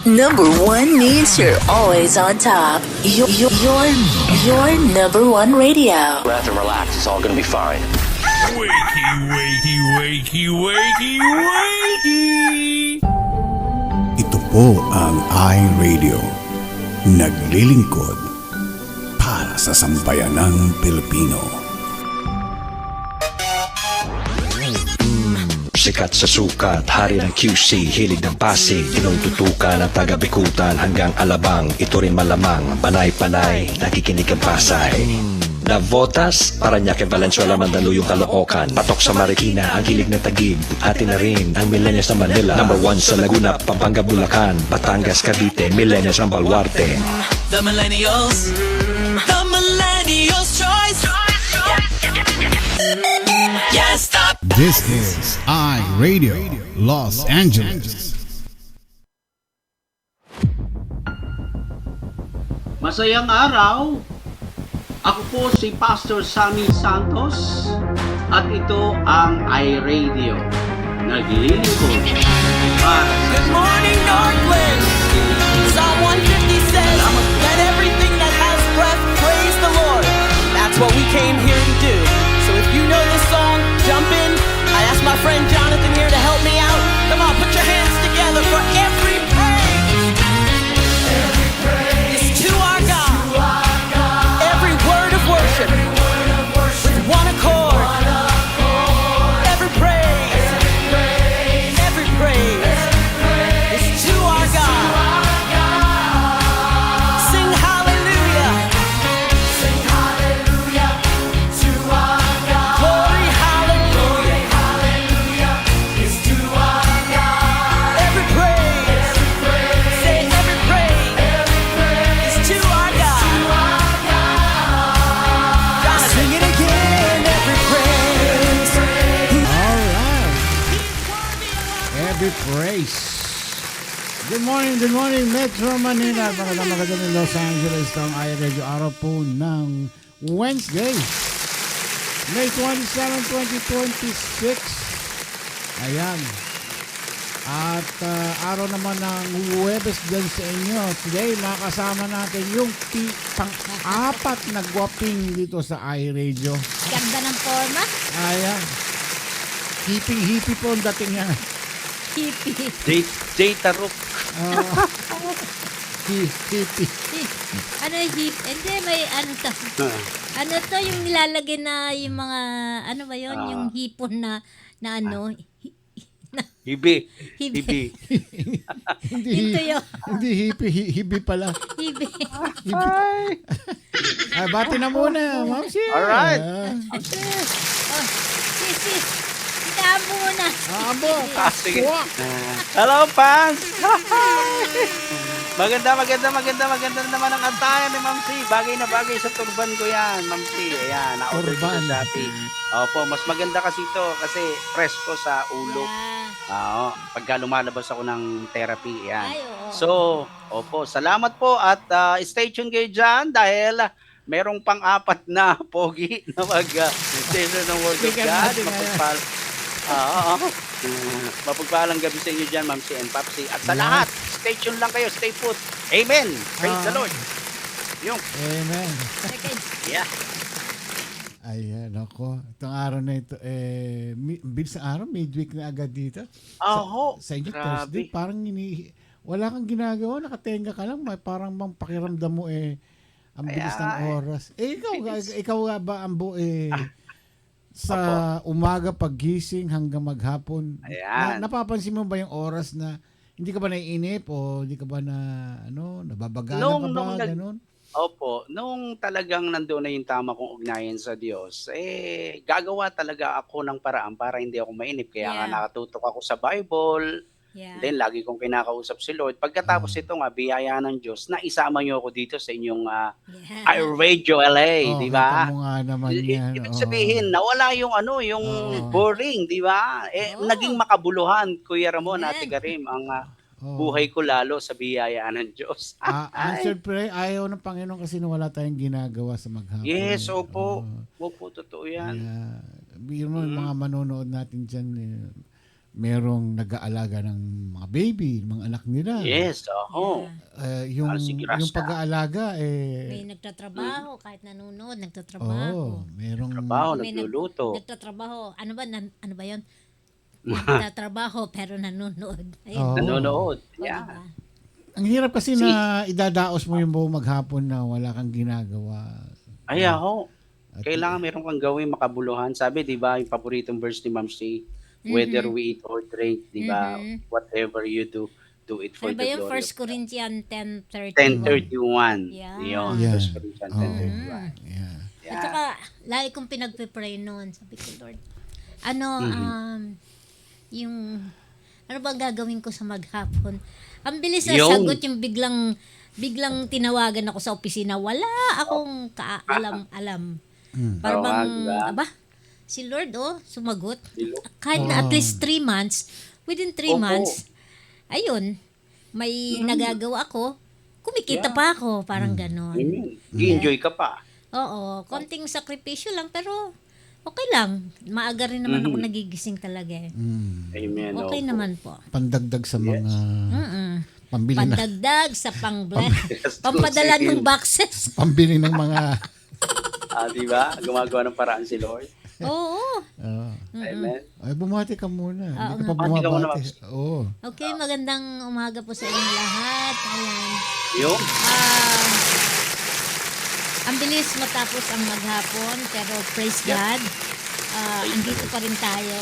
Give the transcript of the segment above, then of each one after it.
Number one means you're always on top. Your number one radio. Breath and relax. It's all gonna be fine. Wakey, wakey, wakey, wakey, wakey! Ito po ang iRadio. Naglilingkod para sa sambayanang Pilipino. Sikat sa sukat, hari ng QC, hilig ng Pasig, tinututukan ng taga-Bikutan hanggang Alabang. Ito rin malamang, panay-panay, nakikinig ang Pasay. Navotas, Parañaque, Valenzuela, Mandaluyong, Caloocan, Patok sa Marikina, ang hilig ng Taguig, atin na rin ang Millennials ng Manila. Number 1 sa Laguna, Pampanga, Bulacan, Batangas, Cavite, Millennials ng Baluarte. The Millennials choice. Yes, stop. This is iRadio Los Angeles. Masayang araw. Ako po si Pastor Sammy Santos at ito ang iRadio. Naglilingkod para sa Good morning, Northland. Psalm 150 says, "Let everything that has breath praise the Lord." That's what we came here to do. So if you know this song, jump in. I asked my friend Jonathan here to help me out. Come on, put your hands together for every praise. Every praise is to our God. Every word of worship with one accord. Every praise is to our God. Sing hallelujah. Sing hallelujah to our God. Glory, hallelujah is to our God. Every praise, say every praise is to our God. Gotta sing it again. Every praise. Every praise. Good morning, Metro Manila. Magandang Los Angeles. Ito ang iRadio, araw po ng Wednesday, May 27, 2026. Ayan. At araw naman ng Huwebes din sa inyo. Today, makakasama natin yung pang-apat na guwaping dito sa iRadio. Ganda ng forma. Ayan. Hippie po ang dating yan. Hippie. J-Taruk. Hippie. Ano hip? Hindi, may ano to. Ano to yung nilalagay na yung mga, ano ba yun? Yung hipon na ano. Hibi. Hibi. Hindi, Ito yun. hindi hippie pala. Hibi. Ay, bati na muna, Ma'am Si. Alright. Oh, sis. Hintaan mo muna. Abo, Sige. kaswak. Hello, fans! Maganda naman ang antayan ni Ma'am C. Bagay na bagay sa turban ko yan, Ma'am C. Ayan, na-order ko Turban. sa Shopee. Opo, mas maganda kasi ito kasi presko sa ulo. Oo, pagka lumalabas ako ng therapy, yan. Ay, oo. So, opo, salamat po at stay tuned kayo dyan dahil merong pang-apat na pogi na mag-station ng Word of Speaker God. natin ngayon. Mapagpalang gabi sa inyo dyan, Ma'am C and Papsi. At sa lahat, stay tuned lang kayo, stay put. Amen. Praise the Lord. Yung. Amen. Yeah. Ayan, ako. Itong araw na ito, bilis ng araw, midweek na agad dito. Sa inyo, grabe. Thursday, parang wala kang ginagawa, nakatenga ka lang, may parang bang pakiramdam mo ang bilis ng oras. Ikaw nga ba ang sa umaga paggising hanggang maghapon? Ayan. Napapansin mo ba yung oras na hindi ka ba naiinip o hindi ka ba nababagana ka ba? Ganun? Opo, nung talagang nandoon na yung tama kong ugnayan sa Diyos, gagawa talaga ako ng paraan para hindi ako mainip. Kaya nga nakatutok ako sa Bible. Yeah. Then, lagi kong kinakausap si Lord. Pagkatapos ito nga, biyaya ng Diyos, na isama niyo ako dito sa inyong iRadio LA, di ba? Kita mo nga naman yan. Ibig sabihin, nawala yung boring, di ba? Naging makabuluhan, Kuya Ramon, Ate Karim, ang buhay ko lalo sa biyayaan ng Diyos. Siyempre, ayaw ng Panginoon kasi wala tayong ginagawa sa maghapon. Yes, opo. Opo, totoo yan. Biro mo, mga manonood natin dyan, merong nag-aalaga ng mga baby, mga anak nila. Yes, oo. Yung Sige, Rasta. yung pag-aalaga May nagtatrabaho, kahit nanonood, nagtatrabaho. merong Trabaho, May nagluluto. nagtatrabaho. Ano ba yun? Nagtatrabaho pero nanonood. Ayun. Oo. Nanonood. O, Yeah. diba? Ang hirap kasi na idadaos mo yung buong maghapon na wala kang ginagawa. Ay, ako. Kailangan meron kang gawin makabuluhan. Sabi, di ba, yung paboritong verse ni Ma'am C, whether we eat or drink, di ba, whatever you do, do it for Ano ba the yun? glory 1 of God. Corinthians 10:31. 10:31. Yeah. Yun, Yeah. 1 Corinthians Oo. 10:31. Yeah. At saka, lagi kong pinagpe-pray noon. Sabi ko, Lord, yung, ano ba gagawin ko sa maghapon? Ang bilis na Yung- sagot yung biglang tinawagan ako sa opisina. Wala akong kaalam-alam. Para bang, Tawagan. aba, si Lord, sumagot. Dilo- Kahit na at least 3 months, within 3 Opo. months, ayun, may nagagawa ako, kumikita Yeah. pa ako, parang ganon. Amen. I-enjoy ka pa. Oo, konting sakripisyo lang, pero okay lang. Maaga rin naman ako nagigising talaga eh. Amen. Okay opo. naman po. Pandagdag sa mga pambili na Pandagdag sa pampadala ng boxes. pambili ng mga Di ba? Gumagawa ng paraan si Lord. Oo. Amen. ay bumati ka muna. Hindi ka pa Bumati ka muna, bumabati. Oo. Okay, magandang umaga po sa inyong lahat. Ayan. Yun. Ang bilis matapos ang maghapon, pero praise God. Andito pa rin tayo.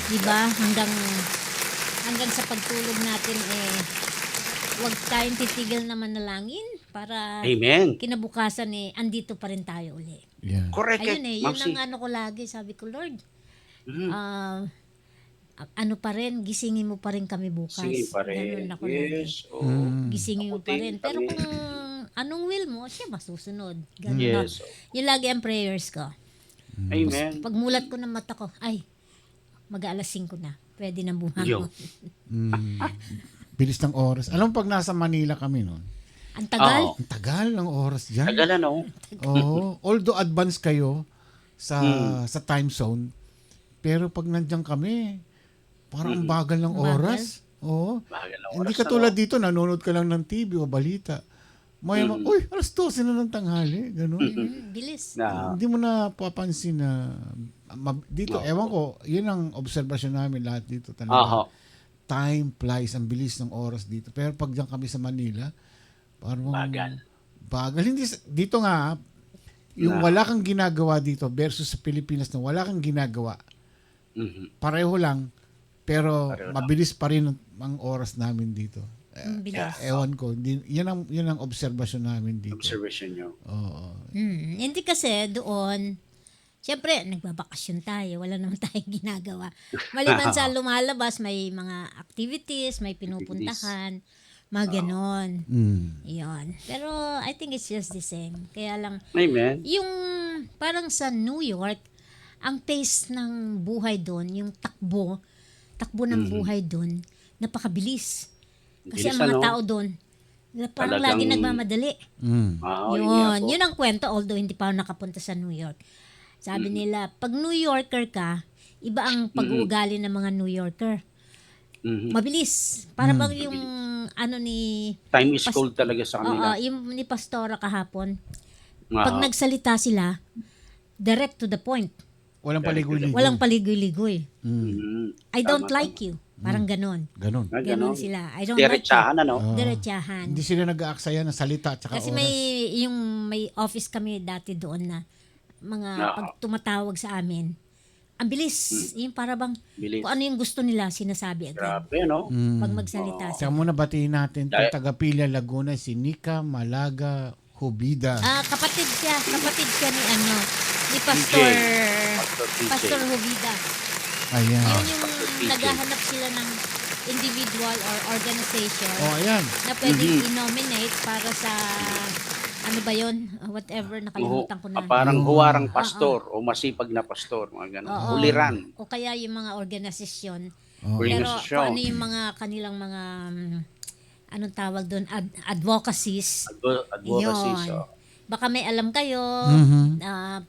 Diba? Hanggang sa pagtulog natin huwag tayong titigil na manalangin para Amen. kinabukasan andito pa rin tayo uli. Yeah. Correct. Ayun Ma'am yun C. ang ano ko lagi, sabi ko, Lord, ano pa rin, gisingin mo pa rin kami bukas. Sige pa rin. Ganun ako lagi. Yes. oo. Gisingin mo Ako pa din, rin. Pero kami. kung anong will mo, siya masusunod. Ganun Yes. Yun lagi ang prayers ko. Amen. Pag mulat ko ng mata ko, ay, mag-aalas 5 na. Pwede nang bumangon. Bilis ng oras. Alam mo pag nasa Manila kami noon, Ang tagal. Oo. ang tagal ng oras diyan. Tagal ano? Oo. Although advance kayo sa time zone, pero pag nandiyan kami, parang ang bagal ng Bagal? oras. Oo. Bagal ng Hindi oras, katulad ano? dito, nanonood ka lang ng TV o balita. Uy, alas 12 na ng tanghali. Ganun. Bilis. Na, Hindi mo na papansin na dito, ewan ko, yun ang obserbasyon namin lahat dito talaga. Aha. Time flies, ang bilis ng oras dito. Pero pag diyan kami sa Manila, parang Bagal. Bagal. Hindi, dito nga, yung wala kang ginagawa dito versus sa Pilipinas na wala kang ginagawa, pareho lang, pero mabilis pa rin ang oras namin dito. Bilis. Ewan ko, yun ang obserbasyon namin dito. Observation nyo. Oo. Hindi kasi doon, siyempre, nagbabakasyon tayo. Wala naman tayong ginagawa. Maliban sa lumalabas, may mga activities, may pinupuntahan, mga ganon. Yun. Pero I think it's just the same. Kaya lang, Amen. yung parang sa New York, ang pace ng buhay doon, yung takbo ng buhay doon, napakabilis. Kasi Bilis, ang mga ano? tao doon, parang Talagang- lagi nagmamadali. Yun nga po. Yun ang kwento, although hindi pa ako nakapunta sa New York. Sabi nila, pag New Yorker ka, iba ang pag-uugali ng mga New Yorker. Mabilis. Para bang yung ano ni Time is gold talaga sa kanila. yung ni Pastora kahapon. Aha. Pag nagsalita sila, direct to the point. Walang paligoy-ligoy. Walang paligoy-ligoy. I don't Tama, like you. Parang ganon. Ganon. Ganon sila. I don't Diretsahan, like ano? you. Diretsahan. Hindi sila nag-aaksaya ng salita at saka Kasi oras. may office kami dati doon na mga Ah. pag tumatawag sa amin, ang bilis. Yung para bang Bilis. kung ano yung gusto nila, sinasabi agad. Grabe, no? Pag magsalita Saka sila. muna batiin natin Dahil- taga Pila, Laguna, si Nika Malaga Hubida. Kapatid siya ni Pastor Pastor Hubida. Ayan. Yun yung PJ. naghahanap sila ng individual or organization Oh, ayan. na pwedeng i-nominate para sa ano ba yun? Whatever, nakalimutan ko na. Parang huwarang pastor o masipag na pastor, mga ganun. Oo. Uliran. O kaya yung mga organisasyon. Oh. Pero Organisasyon. kung ano yung mga kanilang mga anong tawag doon? Advocacies. Advocacy. Yun. So, baka may alam kayo,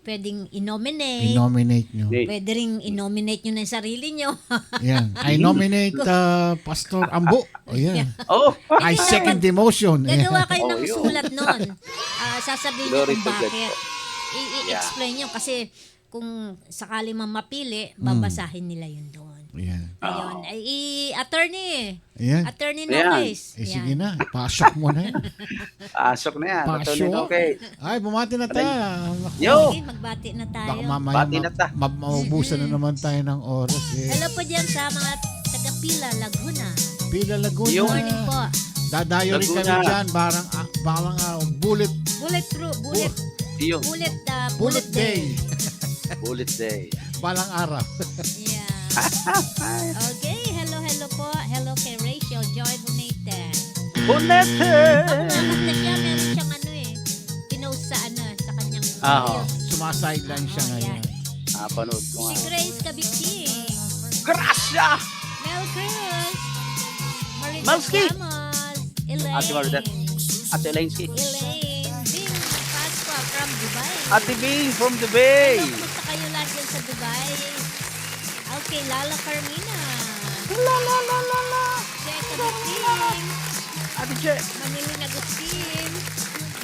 pwedeng i-nominate. I-nominate nyo. Pwede rin i-nominate nyo na yung sarili nyo. Yan. I nominate Pastor Ambo. O yan. Oh, I second the motion. Gagawa kayo ng yun. sulat nun. Sasabihin nyo Glory kung to God bakit. I-explain nyo kasi kung sakali man mapili, babasahin nila yun doon. Yan. Ayun. Attorney. Ayan. Attorney Ayan. Noves. Sige na. Pasok mo na yan. Pasok na yan. Pasok. Attorney okay. Ay, bumati na tayo. Yo! Okay, magbati na tayo. Baka mamaya Bati na ta. maubusan na naman tayo ng oras. Hello po dyan sa mga taga-Pila, Laguna. Pila Laguna. Yo. Morning po. Dadayo rin kami Laguna. dyan. Barang bullet Iyo. Bullet day. Bullet day. Balang araw. Yeah. Okay, hello po. Hello kay Rachel Joy Bonete. Bonete! Maganda siya, meron siyang pinost sa kanyang Ah, Sumasideline siya ngayon. panood ko nga. Si Grace Kabiksing. Gracia! Mel Cruz. Marita Malski. Llamas. Elaine. Ate Mardet. Ate Lainsky. Elaine. Bing Pasqua from Dubai. Ate Bing from Dubai. Hello, kumusta kayo lahat dyan sa Dubai? Okay, Lala Carmina. Jack Kabiksing. Ate Che. Manilin Agustin.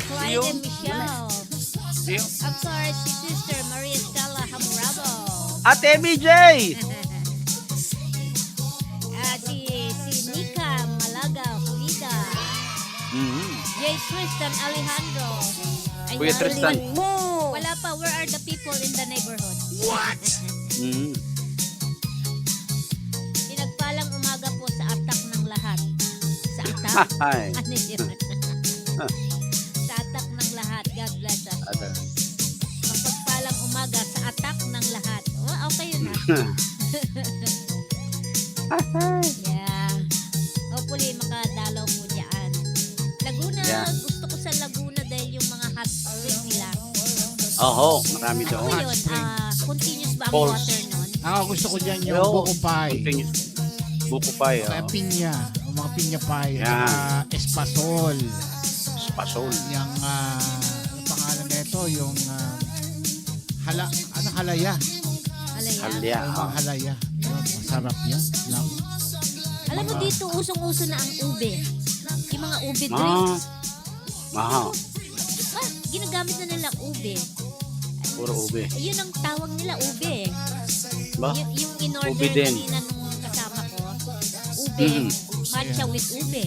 Clyde Iyo. and Michelle. Iyo. Of course, si Sister Maria Stella Hamurabo. Ate MJ. Si Nika Malaga Huida. J. Tristan Alejandro. Ayan. Kuya Tristan. Wala pa. Where are the people in the neighborhood? Pinagpalang umaga po sa atak ng lahat. Sa atak? Ay. Ano yun? Sa atak ng lahat. God bless us. Mapagpalang umaga sa atak ng lahat. Oh, okay yun Yeah. Hopefully makadalaw po dyan. Laguna, Yeah. gusto ko sa Laguna dahil yung mga hot spring nila. Oho, marami doon. Ano yun? Continuous ba ang Falls. water nun? Ako gusto ko dyan yung Yo. buko pie. Buko pie. Kaya pinya. Yung mga pinya pie. Yan. Espasol. Pasol. Yung, ano pangalan nito? Yung, halaya. Alaya. Halya. Yung mga halaya. Yun, masarap yan. Lang. Alam mo dito, usong-uso na ang ube. Yung mga ube Ah. drinks. Ginagamit na nila ube. Puro ube. Yun ang tawag nila, ube. Ba? Yung in-order Ube din. kanina nung kasama ko, ube, matcha with ube.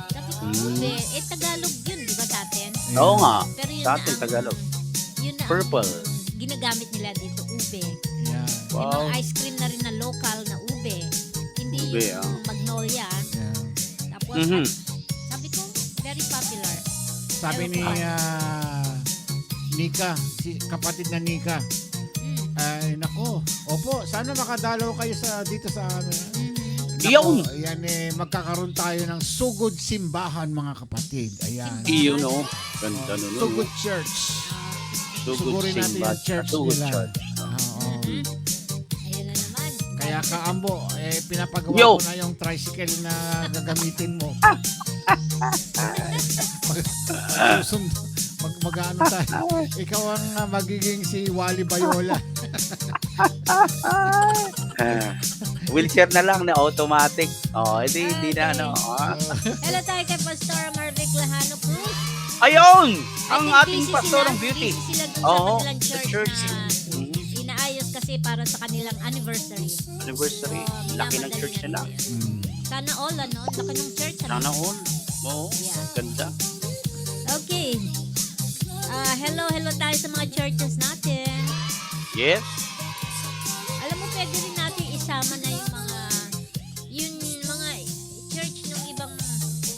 Sabi ko, ube, Tagalog yun, di ba sa atin? Oo nga. Pero yun Sa na atin, ang- Tagalog. Yun na Purple. ang ginagamit nila dito, ube. Yan. Yung Wow. mga ice cream na rin na local na ube. Hindi Ube, yung magnolia. Yan. Tapos, sabi ko, very popular. Sabi ni Nika, si kapatid na Nika, ay nako, opo, sana makadalaw kayo dito sa amin. Iyon. Ayan magkakaroon tayo ng sugod simbahan mga kapatid. Ayan. Iyo, no? Ganda nun. Sugod church. Sugurin natin yung church Sugod nila. church. Oo. Ayun na naman. Kaya kaambo, pinapagawa Yo. ko na yung tricycle na gagamitin mo. Mag-ano tayo. Ikaw ang magiging si Wally Bayola. Wheelchair na lang na automatic. Hindi na ano. Hello tayo kay Pastor Marvic Lajano Cruz. Ayun! Ang I think ating busy pastorong sila- beauty. busy sila dun sa Oo, kanilang sa church, church. na inaayos kasi para sa kanilang anniversary. Anniversary. Laki ng church nila. Sana all, ano? Laki ng church. Ano? Sana all. Oo. Yeah. Ganda. Okay. Hello tayo sa mga churches natin. Yes. Alam mo, pwede rin natin isama na yung mga church nung ibang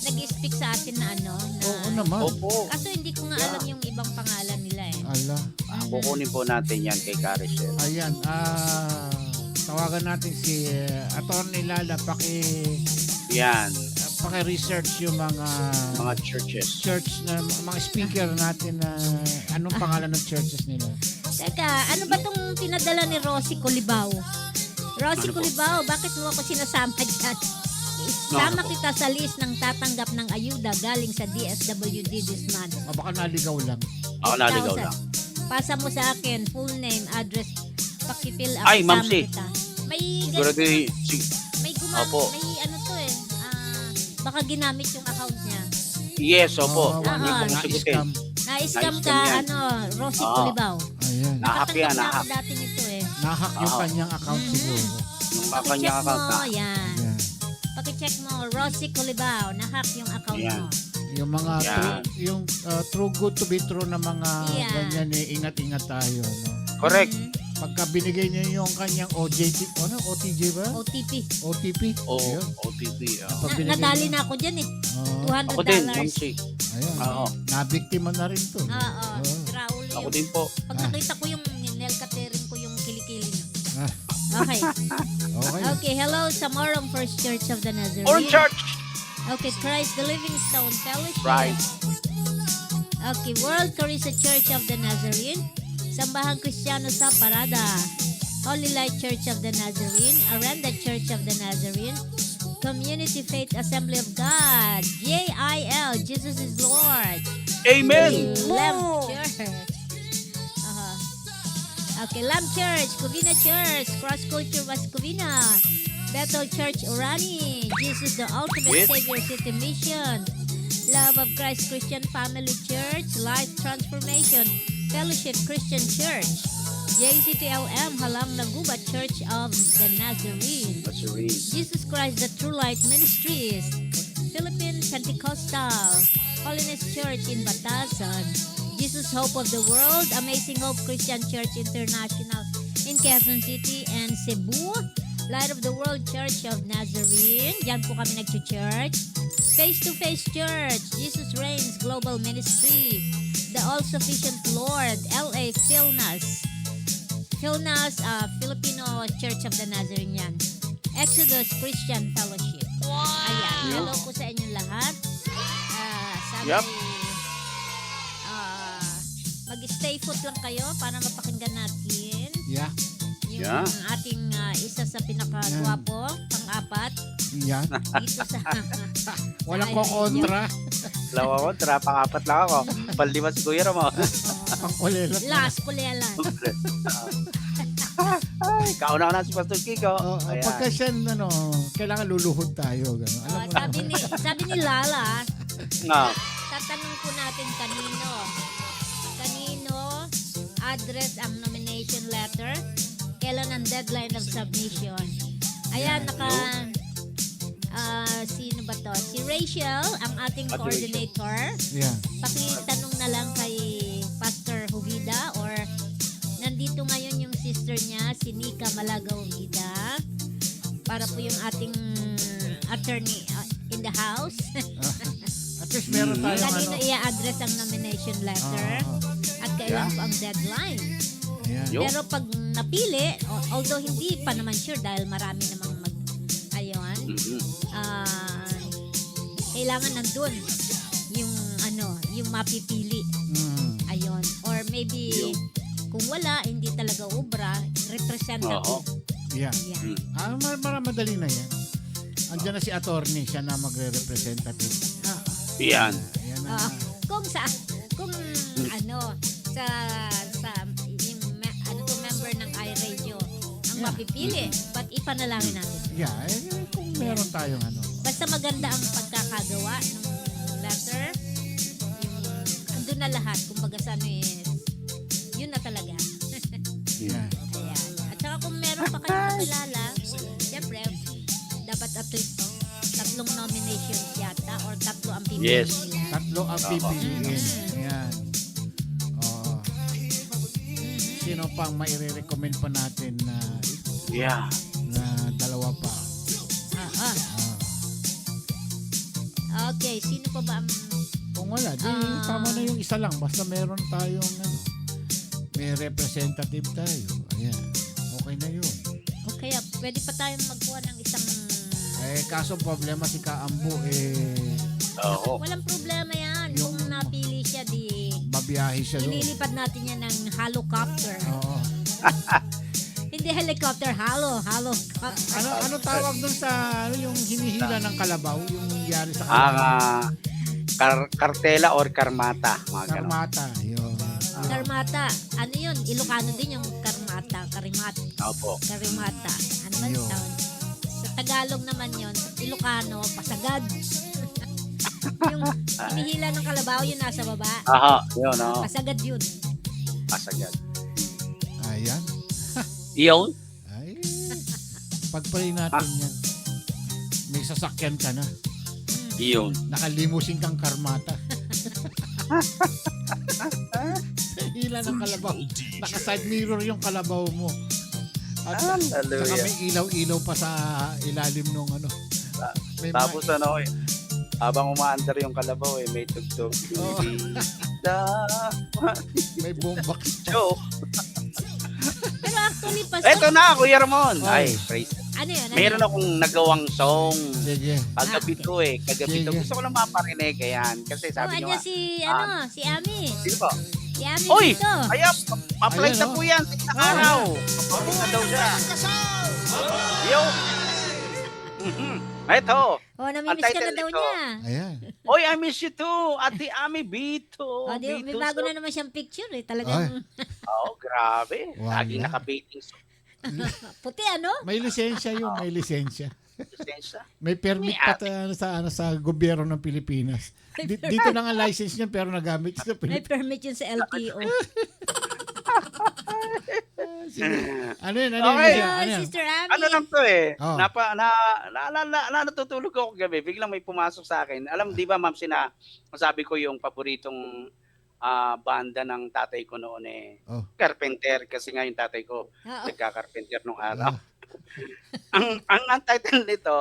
nag-speak sa atin na ano. Na, Oo naman. Opo. Kaso hindi ko nga alam yung ibang pangalan nila eh. Ala. Kukunin po natin yan kay Caricel. Ayan. Tawagan natin si Atty. Lala Yan. paki-research yung mga Churches. church na mga speaker natin na anong pangalan ng churches nila. Teka, ano ba tong pinadala ni Rosie Colibao? Rosie Ano po? Colibao, bakit mo ako sinasama dyan? Isama kita sa list ng tatanggap ng ayuda galing sa DSWD this month. Baka naligaw lang. Ako naligaw 8,000. lang. Pasa mo sa akin, full name, address, pakifill up. Ay, Ma'am kasama C. kita. May, Sigurado may Opo. may ano to eh. Baka ginamit yung account niya. yes, opo. Oo, Hindi ko na- masigutin. na-scam. Na-scam Na-scam ka, yan. Rosy Oo. Pulibaw. Ayan. Nahak yan, Nakatanggap na ako nahak. dati nito eh. Nahack yung Oo. kanyang account siguro. Yung Pakicheck kanyang account mo, na. yan. Ayan. Pakicheck mo, Rosy Pulibaw, nahack yung account Yan. mo. Yung mga Yan. true good to be true na mga Yeah. ganyan ingat-ingat tayo, no. Correct. Pagka binigay niya yung kanyang OTJ ba? OTP. OTP. O, Ayun. OTP. Pag binigay Nadali niya- na ako dyan eh. Oo. $200. Ako din, Ma'am C. Ayun. Oo. Nabiktima na rin to. Oo. Oo. Raul Ako yun. din po. Pag nakita ko yung nail catering ko yung kilikili niyo. Ah, Okay. okay. Okay, hello sa Morong First Church of the Nazarene. Orange Church! Okay, Christ the Living Stone Fellowship. Right. Okay, World Teresa Church of the Nazarene. Sambahan Kristiyano sa Parada. Holy Light Church of the Nazarene. Aranda Church of the Nazarene. Community Faith Assembly of God. JIL, Jesus is Lord. Amen! Lamb Church. Okay, Lamb Church, Covina Church, Cross Culture West Covina, Bethel Church Orani, Jesus the Ultimate With- Savior City Mission, Love of Christ Christian Family Church, Life Transformation Fellowship Christian Church, JCTLM Halang Naguba Church of the Nazarene, Nazarene. Jesus Christ the True Light Ministries, Philippine Pentecostal, Holiness Church in Batasan, Jesus Hope of the World, Amazing Hope Christian Church International in Quezon City and Cebu, Light of the World Church of Nazarene, diyan po kami nag-church, Face to Face Church, Jesus Reigns Global Ministry, The All-Sufficient Lord, LA Philnas, Filipino Church of the Nazarene yan. Exodus Christian Fellowship. Ayan, hello po sa inyong lahat. Sabi, Yup. mag-stay put lang kayo para mapakinggan natin Yeah. yung Yeah. ating isa sa pinakagwapo, pang-apat, Yan. dito sa... Walang sa kokontra. Dalawa ko, pangapat lang ako. Palima si Kuya Ramo. Pang-ulilat. Last, pulelan. Ay, kauna ko na si Pastor Kiko. Ayan. Pagka siya, kailangan luluhod tayo. Gano. Alam mo Sabi ni Lala, Nga. tatanong po natin kanino address ang nomination letter, kailan ang deadline of submission. Ayan, sino ba to? Si Rachel, ang ating Ate coordinator. Yeah. Pakitanong na lang kay Pastor Huvida or nandito ngayon yung sister niya, si Nika Malaga Huvida, para po yung ating attorney in the house. At least meron tayong Kanino i-address ang nomination letter at kailan po ang deadline. Ayan. Yo. Pero pag napili, although hindi pa naman sure dahil marami namang ayun, kailangan nandun yung mapipili. Ayun. Or maybe kung wala, hindi talaga ubra, representative. Yeah. Yan. Madali na yan. Andiyan na si attorney, siya na magre-representative. Yan. Ayan na. Kung sa yung member ng iRadio ang mapipili, but ipanalangin natin. Yeah, kung meron tayong Basta maganda ang pagkakagawa ng letter, andun na lahat, kumbaga sa yun na talaga. Yeah. Ayan. At saka kung meron pa kayong kakilala, siyempre, dapat at least 3 nominations yata or 3 ang pipiliin Yes. nila. 3 ang pipiliin. Ayan. Sino pang maire-recommend pa natin na Yeah. 2 pa? Okay, sino pa ba ang... Kung wala, tama na yung isa lang. Basta meron tayong may representative tayo. Ayan. Okay na yun. O kaya, pwede pa tayong magkuha ng isang... Kaso problema si Kaambo, Oo. Walang problema yan. Yung- Kung napili siya, di... babiyahe siya doon. Ililipad natin yan ng helicopter. Oo. Hindi helicopter, helicopter. Ano tawag doon sa yung hinihila ng kalabaw? Yung nangyari sa Kartela or karmata. Mga ganun. Karmata. Yun. Karmata. Ano yun? Ilocano din yung karmata. Opo. Karimata. Ano ba Yun. tawag? Sa Tagalog naman yun. Sa Ilocano, pasagad. Yung hinihila ng kalabaw, yun nasa baba. Aha, yun, Pasagad yun. Pasagad. Ayan. Yun? Ay. Pagpalay natin yan. May sasakyan ka na. Yun. Nakalimusin kang karmata. Hila ng kalabaw. Naka-side mirror yung kalabaw mo. At saka Hallelujah. may ilaw-ilaw pa sa ilalim nung ano. May Tapos habang umaandar yung kalabaw may tugtog. Oo. may boombox pa. Joke. Pero actually, Pastor, Eto na, Kuya Ramon. Oh. Ay, praise. ano yun? Meron akong nagawang song. Sige. Kagabi to Kagabi to. Sige. Gusto ko lang maparinig. Ayan. Kasi sabi nyo Ano nga. si Ami. Sino po? Si Ami Uy! dito. Kaya, apply Ayan, na oh. po yan. Sa isang araw. Paparin na daw siya. Yo! Eto. Oh, Ang namimiss ka na title daw nito. niya. Ayan. Oy, I miss you too. Ate Ami Bito. Oh, may Bito bago so- na naman siyang picture Talagang grabe. Wala. Laging nakabating puti ano? May lisensya yun. May lisensya. lisensya. May permit pa sa gobyerno ng Pilipinas. Dito lang ang license niya pero nagamit sa May Pilipinas. permit yun sa LTO. Ano yun? Okay. Ano yun? Sister Ami. Ano lang to Oh. natutulog ako gabi, biglang may pumasok sa akin. Alam, di ba, ma'am, masabi ko yung paboritong banda ng tatay ko noon Oh. Carpenter, kasi nga yung tatay ko Oo. nagka-carpenter nung araw. ang title nito,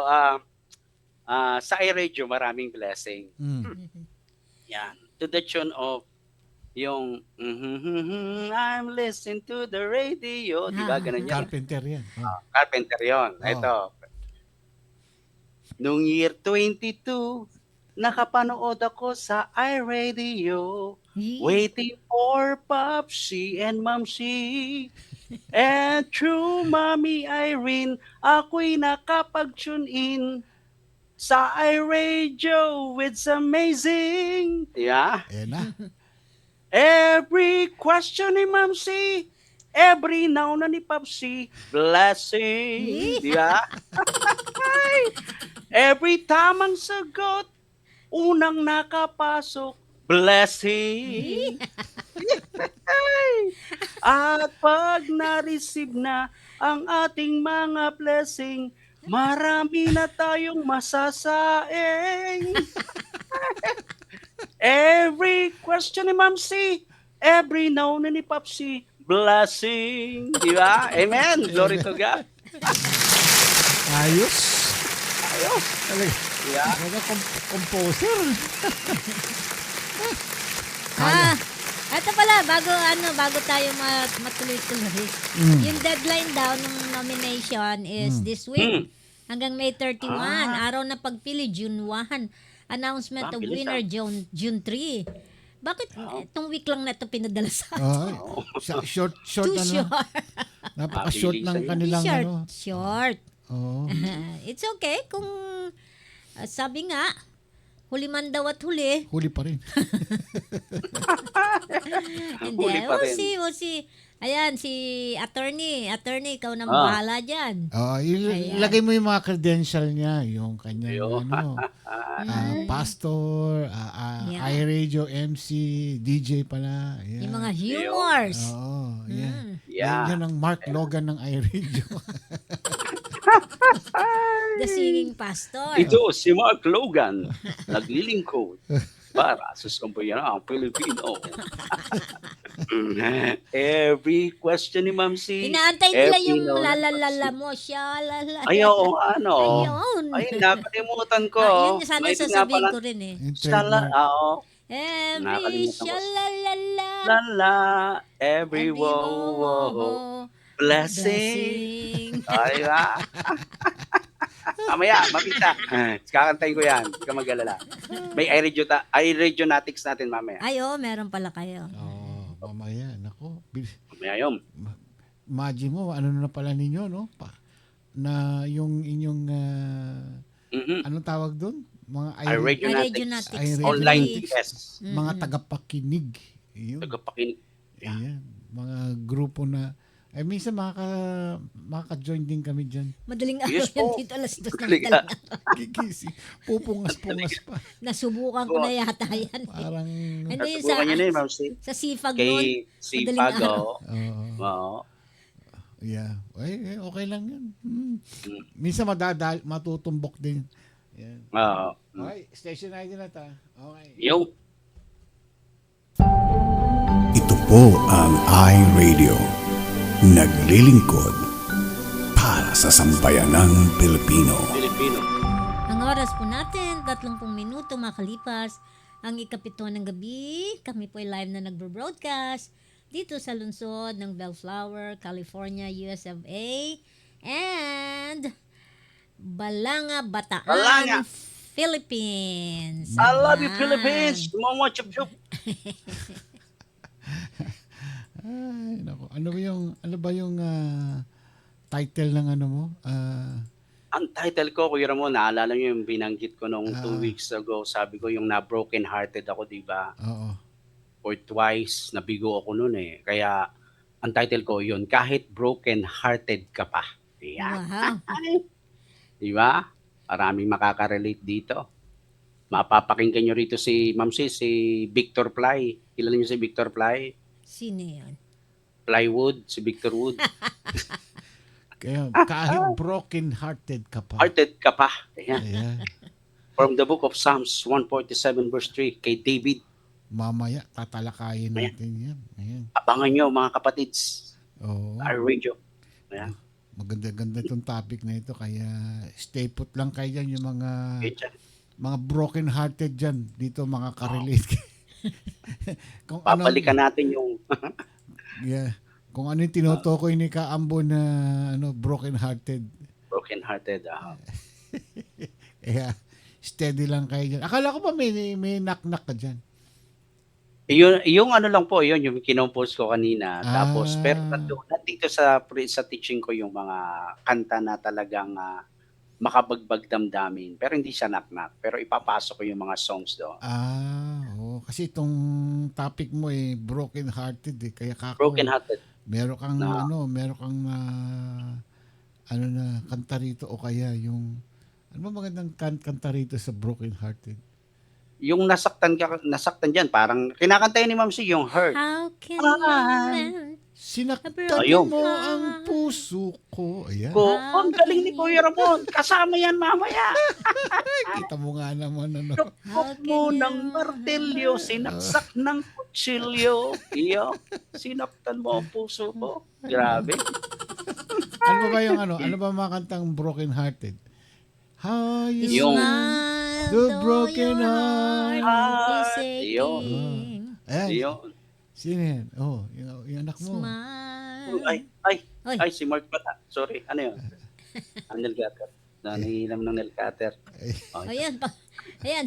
sa iRadio, Maraming Blessing. Yan. To the tune of yung I'm listening to the radio. Di ba? Ganun yan. Carpenter yan. Oh. Carpenter yun. Oh. Ito. Noong year 22, nakapanood ako sa iRadio, waiting for Popsi and Mamsi. And through Mommy Irene, ako'y nakapag-tune in sa iRadio. It's amazing. Yeah. Na. Every question ni Mamsi, every now na ni Popsi, blessing. Di ba? Every tamang sagot, unang nakapasok, blessing. At pag na-receive na ang ating mga blessing, marami na tayong masasaing. Every question ni Mamsi, every now na ni Popsi, blessing. Di ba? Amen. Glory to God. Ayos. Ayos. Talaga. Yeah. Talaga composer. Ito pala, bago tayo matuloy-tuloy. Yung deadline daw ng nomination is this week. Hanggang May 31. Araw na pagpili, June 1. Announcement of bilis, winner, June 3. Bakit itong week lang na ito pinadala sa Short Too ano. short. Napaka-short ng Mabilis, kanilang ano. Short. Oh. It's okay kung sabi nga, huli man daw at huli. Huli pa rin. Hindi, Huli pa rin. we'll see. Ayan, si attorney, ikaw na bahala dyan. Ilagay mo yung mga credential niya, yung kanyang Ayun. pastor, iRadio, MC, DJ pala. Ayan. Yung mga humors. Oo, yan. Yeah. Yan ang Mark Logan ng iRadio. The singing pastor. Ito si Mark Logan, naglilingkod para sa sambayanang Pilipino. Every question ni Mamsi. Inaantay nila every yung now na lalalala Papsi. mo siya. Ayaw, ano. Ayun. Ay, nakalimutan ko. Yun sana May sasabihin pala- ko rin eh. Yung Sala, trademark. oo. Every Nakalimutan ko. shalalala. Lala, every wow, blessing. Ay, ba? Mamaya, mapita. Kakantayin ko yan. Huwag ka mag-alala. May iRadionatics natin mamaya. Ay, meron pala kayo. Mamaya, nako. Mamaya yun. Imagine mo, ano na pala ninyo, no? Na yung inyong, anong tawag doon? Mga iRadionatics. iRadionatics. iRadionatics. Online test. Mga tagapakinig. Yun. Tagapakinig. Ayan, mga grupo na, minsan makaka-join din kami dyan. Madaling araw Yes yan po. dito, alas 2 ng Madaling madaling araw. Gigising. Pupungas-pungas pa. Nasubukan ko na yata yan. Parang, Hindi, Nasubukan niyo na yun, Ma'am C. sa sipag nun. Kay Madaling Sipag, araw. Oo. yeah. Okay lang yan. Minsan matutumbok din. Yan. Oo. Okay, station ID na ta. Okay. Yung Ito po ang iRadio. Naglilingkod para sa sambayanang Pilipino. Filipino. Ang oras po natin, 30 minuto makalipas ang ikapito ng gabi. Kami po ay live na nagbo-broadcast dito sa lungsod ng Bellflower, California, US of A. And Balanga, Bataan, Balanga. Philippines. I love you, Ayan. Philippines. Mama chup chup. Ay, nako. Ano ba yung title ng ano mo? Ang title ko, Kuya Ramon, naalala niyo yung binanggit ko nung 2 weeks ago. Sabi ko yung na-broken hearted ako, di ba? Oo. Or twice, nabigo ako noon eh. Kaya ang title ko yun, Kahit Broken Hearted Ka Pa. Yan. Wow. Di ba? Maraming makaka-relate dito. Mapapakinggan nyo rito si Ma'am C, si Victor Ply. Kilala niyo si Victor Ply? Sino yan? Plywood, si Victor Wood. Kaya kahit broken-hearted ka pa. Hearted ka pa. Ayan. Ayan. From the book of Psalms 147 verse 3 kay David. Mamaya, tatalakayin natin yan. Ayan. Abangan nyo mga kapatids. Oo. Our radio. Ayan. Maganda-ganda itong topic na ito. Kaya stay put lang kayo dyan. Yung Okay. mga broken-hearted dyan. Dito mga ka-relate. Kung Papalikan natin yung yeah. Kung ano yung tinutukoy ni Kaambo na broken-hearted. broken-hearted. Kaya steady lang kayo dyan. Akala ko ba may knock-knock ka dyan? Yung ano lang po, yung kinompose ko kanina. Tapos, pero nandito sa teaching ko yung mga kanta na talagang makabagbag damdamin. Pero hindi siya knock-knock. Pero ipapasok ko yung mga songs doon. Kasi itong topic mo broken-hearted eh. Kaya Broken-hearted. meron kang kanta rito o kaya yung ano ba magandang kanta rito sa broken-hearted? Yung nasaktan dyan, parang kinakanta yun ni Ma'am C, yung Hurt. How can you Sinaktan Ayun. mo ang puso ko. Ayan. Ang galing ni Kuya Ramon. Kasama yan mamaya. Kita mo nga naman Tuktok mo ng martilyo, sinaksak ng kutsilyo. Iyo, sinaktan mo ang puso ko. Grabe. Ano ba yung ano ba mga kantang broken-hearted? How you Yung- smile, The though broken your heart heart. is Yun. aching. Ayan. Iyo. Sino yan? Yung anak mo. Smile. Ay, si Mark pala. Sorry, ano yun? Ang nail cutter. Nangihilam ng nail cutter. Ayan, ayan,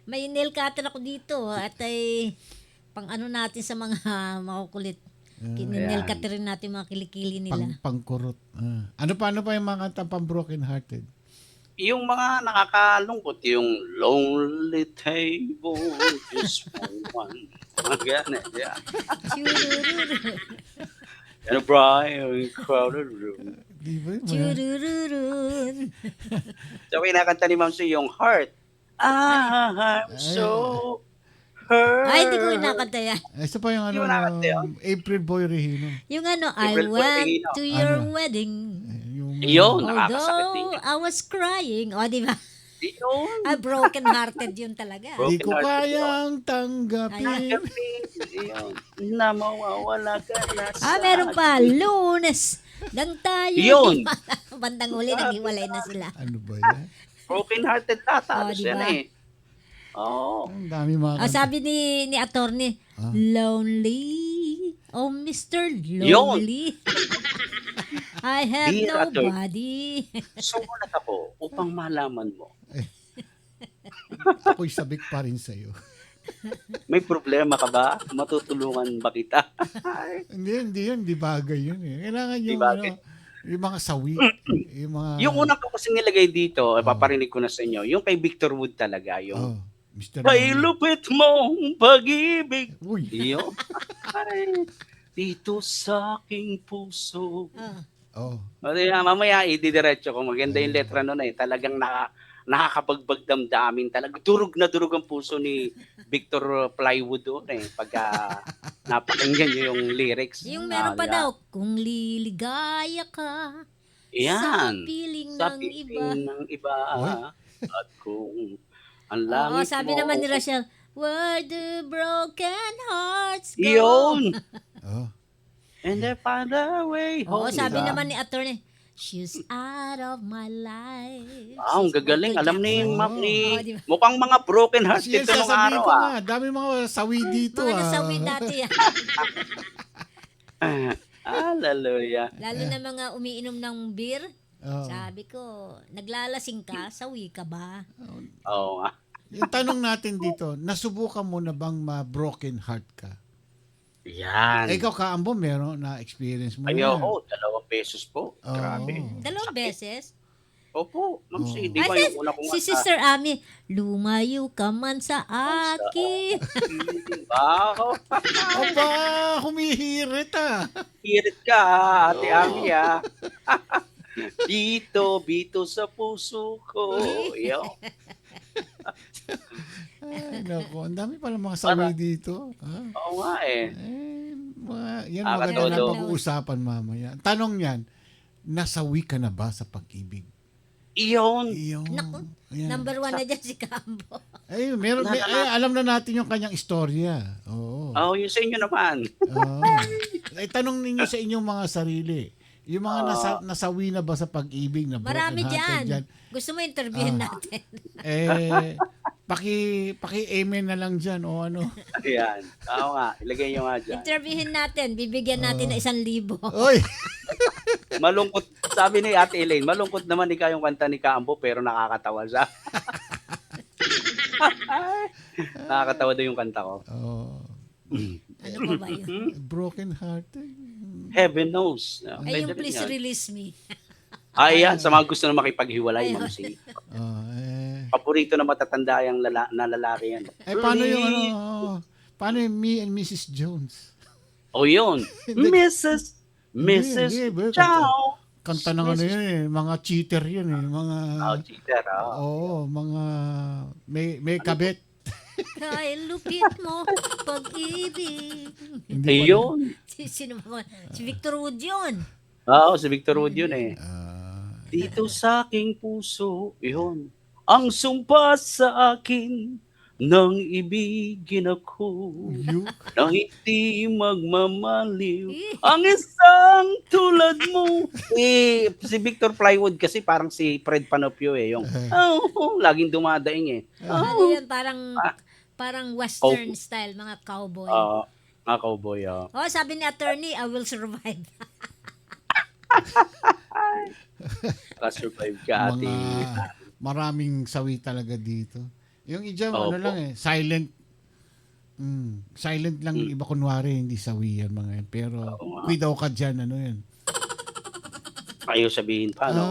may nail cutter ako dito at ay pang ano natin sa mga makukulit. Nail cutter rin natin mga kilikili nila. Pangkurot. Ano pa yung mga kantang pang broken-hearted? Yung mga nakakalungkot, yung lonely table, just for one. Mga ganun, yeah. Churururu. And a bright crowded room. Di ba yun? Churururun. So, kinakanta ni Ma'am C yung Heart. I'm so hurt. Ay, hindi ko nakanta yan. Isa pa yung Di mo nakanta yun? April Boy Regino. Yung ano, I April went Boy, to your Ano? wedding. Yun, nakakasakit din Although yun. I was crying. O, di ba? Yun. Broken-hearted yun talaga. Bro- Di ko kayang tanggapin. Yun. Na mawawala ka na sa Meron pa. Lunes. Nang tayo. Yun. Bandang huli, naghiwalay na sila. Ano ba yan? broken-hearted lahat. Halos diba? yan eh. Oo. Ang dami mga kanta. Sabi ni attorney, lonely. Oh, Mr. Lonely. I have Dear nobody. Sumulat ako upang malaman mo. Ako'y sabik pa rin sa'yo. May problema ka ba? Matutulungan ba kita? Hindi yun. Di bagay yun eh. Kailangan Di yung, bagay. yung mga sawi. Yung mga... Yung unang ko kasi nilagay dito, paparinig ko na sa inyo, yung kay Victor Wood talaga, yung Mr. Kay lupit mong pag-ibig. Uy. Iyo. Ay, dito sa aking puso. Oh. Mamaya ididiretso ko. Maganda yung letra nun eh. Talagang nakakapagbag damdamin. Talagang durog na durog ang puso ni Victor Plywood doon eh. Pagka napakinggan niyo yung lyrics. Yung meron pa daw, kung liligaya ka sa Yan. piling Sa ng piling iba. ng iba. Oy. At kung ang Oo, langit sabi mo. naman ni Rachel, where do broken hearts go? Yun. Oh. And they find a way Oo, home. sabi naman ni attorney, she's out of my life. Ang gagaling. Alam ni, Oo, diba? mukhang mga broken hearts Kasi yan dito nung sasabihin araw ko nga, dami mga sawi dito Mga nasawi dati yan. Hallelujah. Lalo na mga umiinom ng beer. Oo. Sabi ko, naglalasing ka, sawi ka ba? Oo nga. Yung tanong natin dito, nasubukan mo na bang ma-broken heart ka? Yan. Ikaw, Kaambo, meron na experience mo Ayoko, 2 beses po. Oo. Grabe. Dalawang beses. Opo, Ma'am Oo. C, di ba yung una kong Si Sister Ami, lumayo ka man sa akin. Wow. Aba, humihirit Hirit ka, Ate Ami ah. Bito sa puso ko. Yo. Ay, naku, ang dami pala mga sawi dito. Oo nga eh. Yan maganda na Nakakatulog. pag-uusapan mamaya. Tanong yan, nasawi ka na ba sa pag-ibig? Iyon. Iyon. Naku, Yan. number 1 na dyan si Kambo. Ay, alam na natin yung kanyang istorya. Oo. Oh, yun sa inyo naman. Oo. Ay, tanong ninyo sa inyong mga sarili. Yung mga nasawi na ba sa pag-ibig na Marami broken-hearted dyan. Gusto mo interviewin natin? Paki-amen na lang dyan o ano. Ayan. Oo nga, ilagay nyo nga dyan. Interviewin natin. Bibigyan natin ng 1,000. Oy! Malungkot, sabi ni Ate Elaine, malungkot naman ikaw yung kanta ni Kambo pero nakakatawa siya. Nakakatawa daw yung kanta ko. Oh. Ano pa ba yun? Broken hearted. Heaven knows. Ay, Pwede yung rin please yan. release me. Yan. Sa mga gusto na makipaghiwalay, Ma'am C. Paborito na matatanda yung lalaki yan. Paano yung paano yung Me and Mrs. Jones? O yun. Mrs. Hindi, Ciao. Kanta ng ano yun eh, mga cheater yun eh, mga Cheater. mga may kabit. Kay lupit mo, pag-ibig. Ayun. Sino ba? Si Victor Wood yun. Oo, si Victor Wood yun eh. Dito sa aking puso, yun. Ang sumpa sa akin nang ibigin ako na hindi magmamaliw ang isang tulad mo. Si Victor Plywood kasi parang si Fred Panopio eh. Yung, laging dumadaing eh. Ano yan? Parang western style, mga cowboy. Mga cowboy. Sabi ni attorney, I will survive. Survive ka, ate. Maraming sawi talaga dito. Yung ijam, ano lang eh, silent. Silent lang yung iba, kunwari, hindi sawi yan mga yan. Pero, daw ka dyan, ano yan. Ayaw sabihin pa, no?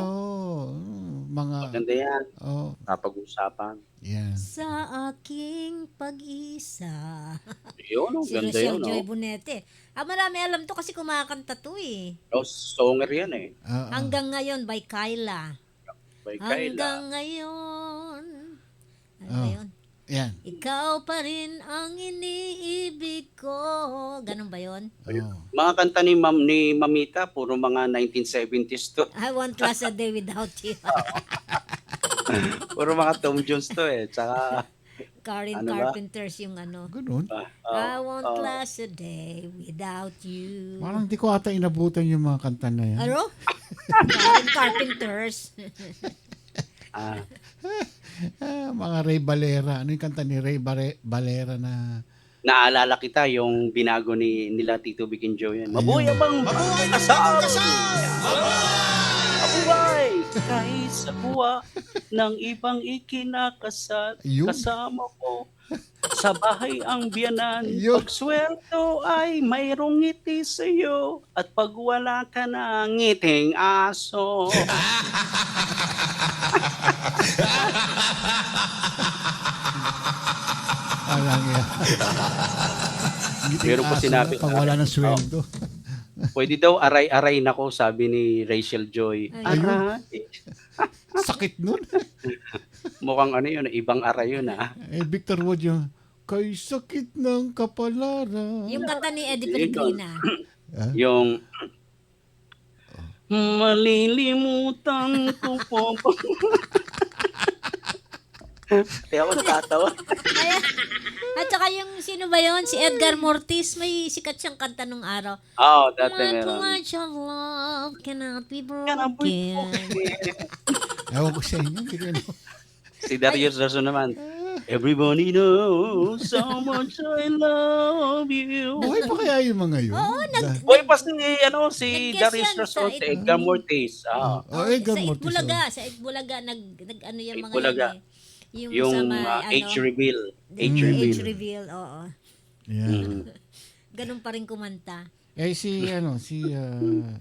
Mga... Maganda yan. Napag-usapan. Yan. Sa aking pag-isa. Yun, Si ganda Rochelle yun, Joy no? Bonete. Marami alam to kasi kumakanta to eh. Songer yan eh. Hanggang ngayon by Kyla. By Kyla. Hanggang ngayon. Ano ba yun? Yan. Ikaw pa rin ang iniibig ko. Ganun ba yun? Mga kanta ni Mamita, puro mga 1970s to. I won't last a day without you. Puro mga Tom Jones to eh. Tsaka, Karen Ano ba? Carpenter's yung ano. Ganun. I won't last a day without you. Parang di ko ata inabutan yung mga kanta na yan. Ano? Karen Carpenter's. Mga Ray Valera. Ano yung kanta ni Ray Valera na... naalala kita yung binago nila Tito Vic and Joe yan. Mabuhay bang kasal! Mabuhay! Kahit sa buwa ng ibang ikinakasal, kasama ko sa bahay ang biyanan. Pag sweldo ay mayroong ngiti sa'yo at pag wala ka na ngiting aso. Alang yan. Meron po sinabi Pag wala ng sweldo. pwede daw aray-aray nako, sabi ni Rachel Joy. Ayun. Aray. Sakit nun. Mukhang ano yun, ibang aray yun Victor Wood yung, kay sakit ng kapalaran. Yung kanta ni Eddie Pellegrina. Yung malilimutan ko po. Kaya ako natatawa. Ayan. At saka yung sino ba yun? Si Edgar Mortis. May sikat siyang kanta nung araw. Dati Too meron. much of love cannot be Cannot be broken. Ewan ko sa inyo. Hindi ko alam. Si Darius Darso naman. Everybody knows how much I love you. Buhay pa kaya yung mga yun? Oo, Boy, pa si Nag-guest Darius yan Darso, sa si Edgar Mortis. Edgar sa Mortis. Itbulaga. Sa Itbulaga, nag ano yung mga Itbulaga. yun eh. Yung sa may, age reveal. Age Age reveal. reveal, oo. Yeah. Ganun pa rin kumanta. Si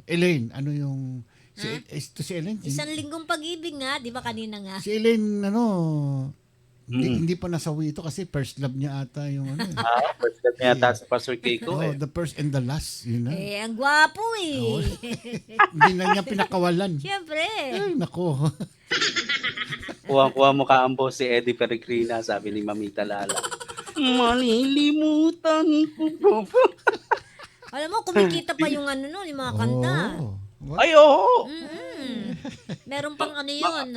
Elaine, ano yung si Elaine? Isang linggong pag-ibig nga, di ba kanina nga? Si Elaine, hindi pa nasawi ito kasi first love niya ata yung ano. First time yata sa Pastor Keiko. The first and the last, yun na. Ang gwapo eh. Hindi na niya pinakawalan. Siyempre. Ay, nako. Kuha mo kaambo si Eddie Peregrina, sabi ni Mamita Lala. Malilimutan ko po. Alam mo, kumikita pa yung yung mga kanta. Ay, oo. Meron pang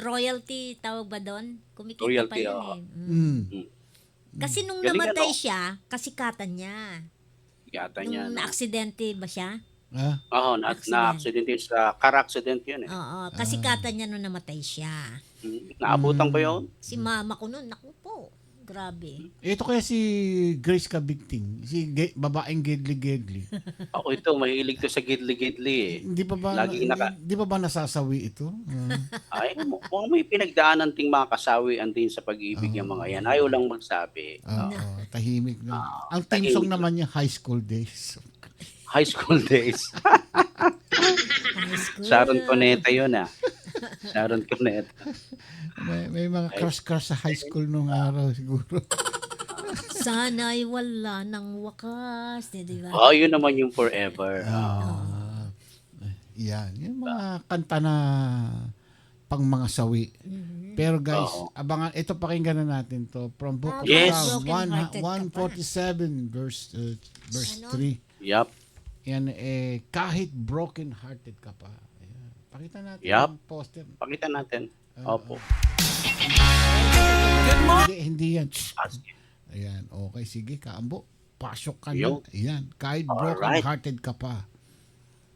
royalty, tawag ba doon? Kumikita Royalty, pa yun eh. Kasi nung Galing namatay siya, kasikatan niya. Yata Nung niya. na-aksidente ba siya? Oo, na-accident yun sa car accident yun eh. Oo, kasikatan niya nung namatay siya. Naabutan ko yun. Si mama ko nun, naku po, grabe. Ito kaya si Grace Kabigting, babaeng gedli-gedli. Ako ito, mahilig to sa gidli-gidli eh. Hindi pa ba di pa ba nasasawi ito? Ay, mukhang may pinagdaanan ting mga kasawian din sa pag-ibig yung mga yan. Ayaw lang magsabi. Tahimik na. Ang theme song naman niya, High School Days. High school days. High school. Sharon Cuneta yun Sharon Cuneta. May mga crush sa high school nung araw siguro. Sana'y wala ng wakas. Di ba? Yun naman yung forever. Yan. Yung mga kanta na pang mga sawi. Pero guys, abangan, ito pakinggan na natin to. From Book of Yes. Psalms 147 verse 3. Yup. Yan kahit broken hearted ka pa. Ayan. Pakita natin Yup. yung poster. Pakita natin. Opo. Good morning. Hindi yan. Ayan, okay, sige, kaambo. Pasok ka na. Yo. Ayan, kahit Alright. broken hearted ka pa.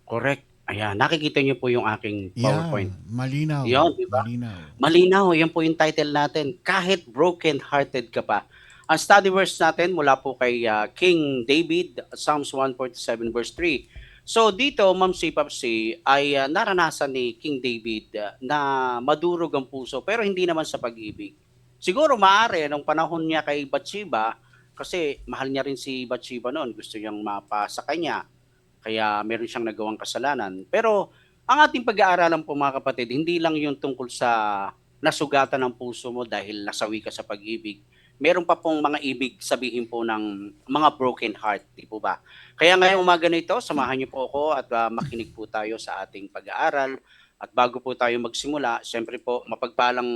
Correct. Ayan, nakikita niyo po yung aking PowerPoint. Malinaw. Yan, di ba? Malinaw, yan po yung title natin. Kahit broken-hearted ka pa. Ang study verse natin mula po kay King David, Psalms 147 verse 3. So dito, Ma'am si Papsi, ay naranasan ni King David na madurog ang puso pero hindi naman sa pag-ibig. Siguro maaari nung panahon niya kay Bathsheba, kasi mahal niya rin si Bathsheba noon, gusto niyang mapa sa kanya. Kaya meron siyang nagawang kasalanan. Pero ang ating pag-aaralan po mga kapatid, hindi lang yung tungkol sa nasugatan ng puso mo dahil nasawi ka sa pag-ibig. Meron pa pong mga ibig sabihin po ng mga broken heart, di po ba? Kaya ngayong umaga na ito, samahan niyo po ako at makinig po tayo sa ating pag-aaral. At bago po tayo magsimula, siyempre po mapagpalang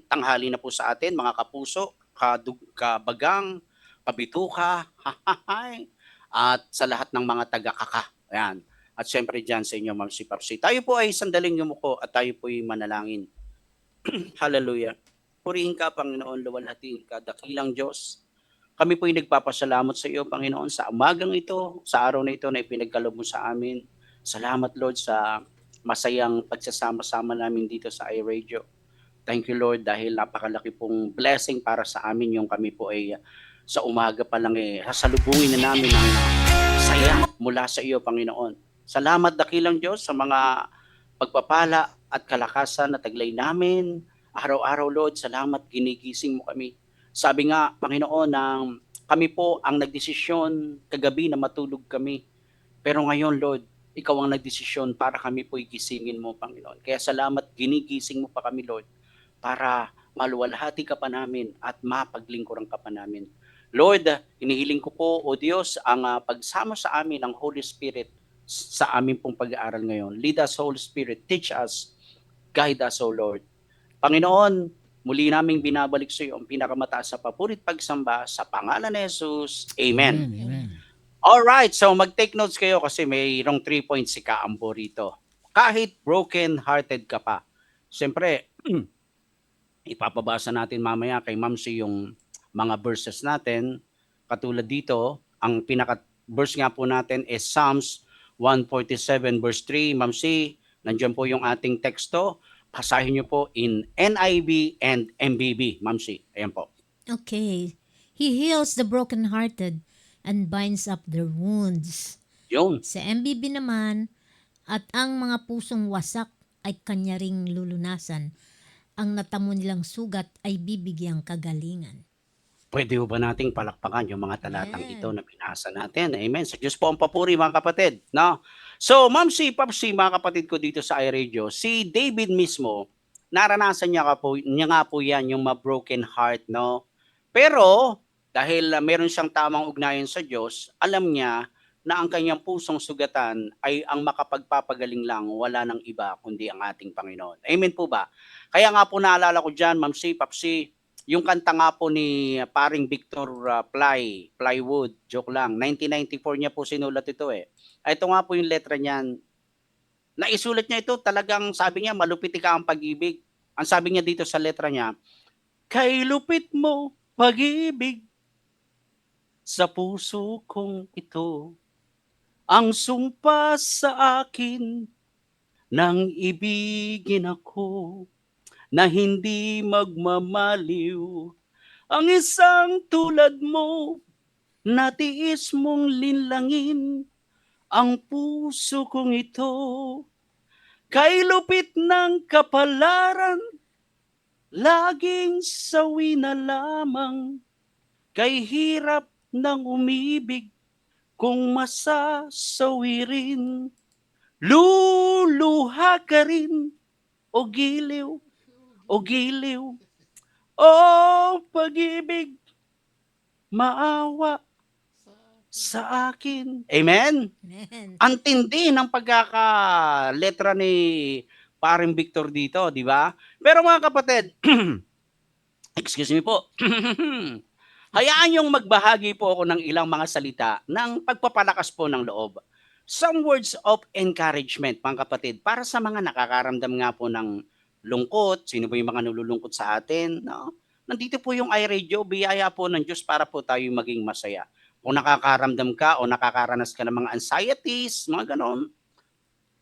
tanghali na po sa atin, mga kapuso, kabagang, kabituka, at sa lahat ng mga taga-kaka. Ayan. At siyempre dyan sa inyo, Ma'am si Papsi. Tayo po ay sandaling yumuko at tayo po ay manalangin. Hallelujah. Purihin ka, Panginoon, luwalhatiin ka, dakilang Diyos. Kami po ay nagpapasalamat sa iyo, Panginoon, sa umagang ito, sa araw na ito na ipinagkaloob mo sa amin. Salamat, Lord, sa masayang pagsasama-sama namin dito sa iRadio. Thank you, Lord, dahil napakalaki pong blessing para sa amin yung kami po ay sa umaga pa lang sasalubungin na namin ang saya mula sa iyo, Panginoon. Salamat, dakilang Diyos, sa mga pagpapala at kalakasan na taglay namin. Araw-araw, Lord, salamat, ginigising mo kami. Sabi nga, Panginoon, kami po ang nagdesisyon kagabi na matulog kami. Pero ngayon, Lord, ikaw ang nagdesisyon para kami po igisingin mo, Panginoon. Kaya salamat, ginigising mo pa kami, Lord, para maluwalhati ka pa namin at mapaglingkuran ka pa namin. Lord, inihiling ko po, O Diyos, ang pagsama sa amin ng Holy Spirit sa amin pong pag-aaral ngayon. Lead us, Holy Spirit. Teach us. Guide us, O Lord. Panginoon, muli naming binabalik sa iyo ang pinakamataas sa papurit pagsamba sa pangalan ni Jesus. Amen. Amen. Alright, so mag-take notes kayo kasi mayroong 3 points si Kaambo rito. Kahit broken-hearted ka pa. Siyempre, ipapabasa natin mamaya kay Mamsi yung mga verses natin. Katulad dito, ang pinaka-verse nga po natin is Psalms 147 verse 3. Mamsi, nandiyan po yung ating teksto. Basahin niyo po in NIV and MBB. Mamsi, ayan po. Okay. He heals the brokenhearted and binds up their wounds. Yun. Sa MBB naman, at ang mga pusong wasak ay kanya ring lulunasan. Ang natamo nilang sugat ay bibigyang kagalingan. Pwede ba nating palakpakan yung mga talatang Amen. ito na binasa natin? Amen. Sa Diyos po ang papuri, mga kapatid. No? So, Mamsi, Papsi, mga kapatid ko dito sa iRadio, si David mismo, naranasan niya nga po yan, yung ma-broken heart. No? Pero, dahil meron siyang tamang ugnayan sa Diyos, alam niya na ang kanyang pusong sugatan ay ang makapagpapagaling lang, wala ng iba kundi ang ating Panginoon. Amen po ba? Kaya nga po naalala ko dyan, Mamsi, Papsi, yung kanta nga po ni paring Victor Plywood, joke lang, 1994 niya po sinulat ito eh. Ito nga po yung letra niyan. Naisulat niya ito, talagang sabi niya, malupit ka ang pag-ibig. Ang sabi niya dito sa letra niya, kay lupit mo pag-ibig sa puso kong ito, ang sumpa sa akin nang ibigin ako, na hindi magmamaliw ang isang tulad mo, natiis mong linlangin ang puso kong ito, kay lupit ng kapalaran, laging sawi na lamang, kay hirap ng umibig, kung masasawi rin, luluha ka rin, o giliw, o giliw, o pag-ibig, maawa sa akin. Amen? Amen. Ang tindi ng pagkakaletra ni paring Victor dito, di ba? Pero mga kapatid, excuse me po, hayaan yung magbahagi po ako ng ilang mga salita ng pagpapalakas po ng loob. Some words of encouragement, mga kapatid, para sa mga nakakaramdam nga po ng lungkot, sino ba yung mga nalulungkot sa atin, no? Nandito po yung iRadio, biyaya po ng Diyos para po tayo maging masaya. Kung nakakaramdam ka o nakakaranas ka ng mga anxieties, mga ganon,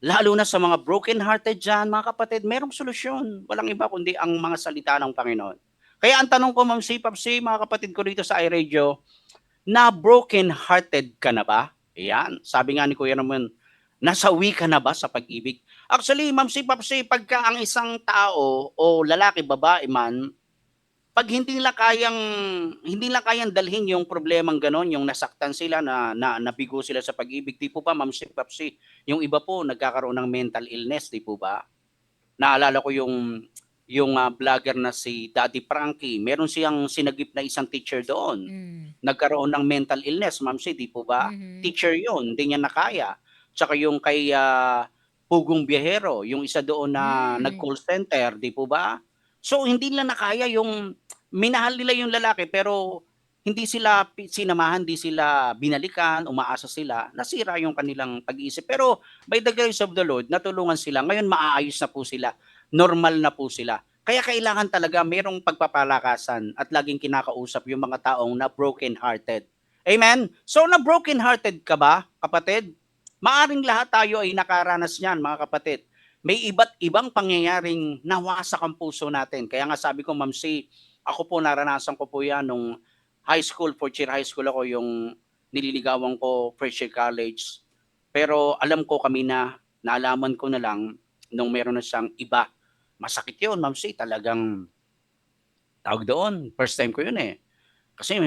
lalo na sa mga broken-hearted dyan, mga kapatid, merong solusyon. Walang iba kundi ang mga salita ng Panginoon. Kaya ang tanong ko, Ma'am Si, Papsi, mga kapatid ko rito sa iRadio, na broken-hearted ka na ba? Ayan, sabi nga ni Kuya naman, nasawi ka na ba sa pag-ibig? Actually, Ma'am Si, Papsi, pagka ang isang tao o lalaki, babae man, pag hindi nila kayang dalhin yung problemang ganon, yung nasaktan sila, na nabigo sila sa pag-ibig, di po ba, Ma'am Si, Papsi, yung iba po nagkakaroon ng mental illness, di po ba? Naalala ko yung vlogger na si Daddy Frankie, meron siyang sinagip na isang teacher doon. Nagkaroon ng mental illness, Ma'am Si, di po ba? Teacher yun, hindi niya nakaya. Tsaka yung kay Pugong Biyahero, yung isa doon na nag-call center, di po ba? So hindi nila nakaya yung minahal nila yung lalaki pero hindi sila sinamahan, hindi sila binalikan, umaasa sila, nasira yung kanilang pag-iisip. Pero by the grace of the Lord, natulungan sila. Ngayon maayos na po sila, normal na po sila. Kaya kailangan talaga merong pagpapalakasan at laging kinakausap yung mga taong na broken-hearted. Amen? So na broken-hearted ka ba, kapatid? Maaring lahat tayo ay nakaranas niyan, mga kapatid. May iba't ibang pangyayaring nawasak ang puso natin. Kaya nga sabi ko, Ma'am Si, ako po naranasan ko po yan nung high school, fourth year high school ako, yung nililigawan ko first year college. Pero alam ko kami naalaman ko na lang nung meron na siyang iba. Masakit yun, Ma'am Si, talagang tawag doon. First time ko yun eh. Kasi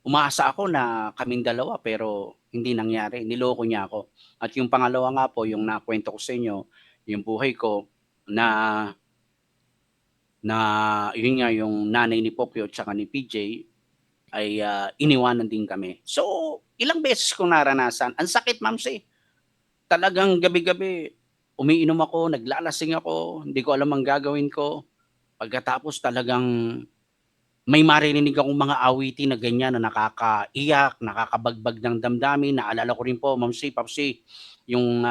umaasa ako na kaming dalawa pero hindi nangyari. Niloko niya ako. At yung pangalawa nga po, yung nakwento ko sa inyo, yung buhay ko na yun nga yung nanay ni Pokyo at saka ni PJ ay iniwanan din kami. So, ilang beses ko naranasan. Ang sakit, Mamsi. Talagang gabi-gabi, umiinom ako, naglalasing ako, hindi ko alam ang gagawin ko. Pagkatapos talagang may maririnig akong mga awitin na ganyan na nakakaiyak, nakakabagbag ng damdamin. Naalala ko rin po, Mamsi, Papsi, yung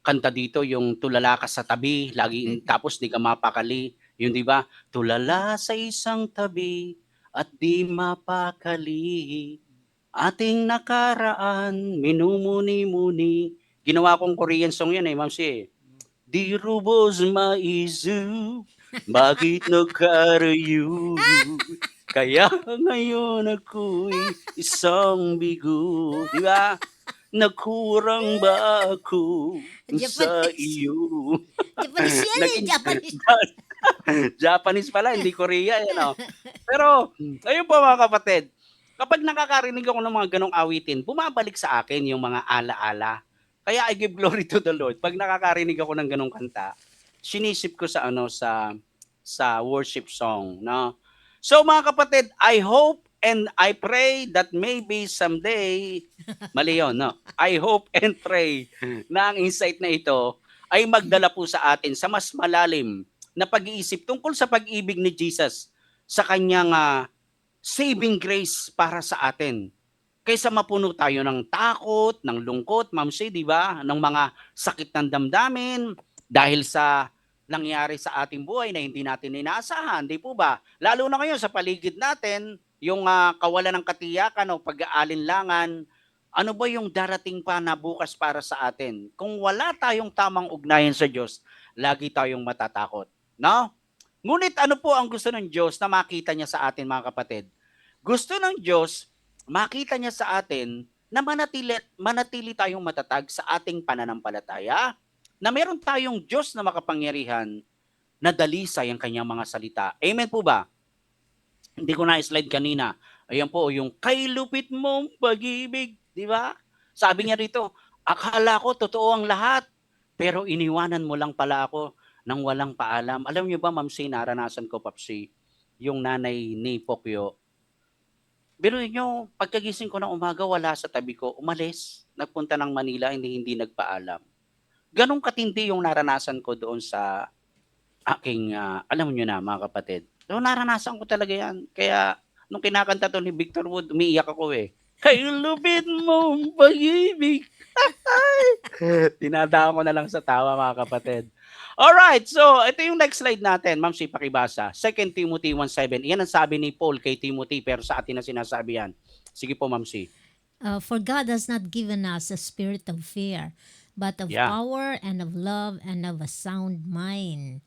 kanta dito, yung tulala ka sa tabi, lagi, tapos di ka mapakali. Yung di ba? Tulala sa isang tabi at di mapakali. Ating nakaraan, minumuni-muni. Ginawa kong Korean song yan eh, Mamsi. Di rubos maizu, bakit nagkarayo? Kaya ngayon ako'y isang bigo. Di ba? Nakurang ba ako sa Japanese. iyo? Japanese yan eh, Naging Japanese. Japanese pala, hindi Korea. Pero, ayun po mga kapatid, kapag nakakarinig ako ng mga ganong awitin, bumabalik sa akin yung mga ala-ala. Kaya I give glory to the Lord. Pag nakakarinig ako ng ganong kanta, sinisip ko sa sa worship song, no? So mga kapatid, I hope and I pray that maybe someday, mali yun, no? I hope and pray na ang insight na ito ay magdala po sa atin sa mas malalim na pag-iisip tungkol sa pag-ibig ni Jesus sa kanyang saving grace para sa atin. Kaysa mapuno tayo ng takot, ng lungkot, Mamsi, di ba? Ng mga sakit ng damdamin dahil sa nangyari sa ating buhay na hindi natin inaasahan, di po ba? Lalo na ngayon sa paligid natin, yung kawalan ng katiyakan o pag-aalinlangan, ano ba yung darating pa na bukas para sa atin? Kung wala tayong tamang ugnayan sa Diyos, lagi tayong matatakot. No? Ngunit ano po ang gusto ng Diyos na makita niya sa atin, mga kapatid? Gusto ng Diyos, makita niya sa atin na manatili tayong matatag sa ating pananampalataya, na meron tayong Diyos na makapangyarihan na dalisay ang kanyang mga salita. Amen po ba? Hindi ko na-slide kanina. Ayan po, yung kay lupit mong pag-ibig, di ba? Sabi niya rito, akala ko totoo ang lahat, pero iniwanan mo lang pala ako nang walang paalam. Alam niyo ba, Mamsi, naranasan ko, Papsi, yung nanay ni Pokyo. Biruin niyo, pagkagising ko ng umaga, wala sa tabi ko, umalis, nagpunta ng Manila, hindi nagpaalam. Ganong katindi yung naranasan ko doon sa aking, alam niyo na mga kapatid. So naranasan ko talaga yan. Kaya nung kinakanta to ni Victor Wood, umiiyak ako eh. Kay lupit mong pag-ibig. Tinadaan ko na lang sa tawa mga kapatid. Alright, so ito yung next slide natin. Ma'am, si pakibasa. 2 Timothy 1:7. Yan ang sabi ni Paul kay Timothy, pero sa atin na sinasabi yan. Sige po, Ma'am si. For God has not given us a spirit of fear, but of power and of love and of a sound mind.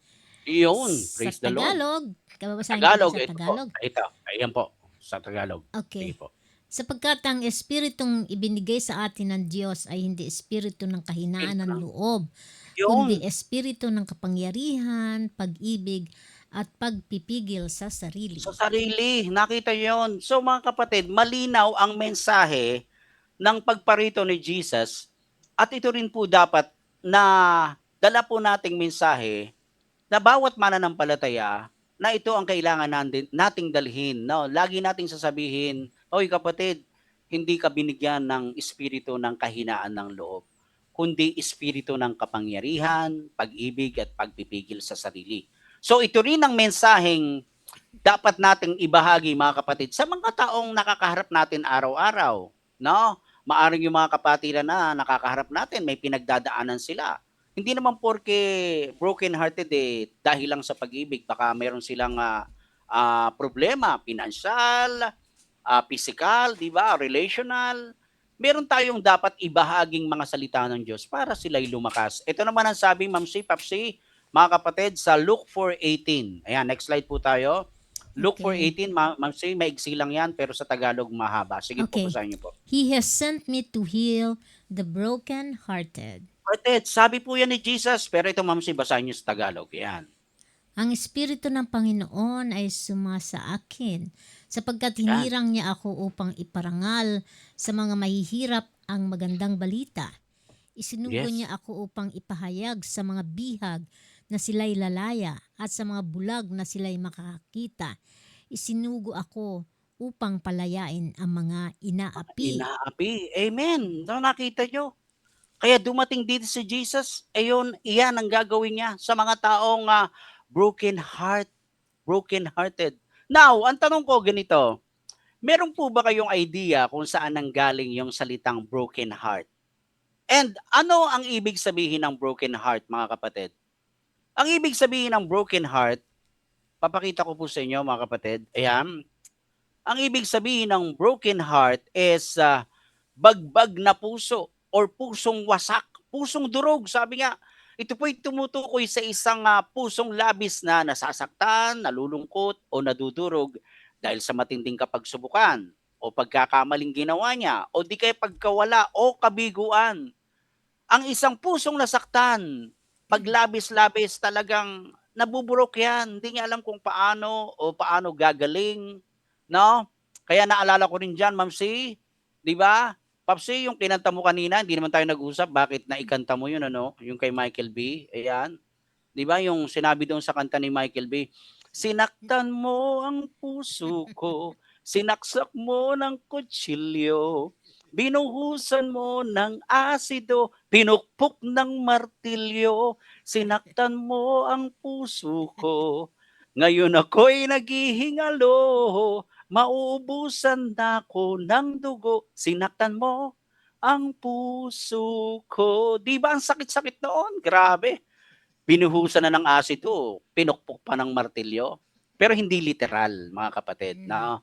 Iyon, praise the Lord. Tagalog, kababasahin Tagalog, sa Tagalog. Ito, ayan po, sa Tagalog. Okay. Po. Sapagkat ang espiritong ibinigay sa atin ng Diyos ay hindi espiritu ng kahinaan ng loob, kundi espiritu ng kapangyarihan, pag-ibig, at pagpipigil sa sarili. Sa sarili, nakita yon. So mga kapatid, malinaw ang mensahe ng pagparito ni Jesus, at ito rin po dapat na dala po nating mensahe na bawat mananampalataya na ito ang kailangan nating dalhin. No? Lagi nating sasabihin, oy kapatid, hindi ka binigyan ng espiritu ng kahinaan ng loob, kundi espiritu ng kapangyarihan, pag-ibig at pagpipigil sa sarili. So ito rin ang mensaheng dapat nating ibahagi mga kapatid sa mga taong nakakaharap natin araw-araw. No? Maaring yung mga kapatiran na nakakaharap natin, may pinagdadaanan sila. Hindi naman porke broken-hearted dahil lang sa pag-ibig. Baka mayroon silang problema, pinansyal, physical, di ba, relational. Meron tayong dapat ibahaging mga salita ng Diyos para sila'y lumakas. Ito naman ang sabi, Ma'am si, Papsi, mga kapatid, sa Luke 4:18. Ayan, next slide po tayo. Luke 4:18, Ma'am si, maigsi lang yan, pero sa Tagalog mahaba. Sige po, basahin niyo po. He has sent me to heal the broken-hearted. Kapatid, sabi po yan ni Jesus, pero ito, Ma'am si, basahin niyo sa Tagalog. Ayan. Ang Espiritu ng Panginoon ay sumasa akin, sapagkat hinirang niya ako upang iparangal sa mga mahihirap ang magandang balita. Isinugo niya ako upang ipahayag sa mga bihag na sila'y lalaya at sa mga bulag na sila'y makakakita. Isinugo ako upang palayain ang mga inaapi. Inaapi. Amen. No, nakita nyo? Kaya dumating dito si Jesus, ayun, iyan ang gagawin niya sa mga taong broken hearted. Now, ang tanong ko ganito, meron po ba kayong idea kung saan nanggaling yung salitang broken heart? And ano ang ibig sabihin ng broken heart, mga kapatid? Ang ibig sabihin ng broken heart, papakita ko po sa inyo, mga kapatid. Ayan. Ang ibig sabihin ng broken heart is bagbag na puso or pusong wasak, pusong durog. Sabi nga, ito po'y tumutukoy sa isang pusong labis na nasasaktan, nalulungkot o nadudurog dahil sa matinding kapagsubukan o pagkakamaling ginawa niya o di kaya pagkawala o kabiguan. Ang isang pusong nasaktan, paglabis-labis talagang nabuburok yan. Hindi niya alam kung paano o paano gagaling. No? Kaya naalala ko rin dyan, Ma'am C, di ba? Papsi, yung kinanta mo kanina, hindi naman tayo nag-usap. Bakit naikanta mo yun, ano? Yung kay Michael B. Ayan. Di ba? Yung sinabi doon sa kanta ni Michael B. Sinaktan mo ang puso ko, sinaksak mo ng kutsilyo, binuhusan mo ng asido, pinukpok ng martilyo, sinaktan mo ang puso ko. Ngayon ako'y naghihingalo, mauubusan na ako ng dugo, sinaktan mo ang puso ko. Di ba ang sakit-sakit noon? Grabe. Binuhusan na ng asido, pinukpok pa ng martilyo. Pero hindi literal, mga kapatid. Na,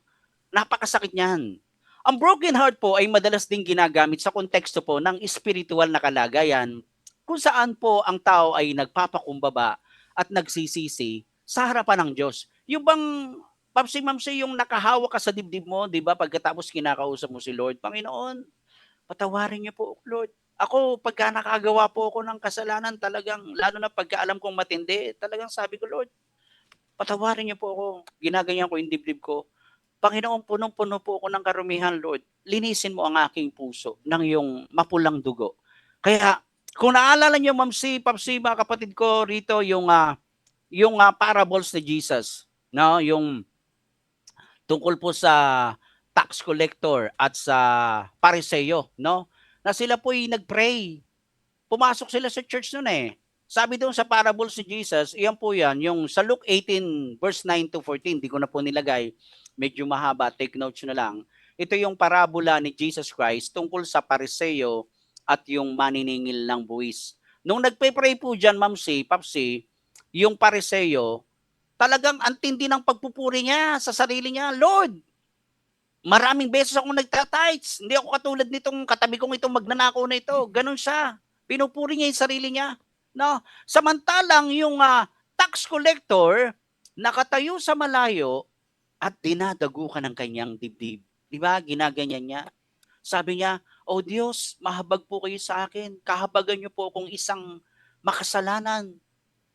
napakasakit niyan. Ang broken heart po ay madalas din ginagamit sa konteksto po ng spiritual na kalagayan kung saan po ang tao ay nagpapakumbaba at nagsisisi sa harapan ng Diyos. Yung bang, Papsi Mamsi, yung nakahawa ka sa dibdib mo, di ba, pagkatapos kinakausap mo si Lord, Panginoon, patawarin niyo po, Lord. Ako, pagka nakagawa po ako ng kasalanan, talagang, lalo na pagka alam kong matindi, talagang sabi ko, Lord, patawarin niyo po ako. Ginaganyan ko yung dibdib ko. Panginoon, punong-puno po ako ng karumihan, Lord. Linisin mo ang aking puso ng iyong mapulang dugo. Kaya, kung naalala niyo, Ma'am C, Papsi, mga kapatid ko rito, yung parables ni Jesus, no? Yung tungkol po sa tax collector at sa Pariseo, no? Na sila po'y nag-pray. Pumasok sila sa church noon eh. Sabi doon sa parables ni Jesus, iyan po yan, yung sa Luke 18 verse 9 to 14, di ko na po nilagay, medyo mahaba, take notes na lang. Ito yung parabola ni Jesus Christ tungkol sa Pariseo at yung maniningil ng buwis. Nung nagpe-pray po dyan, Ma'am C, Papsi, yung Pariseo, talagang antindi ng pagpupuri niya sa sarili niya, Lord, maraming beses akong nagtatights. Hindi ako katulad nitong katabi kong itong magnanakaw na ito. Ganon siya. Pinupuri niya yung sarili niya. No? Samantalang yung tax collector nakatayo sa malayo at dinadagukan ng kanyang dibdib. Di ba? Ginaganyan niya. Sabi niya, "O Diyos, mahabag po kayo sa akin. Kahabagan niyo po akong isang makasalanan."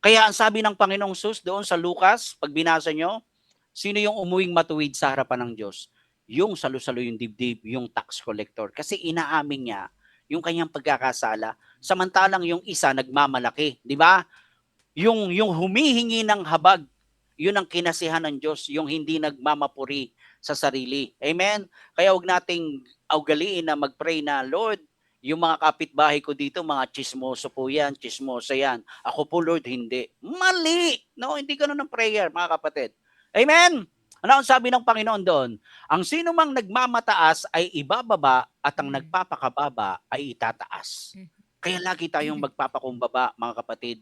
Kaya ang sabi ng Panginoong Sus doon sa Lucas, pag binasa nyo, sino yung umuwing matuwid sa harapan ng Diyos? Yung salo-salo yung dibdib, yung tax collector. Kasi inaamin niya yung kanyang pagkakasala. Samantalang yung isa nagmamalaki. Di ba? Yung humihingi ng habag, yun ang kinasihan ng Diyos, yung hindi nagmamapuri sa sarili. Amen? Kaya huwag nating augaliin na mag-pray na, Lord, yung mga kapitbahay ko dito, mga chismoso po yan, chismosa yan. Ako po, Lord, hindi. Mali! No, hindi ganun ang prayer, mga kapatid. Amen? Ano ang sabi ng Panginoon doon? Ang sino mang nagmamataas ay ibababa at ang nagpapakababa ay itataas. Kaya lagi tayong magpapakumbaba, mga kapatid,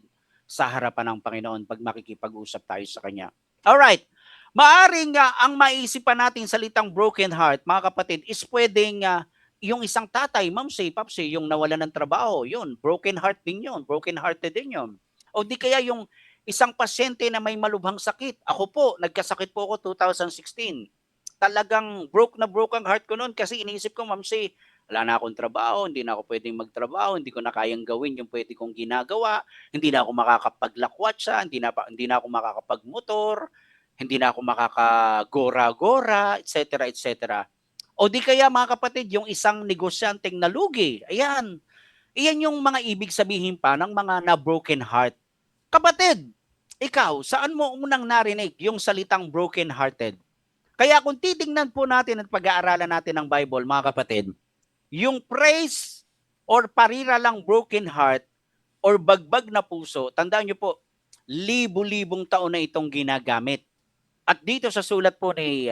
sa harapan ng Panginoon pag makikipag-usap tayo sa Kanya. Alright. Maaring ang maisipan natin salitang broken heart, mga kapatid, is pwedeng yung isang tatay, Ma'am C, Papsi, yung nawala ng trabaho, yun, broken heart din yun, broken hearted din yun. O di kaya yung isang pasyente na may malubhang sakit. Ako po, nagkasakit po ako 2016. Talagang broke ang heart ko noon kasi iniisip ko, Ma'am C, wala na akong trabaho, hindi na ako pwedeng magtrabaho, hindi ko na kayang gawin yung pwede kong ginagawa, hindi na ako makakapaglakwatsa, hindi na ako makakapagmotor, hindi na ako makakagora-gora, etc., etc. O di kaya, mga kapatid, yung isang negosyanteng nalugi. Ayan. Iyan yung mga ibig sabihin pa ng mga na-broken heart. Kapatid, ikaw, saan mo unang narinig yung salitang broken-hearted? Kaya kung titingnan po natin at pag-aaralan natin ng Bible, mga kapatid, yung praise or pariralang broken heart or bagbag na puso, tandaan nyo po, libu-libong taon na itong ginagamit. At dito sa sulat po ni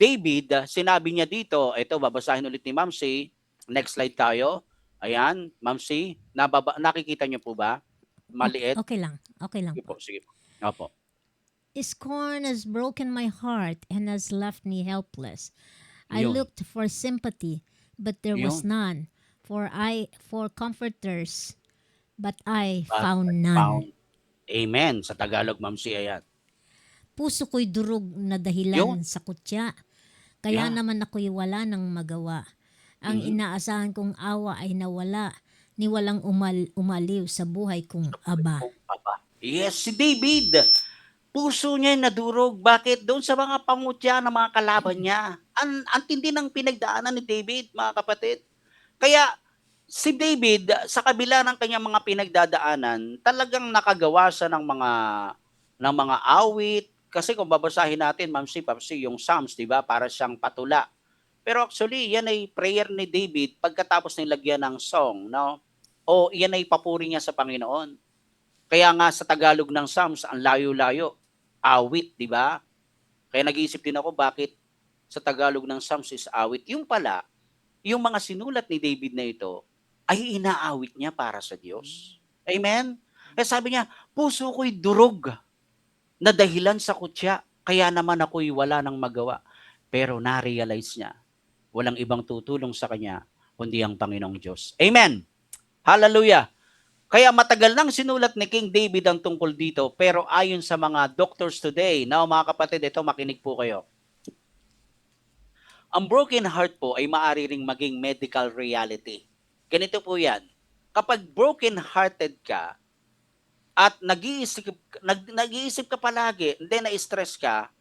David, sinabi niya dito, ito babasahin ulit ni Ma'am C. Next slide tayo. Ayan, Ma'am C, nakikita niyo po ba? Maliit. Okay lang. Okay lang Sige po. po, sige po. Opo. Scorn has broken my heart and has left me helpless. I Yun. looked for sympathy, but there was none. For comforters, but I found none. Amen. Sa Tagalog, Ma'am C, ayan. Puso ko'y durog na dahilan Yun. sa kutya. Kaya Yeah. naman ako'y wala ng magawa. Ang inaasahan kong awa ay nawala, ni walang umaliw sa buhay kong aba. Yes, si David. Puso niya nadurog. Bakit? Doon sa mga pangutya ng mga kalaban niya. Ang tindi ng pinagdaanan ni David, mga kapatid. Kaya si David, sa kabila ng kanyang mga pinagdadaanan, talagang nakagawa siya ng mga awit. Kasi kung babasahin natin, Ma'am C, Papsi, yung Psalms, di ba? Para siyang patula. Pero actually, yan ay prayer ni David pagkatapos nilagyan ng song, no? O yan ay papuri niya sa Panginoon. Kaya nga sa Tagalog ng Psalms, ang layo-layo, awit, di ba? Kaya nag-iisip din ako bakit sa Tagalog ng Psalms is awit. Yung pala, yung mga sinulat ni David na ito, ay inaawit niya para sa Diyos. Amen? Kaya sabi niya, puso ko'y durog na dahilan sa kutya, kaya naman ako'y wala ng magawa. Pero na-realize niya, walang ibang tutulong sa kanya, kundi ang Panginoong Diyos. Amen! Hallelujah! Kaya matagal nang sinulat ni King David ang tungkol dito, pero ayon sa mga doctors today, now mga kapatid, ito makinig po kayo. Ang broken heart po ay maaari ring maging medical reality. Ganito po yan. Kapag broken-hearted ka at nag-iisip ka palagi, hindi na-stress ka,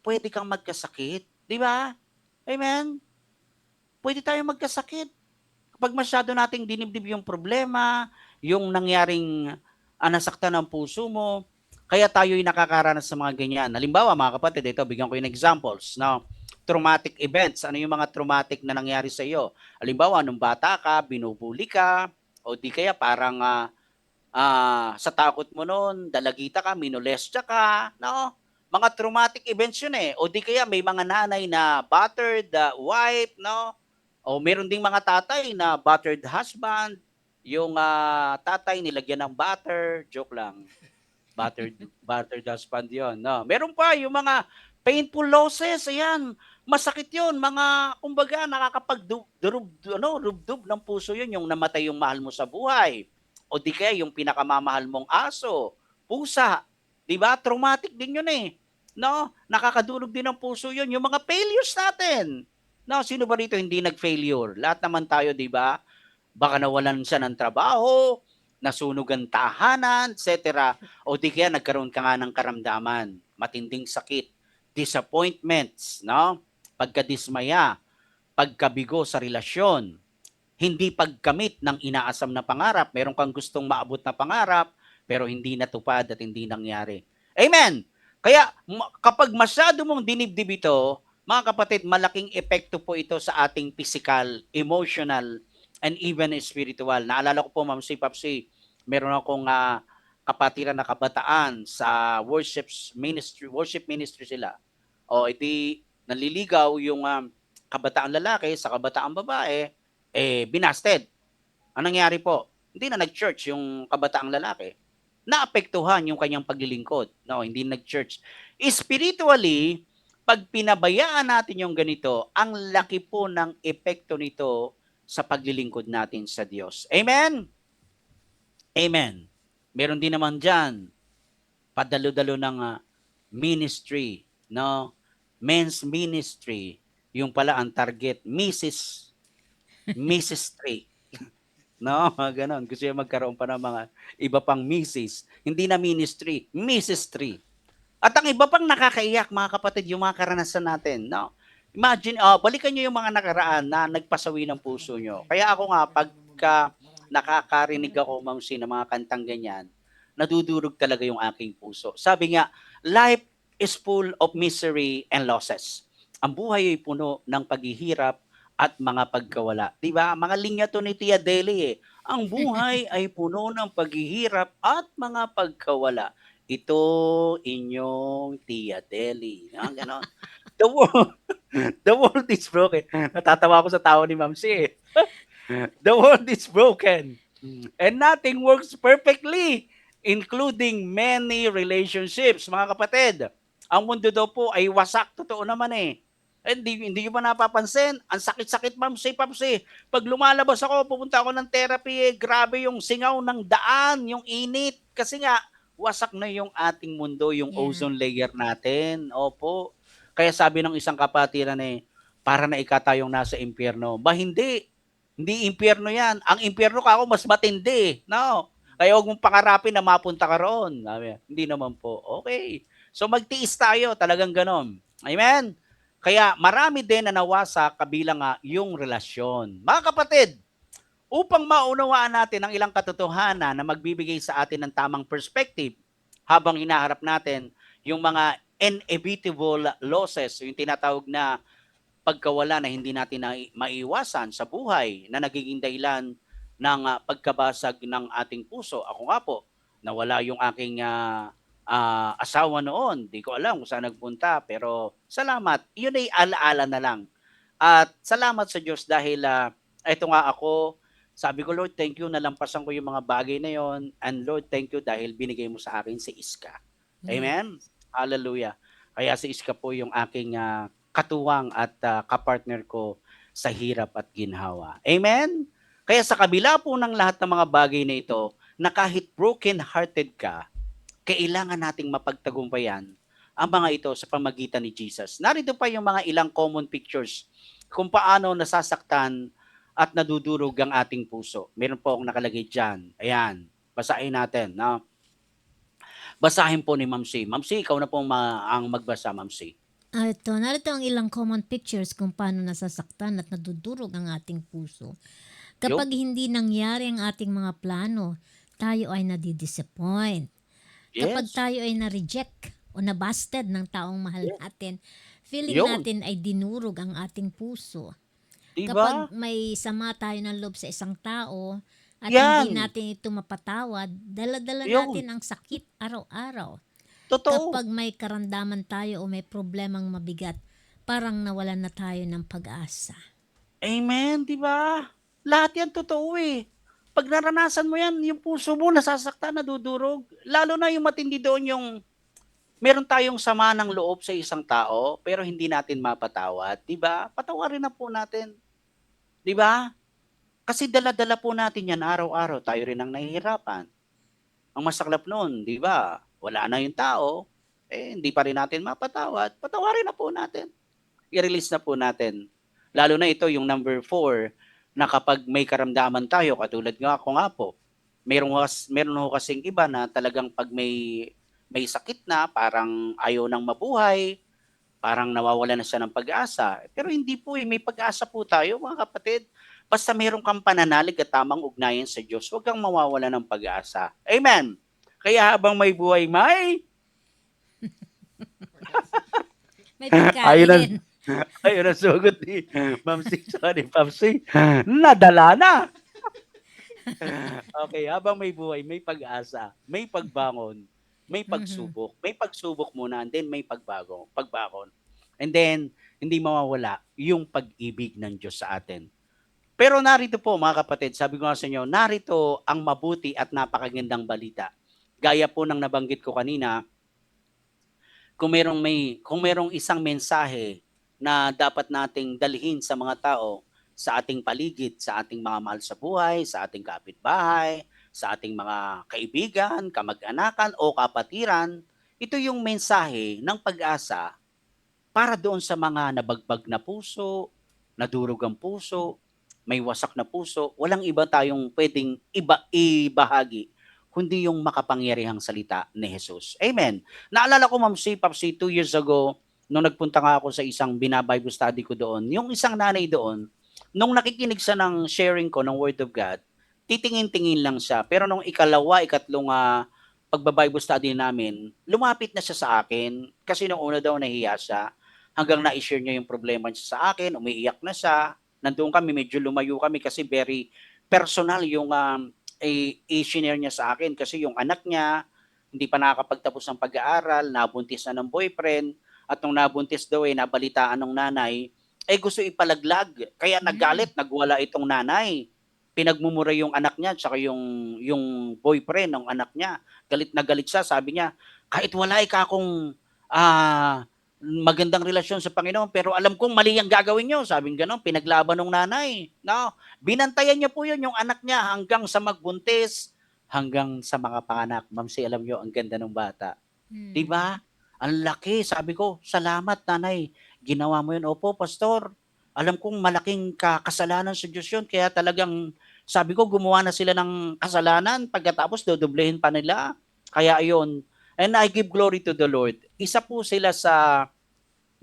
pwede kang magkasakit. Di ba? Amen? Pwede tayong magkasakit. Kapag masyado nating dinibdib yung problema, yung nangyaring nasaktan ng puso mo, kaya tayo'y nakakaranas sa mga ganyan. Halimbawa, mga kapatid, ito, bigyan ko yung examples. Now, traumatic events. Ano yung mga traumatic na nangyari sa iyo? Halimbawa, nung bata ka, binubuli ka, o di kaya parang sa takot mo noon, dalagita ka, minolestya ka, no? Mga traumatic events yun eh. O di kaya may mga nanay na battered wife, no? O meron ding mga tatay na battered husband, yung tatay nilagyan ng butter, joke lang. Battered husband yon, no? Meron pa yung mga painful losses, ayan. Masakit 'yon, mga kumbaga rubdob ng puso 'yon, yung namatay yung mahal mo sa buhay. O di kaya yung pinakamamahal mong aso, pusa, 'di ba? Traumatic din 'yun eh. No? Nakakadurog din ng puso 'yon, yung mga failures natin. No, sino ba rito hindi nag-failure? Lahat naman tayo, 'di ba? Baka nawalan siya ng trabaho, nasunog ang tahanan, etc. O di kaya nagkaroon ka nga ng karamdaman, matinding sakit, disappointments, no? Pagkadismaya, pagkabigo sa relasyon, hindi pagkamit ng inaasam na pangarap, meron kang gustong maabot na pangarap, pero hindi natupad at hindi nangyari. Amen! Kaya kapag masyado mong dinibdib ito, mga kapatid, malaking epekto po ito sa ating physical, emotional, and even spiritual. Naalala ko po, Ma'am C. Papsi, meron akong kapatiran na kabataan sa worship ministry sila. O iti naliligaw yung kabataan lalaki sa kabataan babae, binasted. Anong nangyari po? Hindi na nag-church yung kabataang lalaki. Naapektuhan yung kanyang paglilingkod. No, hindi nag-church. Spiritually, pag pinabayaan natin yung ganito, ang laki po ng epekto nito sa paglilingkod natin sa Diyos. Amen? Amen. Meron din naman dyan, padalo-dalo ng ministry, no? Men's ministry. Yung pala ang target, Mrs. Tree. No, ganon. Gusto yung magkaroon pa ng mga iba pang Mrs. Hindi na ministry, Mrs. Tree. At ang iba pang nakakaiyak, mga kapatid, yung mga karanasan natin, no? Imagine, balikan nyo yung mga nakaraan na nagpasawi ng puso nyo. Kaya ako nga, pagka nakakarinig ako, Ma'am C, ng mga kantang ganyan, nadudurog talaga yung aking puso. Sabi nga, life is full of misery and losses. ang buhay ay puno ng paghihirap at mga pagkawala. 'Di ba? Mga linya 'to ni Tia Deli, eh. Ang buhay ay puno ng paghihirap at mga pagkawala. Ito inyong Tia Deli, gano'n. The world the world is broken. Natatawa ako sa tawa ni Ma'am C, eh. The world is broken and nothing works perfectly, including many relationships. Mga kapatid, ang mundo daw po ay wasak. Totoo naman eh. Hindi nyo ba napapansin? Ang sakit-sakit, Ma'am C, Papsi. Pag lumalabas ako, pupunta ako ng therapy, grabe yung singaw ng daan, yung init. Kasi nga, wasak na yung ating mundo, yung ozone layer natin. Opo. Kaya sabi ng isang kapatiran eh, para na tayong nasa impyerno. Ba hindi. Hindi impyerno yan. Ang impyerno ka ako mas matindi. No. Kaya huwag mong pangarapin na mapunta ka roon. Hindi naman po. Okay. So magtiis tayo. Talagang ganon. Amen? Kaya marami din na nawasak kabilang nga yung relasyon. Mga kapatid, upang maunawaan natin ang ilang katotohanan na magbibigay sa atin ng tamang perspective habang hinaharap natin yung mga inevitable losses, yung tinatawag na pagkawala na hindi natin maiwasan sa buhay na nagiging dahilan ng pagkabasag ng ating puso. Ako nga po, nawala yung aking asawa noon. Di ko alam kung saan nagpunta, pero salamat. Yun ay alaala na lang. At salamat sa Diyos dahil ito nga ako, sabi ko, Lord, thank you, nalampasan ko yung mga bagay na yon. And Lord, thank you dahil binigay mo sa akin si Iska. Amen? Hallelujah. Kaya si Iska po yung aking katuwang at kapartner ko sa hirap at ginhawa. Amen? Kaya sa kabila po ng lahat ng mga bagay na ito, na kahit broken-hearted ka, kailangan nating mapagtagumpayan ang mga ito sa pamagitan ni Jesus. Narito pa yung mga ilang common pictures kung paano nasasaktan at nadudurog ang ating puso. Meron po akong nakalagay dyan. Ayan, basahin natin. No? Basahin po ni Ma'am C. Ma'am C, ikaw na po ang magbasa, Ma'am C. Narito ang ilang common pictures kung paano nasasaktan at nadudurog ang ating puso. Kapag hindi nangyari ang ating mga plano, tayo ay nadidisappoint. Kapag tayo ay na-reject o na-busted ng taong mahal natin, feeling natin ay dinurog ang ating puso. Diba? Kapag may sama tayo ng loob sa isang tao at hindi natin ito mapatawad, dala-dala natin ang sakit araw-araw. Totoo. Kapag may karamdaman tayo o may problemang mabigat, parang nawalan na tayo ng pag-asa. Amen, di ba? Lahat yan totoo eh. Pag naranasan mo yan, yung puso mo nasasaktan, nadudurog. Lalo na yung matindi doon yung meron tayong sama ng loob sa isang tao pero hindi natin mapatawad. Di ba? Patawarin na po natin. Di ba? Kasi dala-dala po natin yan araw-araw. Tayo rin ang nahihirapan. Ang masaklap noon, di ba? Wala na yung tao, hindi pa rin natin mapatawad. Patawarin na po natin. I-release na po natin. Lalo na ito yung number 4, na kapag may karamdaman tayo, katulad nga ako nga po, meron ho kasing iba na talagang pag may sakit na, parang ayaw nang mabuhay, parang nawawala na siya ng pag-asa. Pero hindi po, may pag-asa po tayo, mga kapatid. Basta meron kang pananalig at tamang ugnayan sa Diyos, huwag kang mawawala ng pag-asa. Amen! Kaya habang may buhay, may pagkain. Ayun ang sugot ni Ma'am C. Sorry, Ma'am C. Nadala na. Okay, habang may buhay, may pag-asa, may pagbangon, may pagsubok. May pagsubok muna and then may pagbangon. And then, hindi mawawala yung pag-ibig ng Diyos sa atin. Pero narito po mga kapatid, sabi ko nga sa inyo, narito ang mabuti at napakagandang balita. Gaya po ng nabanggit ko kanina, kung merong isang mensahe na dapat nating dalhin sa mga tao, sa ating paligid, sa ating mga mahal sa buhay, sa ating kapitbahay, sa ating mga kaibigan, kamag-anakan o kapatiran, ito yung mensahe ng pag-asa para doon sa mga nabagbag na puso, nadurog ang puso, may wasak na puso, walang iba tayong pwedeng ibahagi kundi yung makapangyarihang salita ni Jesus. Amen. Naalala ko, Ma'am C, Papsi, 2 years ago, nung nagpunta nga ako sa isang Bible study ko doon, yung isang nanay doon, nung nakikinig siya ng sharing ko ng Word of God, titingin-tingin lang siya. Pero nung ikatlong pagba-Bible study namin, lumapit na siya sa akin kasi nung una daw nahiya siya. hanggang na-share niya yung problema niya sa akin, umiiyak na siya. Nandoon kami, medyo lumayo kami kasi very personal yung i-share niya sa akin kasi yung anak niya, hindi pa nakakapagtapos ng pag-aaral, nabuntis na ng boyfriend, at nung nabuntis daw nabalitaan ng nanay, gusto ipalaglag. Kaya nagalit, nagwala itong nanay. Pinagmumura yung anak niya, tsaka yung boyfriend ng anak niya. Galit na galit siya, sabi niya, kahit wala ka akong magandang relasyon sa Panginoon, pero alam kong mali ang gagawin niyo. Sabing gano'n, pinaglaban ng nanay. No? Binantayan niya po yun, yung anak niya, hanggang sa magbuntis, hanggang sa mga panganak. Ma'am, alam niyo, ang ganda ng bata. Diba? Ang laki. Sabi ko, salamat nanay. Ginawa mo yun. Opo, pastor. Alam kong malaking kasalanan sa Diyos yun. Kaya talagang, sabi ko, gumawa na sila ng kasalanan. Pagkatapos, dodoblehin pa nila. Kaya ayun. And I give glory to the Lord. Isa po sila sa,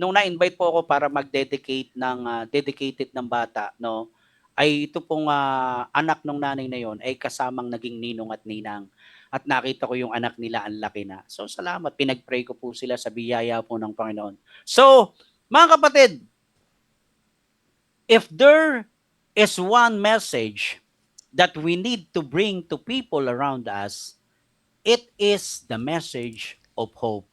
nung na-invite po ako para mag-dedicate ng, dedicated ng bata, no? Ay ito pong anak ng nanay na yon ay kasamang naging ninong at ninang. At nakita ko yung anak nila, ang laki na. So salamat, pinag-pray ko po sila sa biyaya po ng Panginoon. So, mga kapatid, if there is one message that we need to bring to people around us, it is the message of hope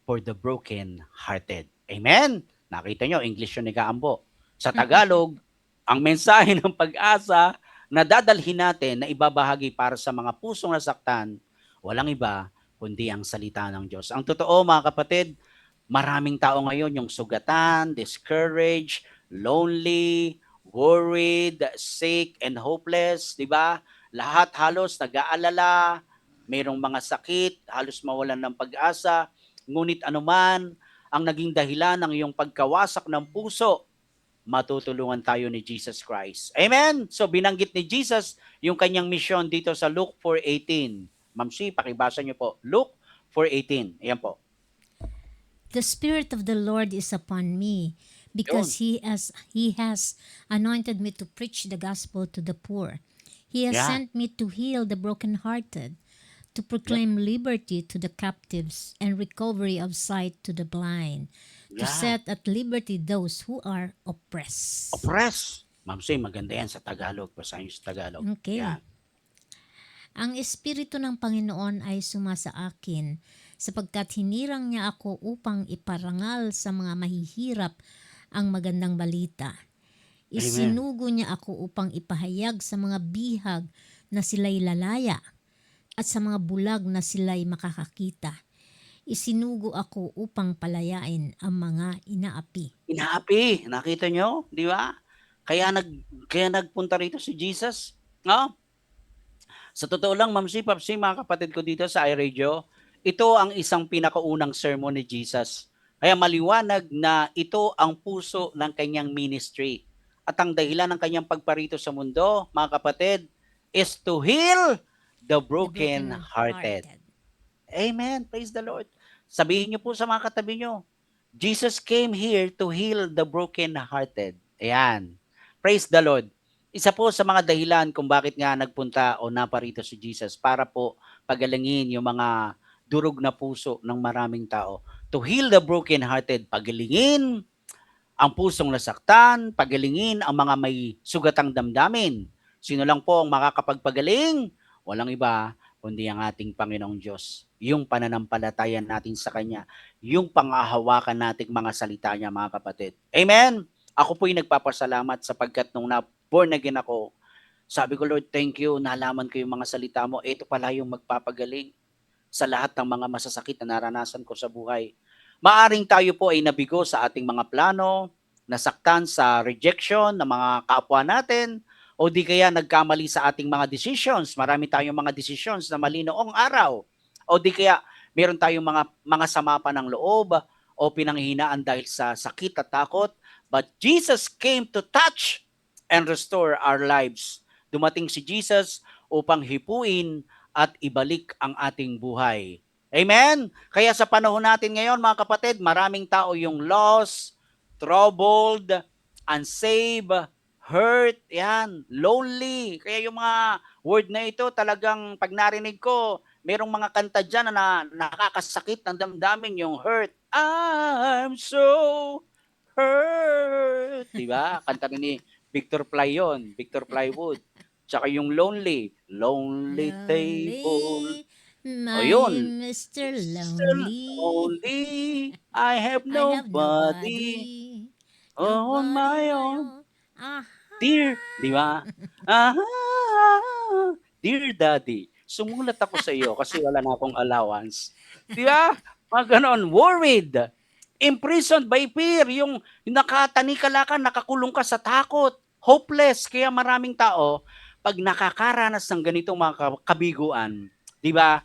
for the broken-hearted. Amen? Nakita nyo, English yun ni Kaambo. Sa Tagalog, ang mensahe ng pag-asa na dadalhin natin na ibabahagi para sa mga pusong nasaktan, walang iba kundi ang salita ng Diyos. Ang totoo mga kapatid, maraming tao ngayon yung sugatan, discouraged, lonely, worried, sick, and hopeless, di ba? Lahat halos nag-aalala, mayroong mga sakit, halos mawalan ng pag-asa, ngunit anuman ang naging dahilan ng iyong pagkawasak ng puso, matutulungan tayo ni Jesus Christ. Amen? So binanggit ni Jesus yung kanyang mission dito sa Luke 4:18. Ma'am C, pakibasa niyo po. Luke 4:18. Ayan po. The Spirit of the Lord is upon me because He has anointed me to preach the gospel to the poor. He has sent me to heal the brokenhearted, to proclaim liberty to the captives and recovery of sight to the blind, to set at liberty those who are oppressed. Oppressed. Ma'am Say, maganda yan sa Tagalog. Basahin sa Tagalog. Okay. Yan. Ang Espiritu ng Panginoon ay sumasa akin sapagkat hinirang niya ako upang iparangal sa mga mahihirap ang magandang balita. Isinugo niya ako upang ipahayag sa mga bihag na sila'y lalaya at sa mga bulag na sila'y makakakita. Isinugo ako upang palayain ang mga inaapi. Inaapi, nakita nyo, di ba? Kaya nagpunta rito si Jesus, no? Sa totoo lang, Ma'am C, Papsi, mga kapatid ko dito sa iRadio, ito ang isang pinakaunang sermon ni Jesus. Kaya maliwanag na ito ang puso ng kanyang ministry. At ang dahilan ng kanyang pagparito sa mundo, mga kapatid, is to heal the broken-hearted. Amen. Praise the Lord. Sabihin niyo po sa mga katabi niyo, Jesus came here to heal the broken-hearted. Ayan. Praise the Lord. Isa po sa mga dahilan kung bakit nga nagpunta o naparito si Jesus para po pagalingin yung mga durog na puso ng maraming tao. To heal the broken-hearted, pagalingin ang pusong nasaktan, pagalingin ang mga may sugatang damdamin. Sino lang po ang makakapagpagaling? Walang iba kundi ang ating Panginoong Diyos. Yung pananampalatayan natin sa Kanya, yung pangahawakan nating mga salita niya, mga kapatid. Amen? Ako po'y nagpapasalamat sapagkat nung na-born again ako, sabi ko, Lord, thank you, nalaman ko yung mga salita mo. Ito pala yung magpapagaling sa lahat ng mga masasakit na naranasan ko sa buhay. Maaring tayo po ay nabigo sa ating mga plano, nasaktan sa rejection ng mga kapwa natin, o di kaya nagkamali sa ating mga decisions. Marami tayong mga decisions na mali noong araw. O di kaya meron tayong mga sama pa ng loob o pinanghihinaan dahil sa sakit at takot. But Jesus came to touch and restore our lives. Dumating si Jesus upang hipuin at ibalik ang ating buhay. Amen? Kaya sa panahon natin ngayon, mga kapatid, maraming tao yung lost, troubled, unsaved, hurt, yan, lonely. Kaya yung mga word na ito talagang pag narinig ko, merong mga kanta dyan na nakakasakit ng damdamin, yung hurt. I'm so ba? Kanta rin ni Victor Fly yun, Victor Plywood. Tsaka yung Lonely, Lonely Table. Lonely, my O yun. Mr. Still Lonely. lonely, I have I have nobody nobody, on nobody my my own. own. Ah, Dear, di ba? Ah, dear Daddy, sumulat ako sa iyo kasi wala na akong allowance. Di ba? Mga ganon. Worried. Imprisoned by fear. Yung nakatanikala ka, nakakulong ka sa takot. Hopeless. Kaya maraming tao, pag nakakaranas ng ganitong mga kabiguan, di ba?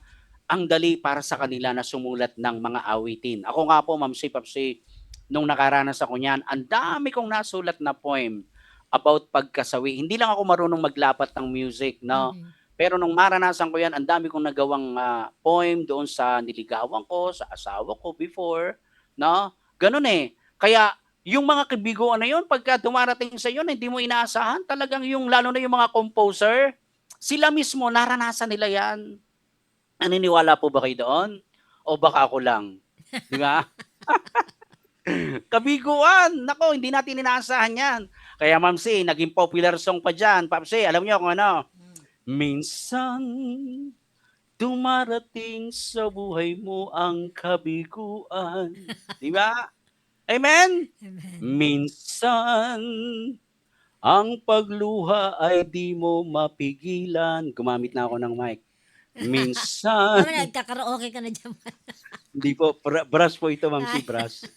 Ang dali para sa kanila na sumulat ng mga awitin. Ako nga po, Ma'am Si Papsi, nung nakaranas ako niyan, ang dami kong nasulat na poem about pagkasawi. Hindi lang ako marunong maglapat ng music, no? Pero nung maranasan ko yan, ang dami kong nagawang poem doon sa niligawan ko, sa asawa ko before, no? Ganun eh. Kaya yung mga kibiguan na yun, pagka dumarating sa iyo, hindi mo inaasahan, talagang yung, lalo na yung mga composer, sila mismo, naranasan nila yan. Naniniwala po ba kayo doon? O baka ako lang? Di ba? Kabiguan! Nako, hindi natin inaasahan yan. Kaya Ma'am Si, naging popular song pa dyan. Papsi, alam niyo kung ano? Minsan, dumarating sa buhay mo ang kabiguan. Di ba? Amen? Minsan, ang pagluha ay di mo mapigilan. Gumamit na ako ng mic. Minsan. Mama, nagkakaraoke ka na dyan. Hindi po, brass po ito, Ma'am Si, brass.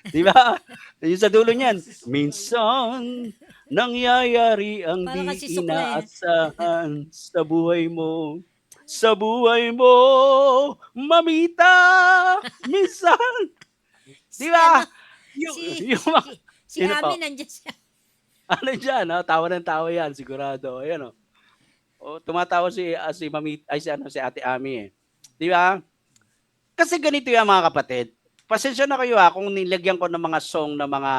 Di ba? Yung sa dulo niyan. Minsan, nangyayari ang Parang di kasi sukle. inaasahan sa buhay mo. Sa buhay mo, mamita. Minsan. Di ba? Si Sino po? Ami nandiyan siya. Ano dyan, tawa ng tawa yan, sigurado. Ayan, tumatawa si Mami, si Ate Ami eh. Di ba? Kasi ganito yan mga kapatid. Pasensya na kayo kung nilagyan ko ng mga song na mga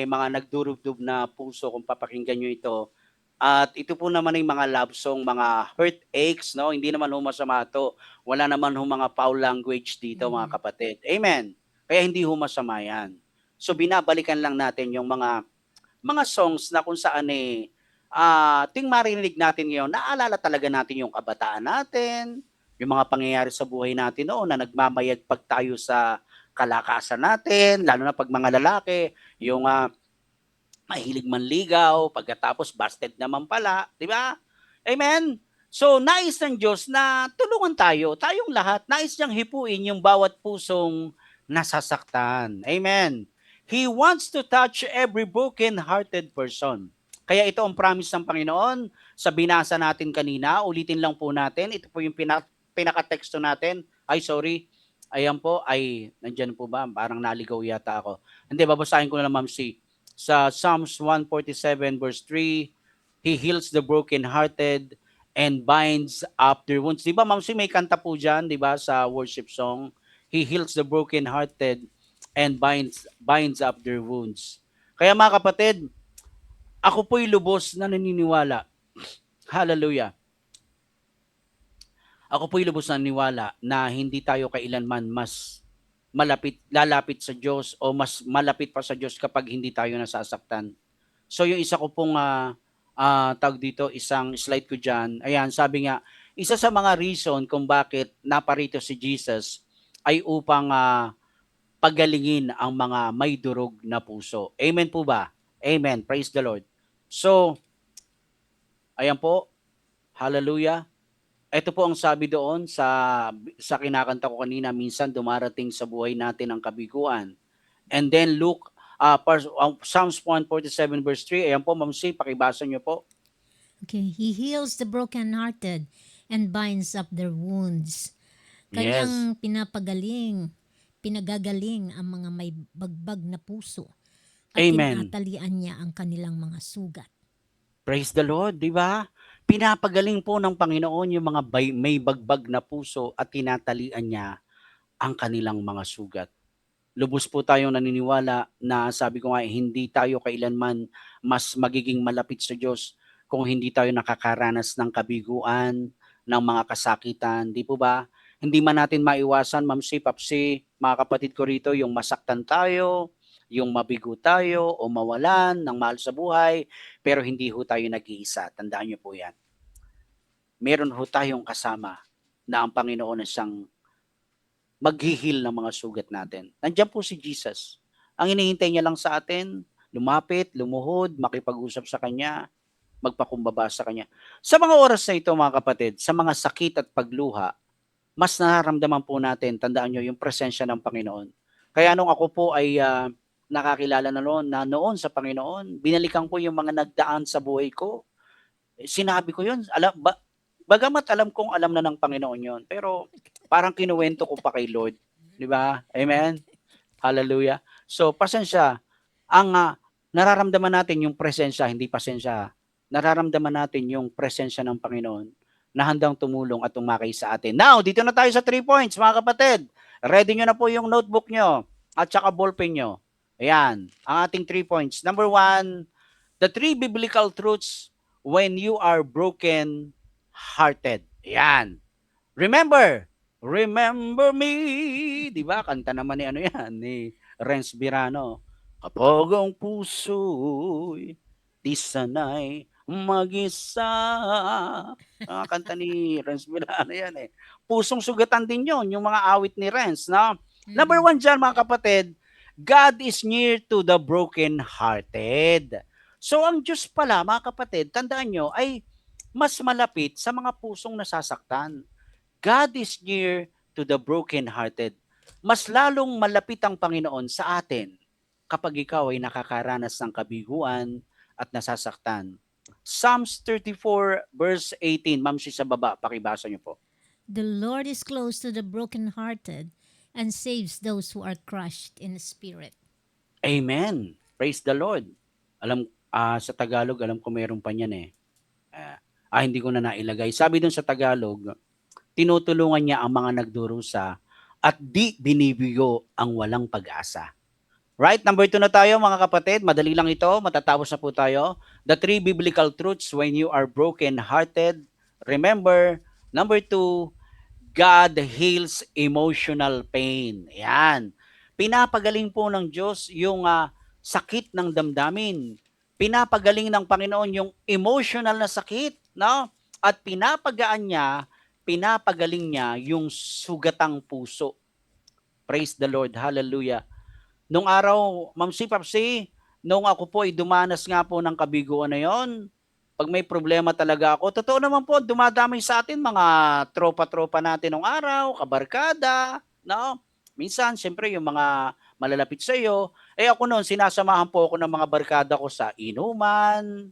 mga nagdurubdub na puso kung papakinggan nyo ito. At ito po naman yung mga love song, mga heartaches, no? Hindi naman masama ito. Wala naman mga foul language dito mga kapatid. Amen. Kaya hindi masama yan. So binabalikan lang natin yung mga songs na kung saan ting marinig natin ngayon, naalala talaga natin yung kabataan natin, yung mga pangyayari sa buhay natin noon na nagmamayagpag tayo sa kalakasan natin, lalo na pag mga lalaki, yung mahilig manligaw, pagkatapos busted naman pala, di ba? Amen? So, nais ng Diyos na tulungan tayo, tayong lahat, nais niyang hipuin yung bawat pusong nasasaktan. Amen? He wants to touch every broken-hearted person. Kaya ito ang promise ng Panginoon sa binasa natin kanina. Ulitin lang po natin. Ito po yung pinaka-teksto natin. Ayan po. Nandyan po ba? Parang naligaw yata ako. Hindi, babasahin ko na lang, Ma'am Si. Sa Psalms 147 verse 3, He heals the broken-hearted and binds up their wounds. Di ba, Ma'am Si, may kanta po dyan, di ba, sa worship song? He heals the broken-hearted and binds up their wounds. Kaya mga kapatid, ako po'y lubos na naniniwala. Hallelujah. Ako po'y lubos na naniniwala na hindi tayo kailanman mas lalapit sa Diyos o mas malapit pa sa Diyos kapag hindi tayo nasasaktan. So yung isa ko pong tawag dito, isang slide ko dyan, ayan, sabi nga, isa sa mga reason kung bakit naparito si Jesus ay upang pagalingin ang mga may durog na puso. Amen po ba? Amen. Praise the Lord. So, ayan po. Hallelujah. Ito po ang sabi doon sa kinakanta ko kanina, minsan dumarating sa buhay natin ang kabiguan. And then Psalms 147 verse 3, ayan po, Ma'am Si, pakibasa niyo po. Okay, He heals the brokenhearted and binds up their wounds. Kanyang pinagagaling ang mga may bagbag na puso. At Amen. tinatalian niya ang kanilang mga sugat. Praise the Lord, di ba? Pinapagaling po ng Panginoon yung mga may bagbag na puso at tinatalian niya ang kanilang mga sugat. Lubos po tayong naniniwala na sabi ko nga, hindi tayo kailanman mas magiging malapit sa Diyos kung hindi tayo nakakaranas ng kabiguan, ng mga kasakitan. Di po ba? Hindi man natin maiwasan, Ma'am Si, Papsi, mga kapatid ko rito, yung masaktan tayo, yung mabigo tayo o mawalan ng mahal sa buhay, pero hindi ho tayo nag-iisa. Tandaan niyo po yan. Meron ho tayong kasama na ang Panginoon ang siyang maghihil ng mga sugat natin. Nandiyan po si Jesus. Ang hinihintay niya lang sa atin, lumapit, lumuhod, makipag-usap sa Kanya, magpakumbaba sa Kanya. Sa mga oras na ito, mga kapatid, sa mga sakit at pagluha, mas nararamdaman po natin, tandaan nyo, yung presensya ng Panginoon. Kaya nung ako po ay nakakilala na noon sa Panginoon, binalikan ko yung mga nagdaan sa buhay ko. Sinabi ko yun, bagamat alam kong alam na ng Panginoon yon, pero parang kinuwento ko pa kay Lord. Di ba? Amen? Hallelujah. So, pasensya. Ang nararamdaman natin yung presensya, hindi pasensya. Nararamdaman natin yung presensya ng Panginoon na handang tumulong at umakay sa atin. Now, dito na tayo sa 3 points, mga kapatid. Ready nyo na po yung notebook nyo at saka ballpen nyo. Ayan, ang ating 3 points. Number 1, the 3 biblical truths when you are broken-hearted. Ayan. Remember me. Diba? Kanta naman ni ni Renz Birano. Kapag ang puso'y di sanay mag-isa. Kanta ni Renz Birano yan eh. Pusong sugatan din yon, yung mga awit ni Renz. No? Number 1 dyan, mga kapatid, God is near to the broken-hearted. So ang Diyos pala, mga kapatid, tandaan nyo, ay mas malapit sa mga pusong nasasaktan. God is near to the broken-hearted. Mas lalong malapit ang Panginoon sa atin kapag ikaw ay nakakaranas ng kabiguan at nasasaktan. Psalms 34 verse 18. Ma'am, sa baba, pakibasa niyo po. The Lord is close to the brokenhearted and saves those who are crushed in spirit. Amen. Praise the Lord. Alam, sa Tagalog, alam ko meron pa niyan eh. Hindi ko na nailagay. Sabi dun sa Tagalog, tinutulungan niya ang mga nagdurusa at di binibigo ang walang pag-asa. Right? Number 2 na tayo, mga kapatid. Madali lang ito. Matatapos na po tayo. The 3 biblical truths when you are broken-hearted. Remember, number 2, God heals emotional pain. Yan. Pinapagaling po ng Diyos yung sakit ng damdamin. Pinapagaling ng Panginoon yung emotional na sakit. No? At pinapagaling niya yung sugatang puso. Praise the Lord. Hallelujah. Nung araw, Ma'am si Papsi, nung ako po ay dumanas nga po ng kabiguan na yon, pag may problema talaga ako, totoo naman po, dumadamay sa atin mga tropa-tropa natin nung araw, kabarkada, no? Minsan, siyempre, yung mga malalapit sa iyo, ako noon, sinasamahan po ako ng mga barkada ko sa inuman,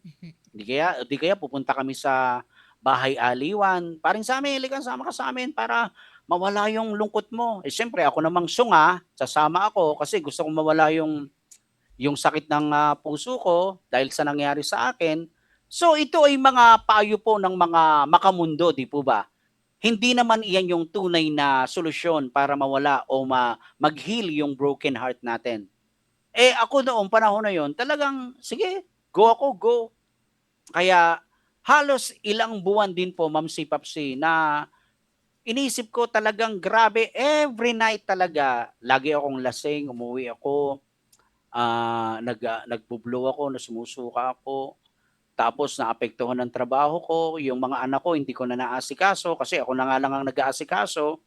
di kaya pupunta kami sa bahay aliwan, paring sa amin, likan, sama ka sa amin para mawala yung lungkot mo. Siyempre, ako namang sunga, sasama ako kasi gusto kong mawala yung sakit ng puso ko dahil sa nangyari sa akin. So, ito ay mga payo po ng mga makamundo, di po ba? Hindi naman iyan yung tunay na solusyon para mawala o mag-heal yung broken heart natin. Ako noong panahon na yon, talagang, sige, go ako, go. Kaya, halos ilang buwan din po, Ma'am si Papsi, na inisip ko talagang grabe, every night talaga, lagi akong lasing, umuwi ako, nagbublo ako, nasumusuka ako, tapos naapektuhan ng trabaho ko, yung mga anak ko hindi ko na naasikaso, kasi ako na nga lang ang nag-aasikaso,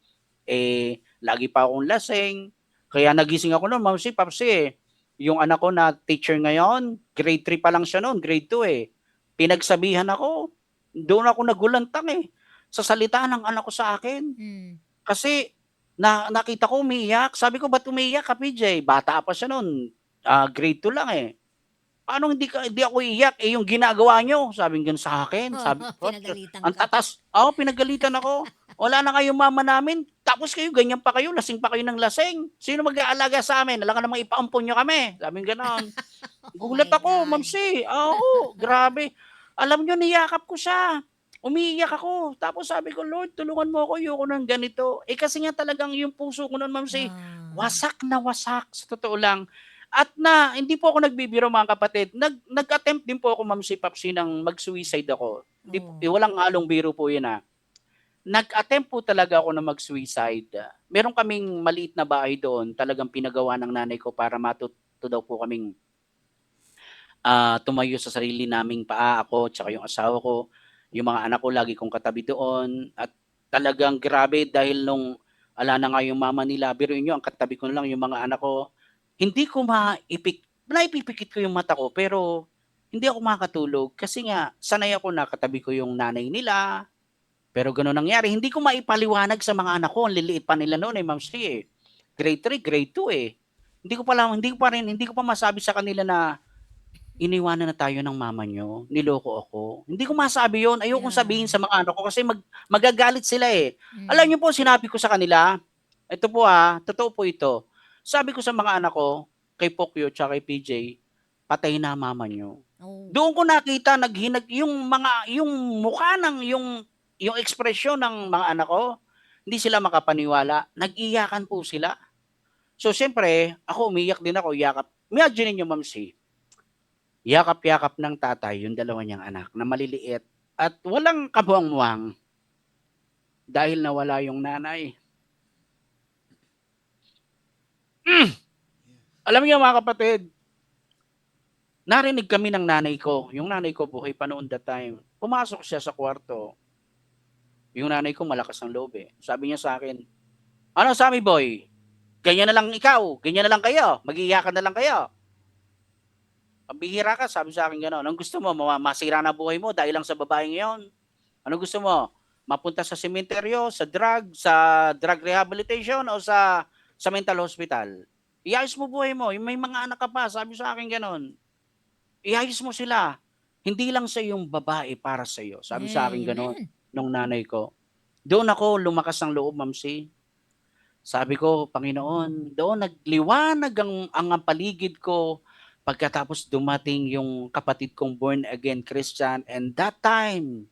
lagi pa akong lasing, kaya nagising ako noon, Ma'am si Papsi, yung anak ko na teacher ngayon, grade 3 pa lang siya noon, grade 2 pinagsabihan ako, doon ako nagulantang sa salita ng anak ko sa akin. Kasi nakita ko umiiyak. Sabi ko, ba't umiiyak ka, PJ? Bata pa siya noon. Grade 2 lang Paano hindi ako iiyak? Yung ginagawa nyo. Sabi nga sa akin. Sabi ko, ang tatas. Pinagalitan ako. Wala na kayong mama namin. Tapos kayo, ganyan pa kayo. Lasing pa kayo ng lasing. Sino mag-aalaga sa amin? Alam ka namang ipaampon nyo kami. Sabi nga ganon. Gulat ako, Ma'am si. Grabe. Alam nyo, niyakap ko siya. Umiiyak ako. Tapos sabi ko, Lord, tulungan mo ako, ayoko ng ganito. Kasi nga talagang yung puso ko noon, Ma'am si, wasak na wasak, sa totoo lang. At hindi po ako nagbibiro, mga kapatid. Nag-attempt din po ako, Ma'am si Papsi, ng mag-suicide ako. Walang halong biro po yun Nag-attempt po talaga ako na mag-suicide. Meron kaming maliit na bahay doon, talagang pinagawa ng nanay ko para sakto daw po kaming tumayo sa sarili naming paa, ako tsaka yung asawa ko. Yung mga anak ko lagi kong katabi doon at talagang grabe dahil nung ala na nga yung mama nila, biruin niyo ang katabi ko na lang yung mga anak ko. Hindi ko naipipikit ko yung mata ko pero hindi ako makatulog kasi nga sanay ako na katabi ko yung nanay nila. Pero gano'n nangyari, hindi ko maipaliwanag sa mga anak ko, ang liliit pa nila noon Ma'am C, eh. Grade 3, grade 2 eh. Hindi ko pa masabi sa kanila na iniwanan na tayo ng mama niyo, niloko ako. Hindi ko masabi 'yon, ayokong sabihin sa mga anak ko kasi magagalit sila, eh. Alam niyo po sinabi ko sa kanila, ito po, totoo po ito. Sabi ko sa mga anak ko, kay Pokyo tsaka kay PJ, "Patay na mama niyo." Oh. Doon ko nakita yung mukha ng yung ekspresyon ng mga anak ko, hindi sila makapaniwala, nag-iyakan po sila. So siyempre, ako umiyak din ako, yakap. Imagine niyo Ma'am C, yakap-yakap ng tatay yung dalawa niyang anak na maliliit at walang kabuang-muwang dahil nawala yung nanay. Alam niyo mga kapatid, narinig kami ng nanay ko. Yung nanay ko buhay pa noon that time. Pumasok siya sa kwarto. Yung nanay ko malakas ang loob eh. Sabi niya sa akin, "Ano Sammy boy? Ganyan na lang ikaw, ganyan na lang kayo, mag-iiyakan na lang kayo. Pambihira ka," sabi sa akin gano'n. "Anong gusto mo, masira na buhay mo dahil lang sa babaeng 'yon? Anong gusto mo, mapunta sa sementeryo, sa drug rehabilitation o sa mental hospital? Iayos mo buhay mo, may mga anak ka pa," sabi sa akin gano'n. "Iayos mo sila, hindi lang sa yung babae para sa iyo," sabi sa akin gano'n Amen. nung nanay ko. Doon ako lumakas ng loob, Ma'am C. Sabi ko, "Panginoon," doon nagliwanag ang paligid ko pagkatapos dumating yung kapatid kong born again Christian and that time,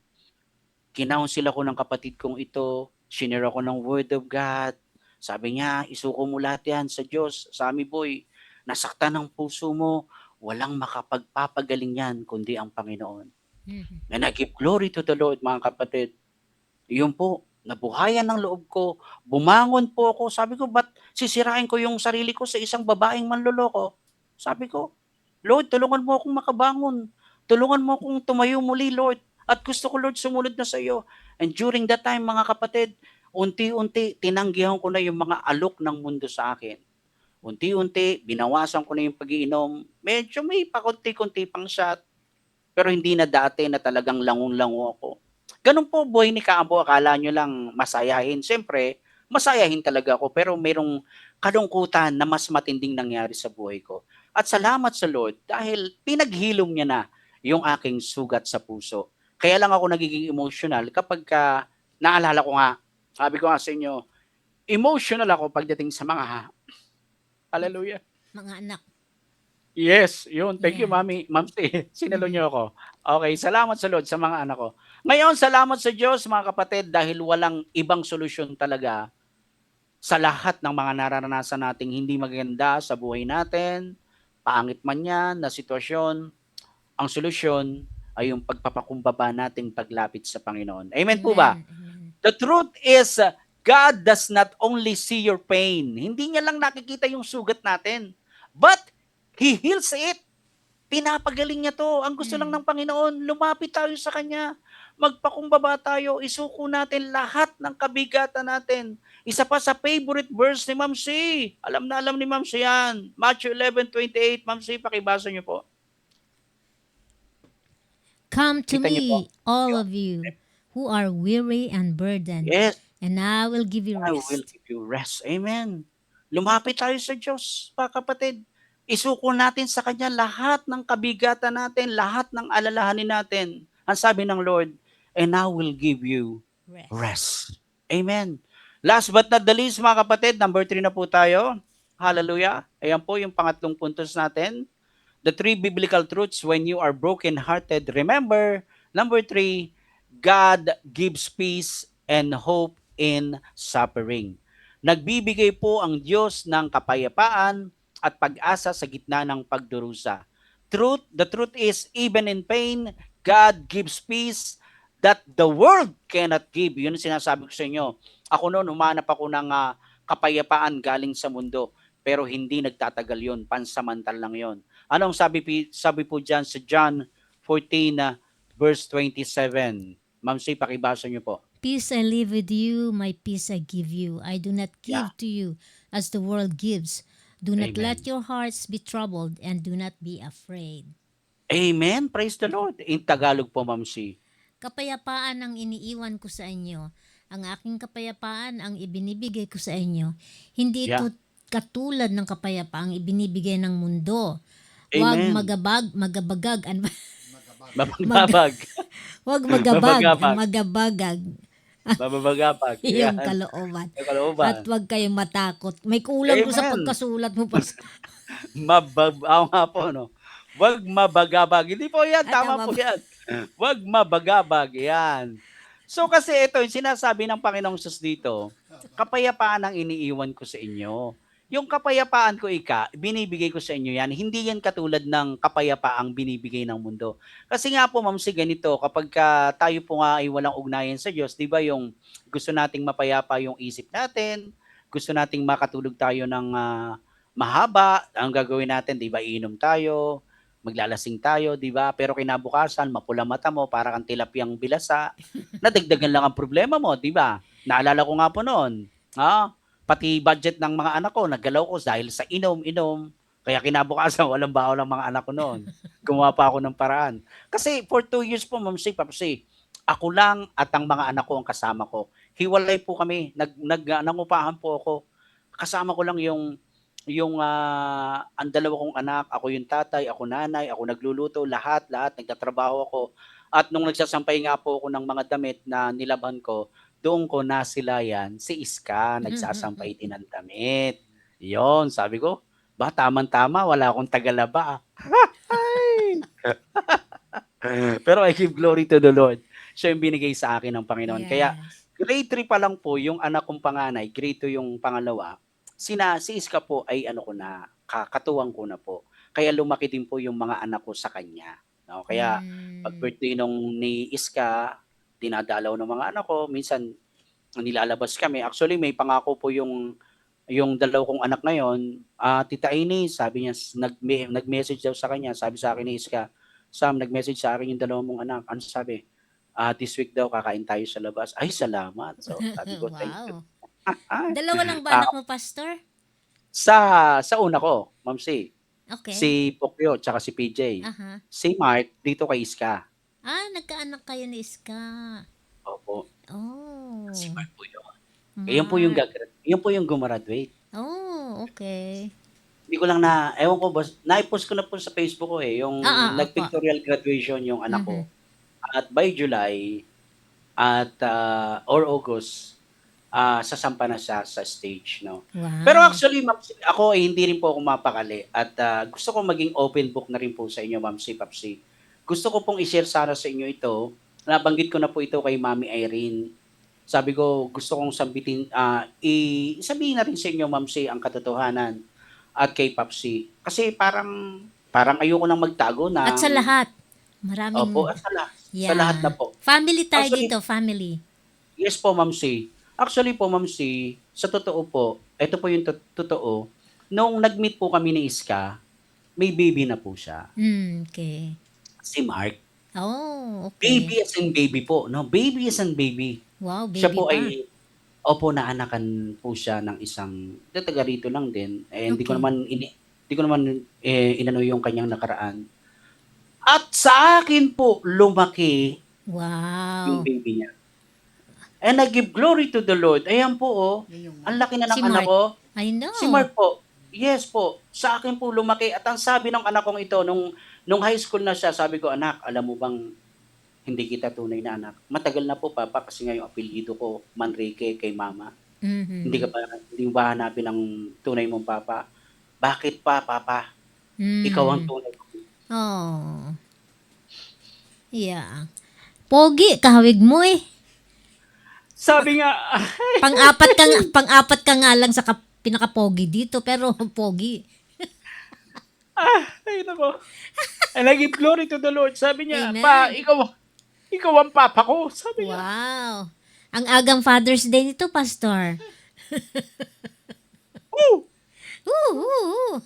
kinounsel ako ng kapatid kong ito, shinare ako ng word of God. Sabi niya, "Isuko mo lahat yan sa Diyos. Sammy boy, nasaktan ang puso mo, walang makapagpapagaling yan kundi ang Panginoon." Mhm. And I give glory to the Lord mga kapatid. Yun po, nabuhayan ng loob ko, bumangon po ako. Sabi ko, "Ba't sisirain ko yung sarili ko sa isang babaeng manloloko?" Sabi ko, "Lord, tulungan mo akong makabangon. Tulungan mo akong tumayo muli, Lord. At gusto ko, Lord, sumunod na sa iyo." And during that time, mga kapatid, unti-unti tinanggihan ko na yung mga alok ng mundo sa akin. Unti-unti, binawasan ko na yung pag-iinom. Medyo may pakonti-konti pang shot, pero hindi na dati na talagang langon-lango ako. Ganun po buhay ni Kaambo, akala nyo lang masayahin. Siyempre, masayahin talaga ako, pero merong kalungkutan na mas matinding nangyari sa buhay ko. At salamat sa Lord dahil pinaghilom niya na yung aking sugat sa puso. Kaya lang ako nagiging emotional kapag naalala ko nga, sabi ko nga sa inyo, emotional ako pagdating sa mga, hallelujah. Mga anak. Yes, yun. Thank you, Yeah. Ma'am T. Sinalo niyo ako. Okay, salamat sa Lord sa mga anak ko. Ngayon, salamat sa Diyos, mga kapatid, dahil walang ibang solusyon talaga sa lahat ng mga nararanasan nating hindi maganda sa buhay natin, pangit man yan na sitwasyon, ang solusyon ay yung pagpapakumbaba nating paglapit sa Panginoon. Amen po ba? Amen. The truth is, God does not only see your pain. Hindi niya lang nakikita yung sugat natin, but He heals it. Pinapagaling niya to. Ang gusto lang ng Panginoon, lumapit tayo sa Kanya. Magpakumbaba tayo, isuko natin lahat ng kabigatan natin. Isa pa sa favorite verse ni Ma'am C. Alam na alam ni Ma'am C yan. Matthew 11:28. Ma'am C, pakibasa niyo po. Come to Kita niyo po. me, all of you who are weary and burdened, Yes, and I will give you I will rest. give you rest. Amen. Lumapit tayo sa Diyos, mga kapatid. Isuko natin sa Kanya lahat ng kabigatan natin, lahat ng alalahanin natin. Ang sabi ng Lord, and I will give you Rest. rest. Amen. Last but not the least, mga kapatid, number 3 na po tayo. Hallelujah. Ayan po yung pangatlong puntos natin. The 3 biblical truths when you are broken-hearted. Remember, number 3, God gives peace and hope in suffering. Nagbibigay po ang Diyos ng kapayapaan at pag-asa sa gitna ng pagdurusa. The truth is, even in pain, God gives peace that the world cannot give. Yun ang sinasabi ko sa inyo. Ako noon, humanap ako ng kapayapaan galing sa mundo. pero hindi nagtatagal yun. Pansamantal lang yun. Anong sabi po dyan sa John 14, verse 27? Ma'am C, pakibasa niyo po. Peace I leave with you, my peace I give you. I do not give Yeah. to you as the world gives. Do not Amen. let your hearts be troubled and do not be afraid. Amen. Praise the Lord. In Tagalog po, Ma'am C. Kapayapaan ang iniiwan ko sa inyo. Ang aking kapayapaan ang ibinibigay ko sa inyo. Hindi Yeah. ito katulad ng kapayapaang ibinibigay ng mundo. Huwag Amen. magabagag, Mababag. huwag magabag, Mabagabag. magabagag Mababagabag. yung Yan. kalooban. Yung kalooban. At huwag kayong matakot. May kulang ko sa Amen. pagkasulat mo, Pastor. Oo nga po, no? Wag mabagabag. Hindi po yan. Tama po yan. Wag mabagabag. Yan. So kasi ito, yung sinasabi ng Panginoong Sus dito, kapayapaan ang iniiwan ko sa inyo. Yung kapayapaan ko, binibigay ko sa inyo yan. Hindi yan katulad ng kapayapaang binibigay ng mundo. Kasi nga po, Ma'am, si ganito, kapag tayo po nga ay walang ugnayan sa Diyos, di ba yung gusto nating mapayapa yung isip natin, gusto nating makatulog tayo ng mahaba, ang gagawin natin, di ba, iinom tayo, maglalasing tayo, di ba? Pero kinabukasan, mapula mata mo, para kang tilapiyang bilasa, nadagdagan lang ang problema mo, di ba? Naalala ko nga po noon, pati budget ng mga anak ko, naggalaw ko dahil sa inom-inom. Kaya kinabukasan, walang baon ng mga anak ko noon. Gumawa pa ako ng paraan. Kasi for 2 years po, Ma'am C, Papsi, ako lang at ang mga anak ko ang kasama ko. Hiwalay po kami. Nangupahan po ako. Kasama ko lang yung ang dalawa kong anak, ako yung tatay, ako nanay, ako nagluluto, lahat, nagtatrabaho ako. At nung nagsasampay nga po ako ng mga damit na nilabhan ko, doon ko nasilayan si Iska, nagsasampay din ng damit. Yon, sabi ko, ba, tamang-tama, wala akong tagalaba. Pero I give glory to the Lord. Siya yung binigay sa akin ng Panginoon. Kaya grade 3 pa lang po yung anak kong panganay, grade 2 yung pangalawa, si Iska po ay katuwang ko na po. Kaya lumaki din po yung mga anak ko sa kanya. No? Kaya pag birthday nung ni Iska, dinadalaw ng mga anak ko, minsan nilalabas kami. Actually, may pangako po yung dalaw kong anak ngayon, Tita Amy, sabi niya, nag-message daw sa kanya, sabi sa akin ni Iska, Sam, nag-message sa akin yung dalawa mong anak. Ano sabi? This week daw, kakain tayo sa labas. Ay, salamat. So, sabi ko, thank you. Dalawa lang ba anak mo, Pastor? Sa una ko, Ma'am C. Okay. Si Pokyo, tsaka si PJ. Si Mark, dito kay Iska. Nagkaanak kayo ni Iska. Opo. Oh. Si Mark po yun. Yan po yung gumraduate. Oh, okay. Hindi ko lang ewan ko, na-post ko na po sa Facebook ko yung nag-pictorial graduation yung anak ko. At by July or August, sasampa na siya sa stage, no? Wow. Pero actually, Ma'am, ako hindi rin po ako mapakali at gusto ko maging open book na rin po sa inyo, Ma'am C, Papsi. Gusto ko pong i-share sana sa inyo ito. Nabanggit ko na po ito kay Mami Irene. Sabi ko, gusto kong sabihin na rin sa inyo, Ma'am C, ang katotohanan at kay Papsi. Kasi parang ayoko nang magtago na. At sa lahat. Maraming. Opo, sa lahat na po. Family tayo Actually, dito, family. Yes po, Ma'am C. Actually po, Ma'am C, sa totoo po, ito po yung totoo, nung nag-meet po kami ni Iska, may baby na po siya. Okay. Si Mark. Oh, okay. Baby as in baby po. No? Baby as in baby. Wow, baby Siya po pa. naanakan po siya ng isang, taga rito lang din. Hindi ko naman inano yung kanyang nakaraan. At sa akin po, lumaki yung Wow. baby niya. And I give glory to the Lord. Ayan po, ang laki na ng Si anak Mark. ko. I know. Si Mark po, yes po, sa akin po lumaki. At ang sabi ng anak kong ito, nung high school na siya, sabi ko, anak, alam mo bang hindi kita tunay na anak? Matagal na po, Papa, kasi nga yung apelyido ko, Manrique, kay Mama. Hindi mo ba hanapin ang tunay mong Papa? Bakit pa, Papa? Ikaw ang tunay ko. Oh. Yeah. Pogi, kahawig mo eh. Sabi nga, Pang-apat ka nga lang sa pinaka-pogi dito, pero pogi. ay nako. And I give glory to the Lord. Sabi niya, Amen. Pa, ikaw ang Papa ko. Sabi niya. Wow. Ang agang Father's Day nito, Pastor. Woo!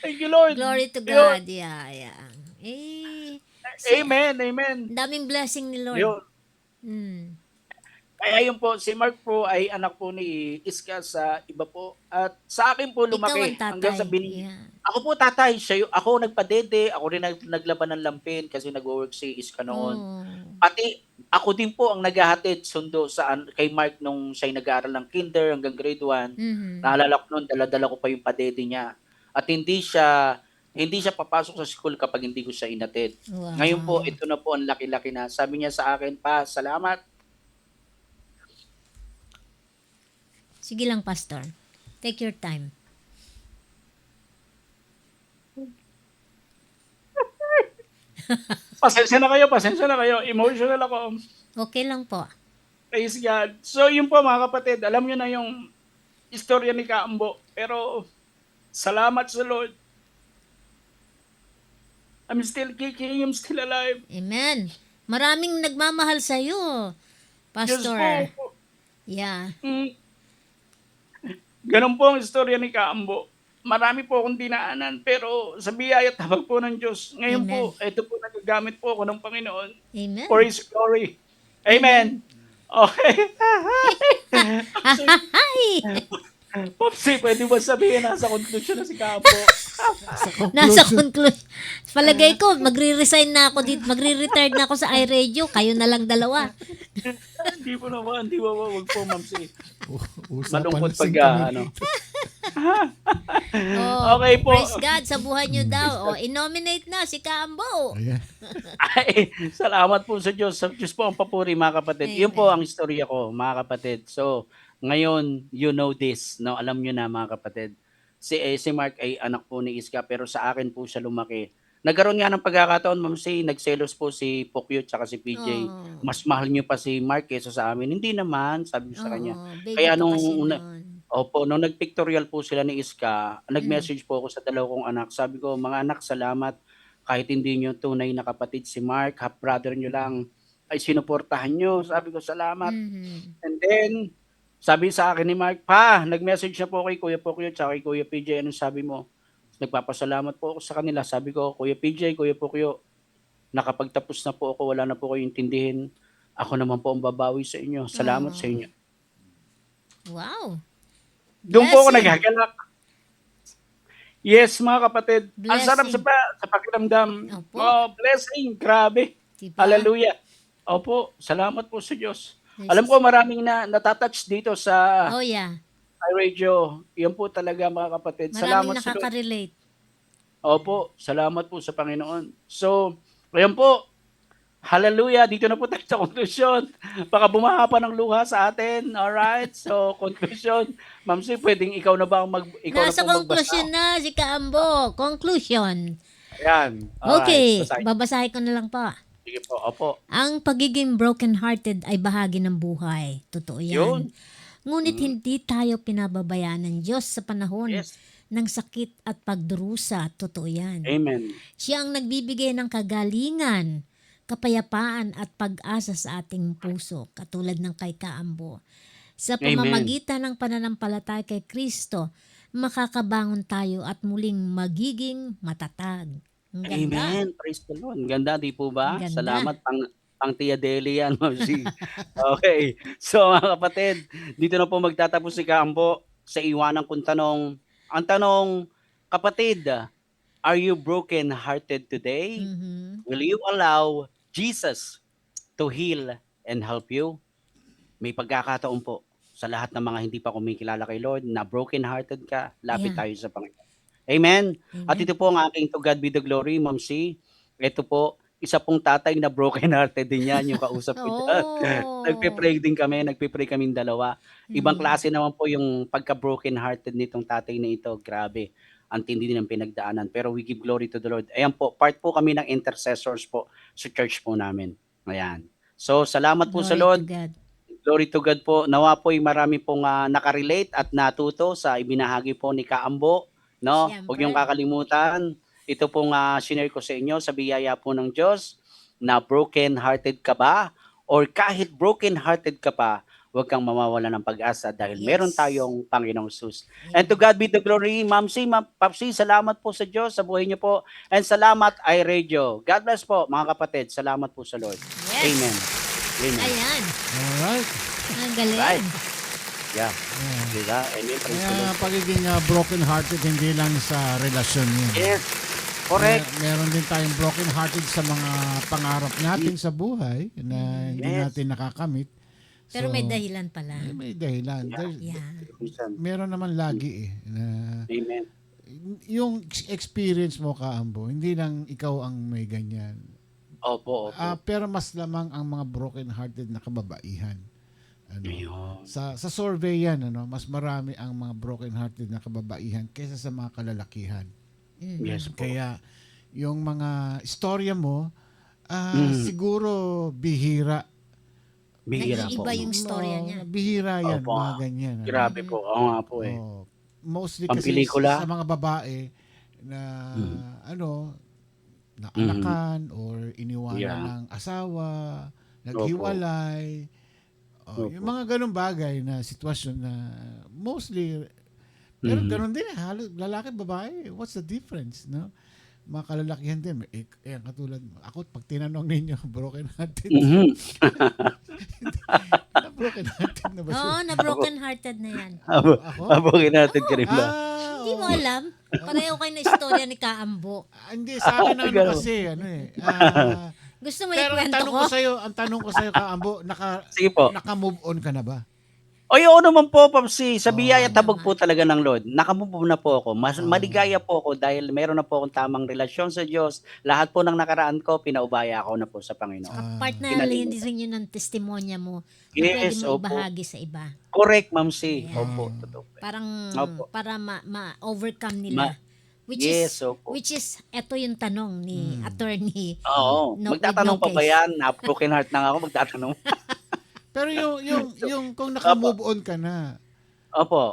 Thank you, Lord. Glory to Yun. God. Yeah. Amen, amen. Daming blessing ni Lord. Yun. Mm. Kaya yun po, si Mark po ay anak po ni Iska sa iba po. At sa akin po Ikaw lumaki ang hanggang sa tatay. bining. Yeah. Ako po tatay, ako nagpadede, ako rin naglaban ng lampin kasi nag-work si Iska noon. Oh. Pati ako din po ang naghahatid sundo kay Mark nung siya'y nag-aaral ng kinder hanggang grade 1. Mhm. Naalala ko noon, dala-dala ko pa yung padede niya. At hindi siya papasok sa school kapag hindi ko siya inatid. Wow. Ngayon po, ito na po ang laki-laki na. Sabi niya sa akin, pa, salamat. Sige lang, Pastor. Take your time. Pasensya na kayo. Emotional ako. Okay lang po. Praise God. So, yun po mga kapatid, alam niyo na yung istorya ni Kaambo. Pero, salamat sa Lord. I'm still kicking, I'm still alive. Amen. Maraming nagmamahal sa iyo, Pastor. Yes po. Yeah. Ganun po ang istorya ni Kaambo. Marami po akong dinaanan, pero sa biyaya at habag po ng Diyos. Ngayon Amen. po, ito po nagagamit po ako ng Panginoon Amen. for His glory. Amen. Okay. Hi! Popsi, pwede ba sabihin nasa conclusion na si Kaambo? Nasa conclusion. Palagay ko, magre-resign na ako dito. Magre-retired na ako sa iRadio. Kayo na lang dalawa. Hindi po naman, hindi ba, wag po, Ma'am si. Usapan Malungkot na pag, sentiment. Oh, Okay po. Praise God, sa buhay nyo daw. Oh, i-nominate na si Kaambo. Ayan. Ay, salamat po sa Diyos. Sa Diyos po ang papuri, mga kapatid. Yun po ang istorya ko, mga kapatid. So, ngayon, you know this. No? Alam nyo na, mga kapatid. Si Mark ay anak po ni Iska, pero sa akin po siya lumaki. Nagkaroon nga ng pagkakataon, Ma'am si, nagselos po si Pokyo at si PJ. Oh. Mas mahal niyo pa si Mark kaysa sa amin. Hindi naman, sabi ko sa kanya. Baby Kaya ka nung kasi nun. nung nag-pictorial po sila ni Iska, nag-message po ako sa dalawa kong anak. Sabi ko, mga anak, salamat. Kahit hindi nyo tunay na kapatid si Mark, half brother nyo lang, ay sinuportahan nyo. Sabi ko, salamat. Mhm. And then, sabi sa akin ni Mark, pa, nag-message na po kay Kuya Pokyo at kay Kuya PJ. Anong sabi mo? Nagpapasalamat po ako sa kanila. Sabi ko, Kuya PJ, Kuya Pokyo, nakapagtapos na po ako, wala na po kayo intindihin. Ako naman po ang babawi sa inyo. Salamat sa inyo. Wow. Doon po ako Blessing. naghagalak. Yes, mga kapatid. Ang sarap Blessing. sa pakiramdam. Opo. Oh, blessing. Grabe. Diba? Hallelujah. Opo, salamat po sa Diyos. Yes. Alam ko maraming natatouch dito sa Oh yeah. iRadio. Yan po talaga, mga kapatid. Maraming Salamat sa Lord. nakaka-relate. Opo, salamat po sa Panginoon. So, ayan po. Hallelujah. Dito na po tayo sa conclusion. Baka bumaha pa ng luha sa atin. Alright? So, conclusion. Ma'am Si, pwedeng ikaw na ba ang ikaw Nasa na po conclusion na si Kaambo. Conclusion. Ayan. Okay, Alright. babasahin ko na lang po. Sige po. Opo. Ang pagiging broken-hearted ay bahagi ng buhay. Totoo yan. Yun. Ngunit hindi tayo pinababayaan ng Diyos sa panahon Yes. ng sakit at pagdurusa. Totoo yan. Amen. Siya ang nagbibigay ng kagalingan, kapayapaan at pag-asa sa ating puso, katulad ng kay Kaambo. Sa Amen. pamamagitan ng pananampalataya kay Kristo, makakabangon tayo at muling magiging matatag. Ang ganda. Amen. Praise the Lord. Ganda, di po ba? Ganda. Salamat pang Tia Deli yan, Ma'am Si. Okay. So, mga kapatid, dito na po magtatapos si Kaambo sa iwanang kong tanong. Ang tanong, kapatid, are you broken-hearted today? Mhm. Will you allow Jesus to heal and help you? May pagkakataon po sa lahat ng mga hindi pa kumikilala kay Lord na broken-hearted ka, lapit Yeah. tayo sa Panginoon. Amen? Amen. At ito po ang aking to God be the glory, Ma'am C. Ito po, isa pong tatay na broken-hearted din yan, yung kausap ko dyan. Oh. Nagpipray din kami, nagpipray kaming dalawa. Ibang Mhm. klase naman po yung pagka-broken-hearted nitong tatay na ito. Grabe, ang tindi din ng pinagdaanan. Pero we give glory to the Lord. Ayan po, part po kami ng intercessors po sa church po namin. Ayan. So, salamat po sa Glory Lord. to God. Glory to God po. Nawa po yung marami pong nakarelate at natuto sa ibinahagi po ni Kaambo. No? Siyempre. Huwag niyong kakalimutan. Ito pong sinare ko sa inyo sa biyaya po ng Diyos na broken-hearted ka ba? Or kahit broken-hearted ka pa, huwag kang mawawala ng pag-asa dahil Yes. meron tayong Panginoong Jesus. And to God be the glory, Ma'am C, Ma'am Papsi, salamat po sa Diyos, sa buhay niyo po. And salamat iRadio. God bless po, mga kapatid. Salamat po sa Lord. Yes. Amen. Amen. Ayan. Alright. Ang galing. Right. Yeah. Diba? Amen. Praise the Kaya Lord. pagiging broken-hearted hindi lang sa relasyon yun. Yes. Correct. Meron din tayong broken-hearted sa mga pangarap natin sa buhay na hindi Yes. natin nakakamit. Pero So, may dahilan pala. may dahilan. Yeah. Meron naman lagi na Amen. yung experience mo, Kaambo, hindi lang ikaw ang may ganyan. Opo. Pero mas lamang ang mga broken-hearted na kababaihan. Ayun. Sa survey yan, mas marami ang mga broken-hearted na kababaihan kaysa sa mga kalalakihan. Yes po. Kaya yung mga istorya mo, siguro bihira. Bihira po. Naiiba yung storya niya. Bihira yan, Opo. mga ganyan. Grabe po. Oo nga po eh. Mostly kasi Pampelikula. sa mga babae na naanakan or iniwanan ng asawa, naghiwalay. Yung mga ganung bagay na sitwasyon na mostly, pero ganun din halos lalaki, babae, what's the difference, no? Mga kalalakihan din, katulad ako, pag tinanong ninyo, broken hearted. Broken hearted na ba siya? Oo, na broken hearted na yan. Abogin natin ka rin ba? Hindi mo alam. Pareho kayo na istorya ni Kaambo. Hindi, sa akin kasi, Gusto mo pero ang ikwento tanong ko sa'yo, Kaambo, Sige po. naka-move on ka na ba? O oo naman po, Papsi. Sa biyaya tabog po talaga ng Lord. Nakamove na po ako. Maligaya po ako dahil meron na po akong tamang relasyon sa Diyos. Lahat po ng nakaraan ko, pinaubaya ako na po sa Panginoon. Part na rin yun ng testimonya mo na Yes, pwede mo opo. ibahagi sa iba. Correct, Ma'am C. Opo, totoo. Parang Opo. para ma-overcome nila. Yes, opo. Which is, eto yung tanong ni attorney. Oo. No, Magtatanong with no pa ba case. yan? Broken heart na ako, magtatanong. Pero yung kung naka-move on ka na, Opo.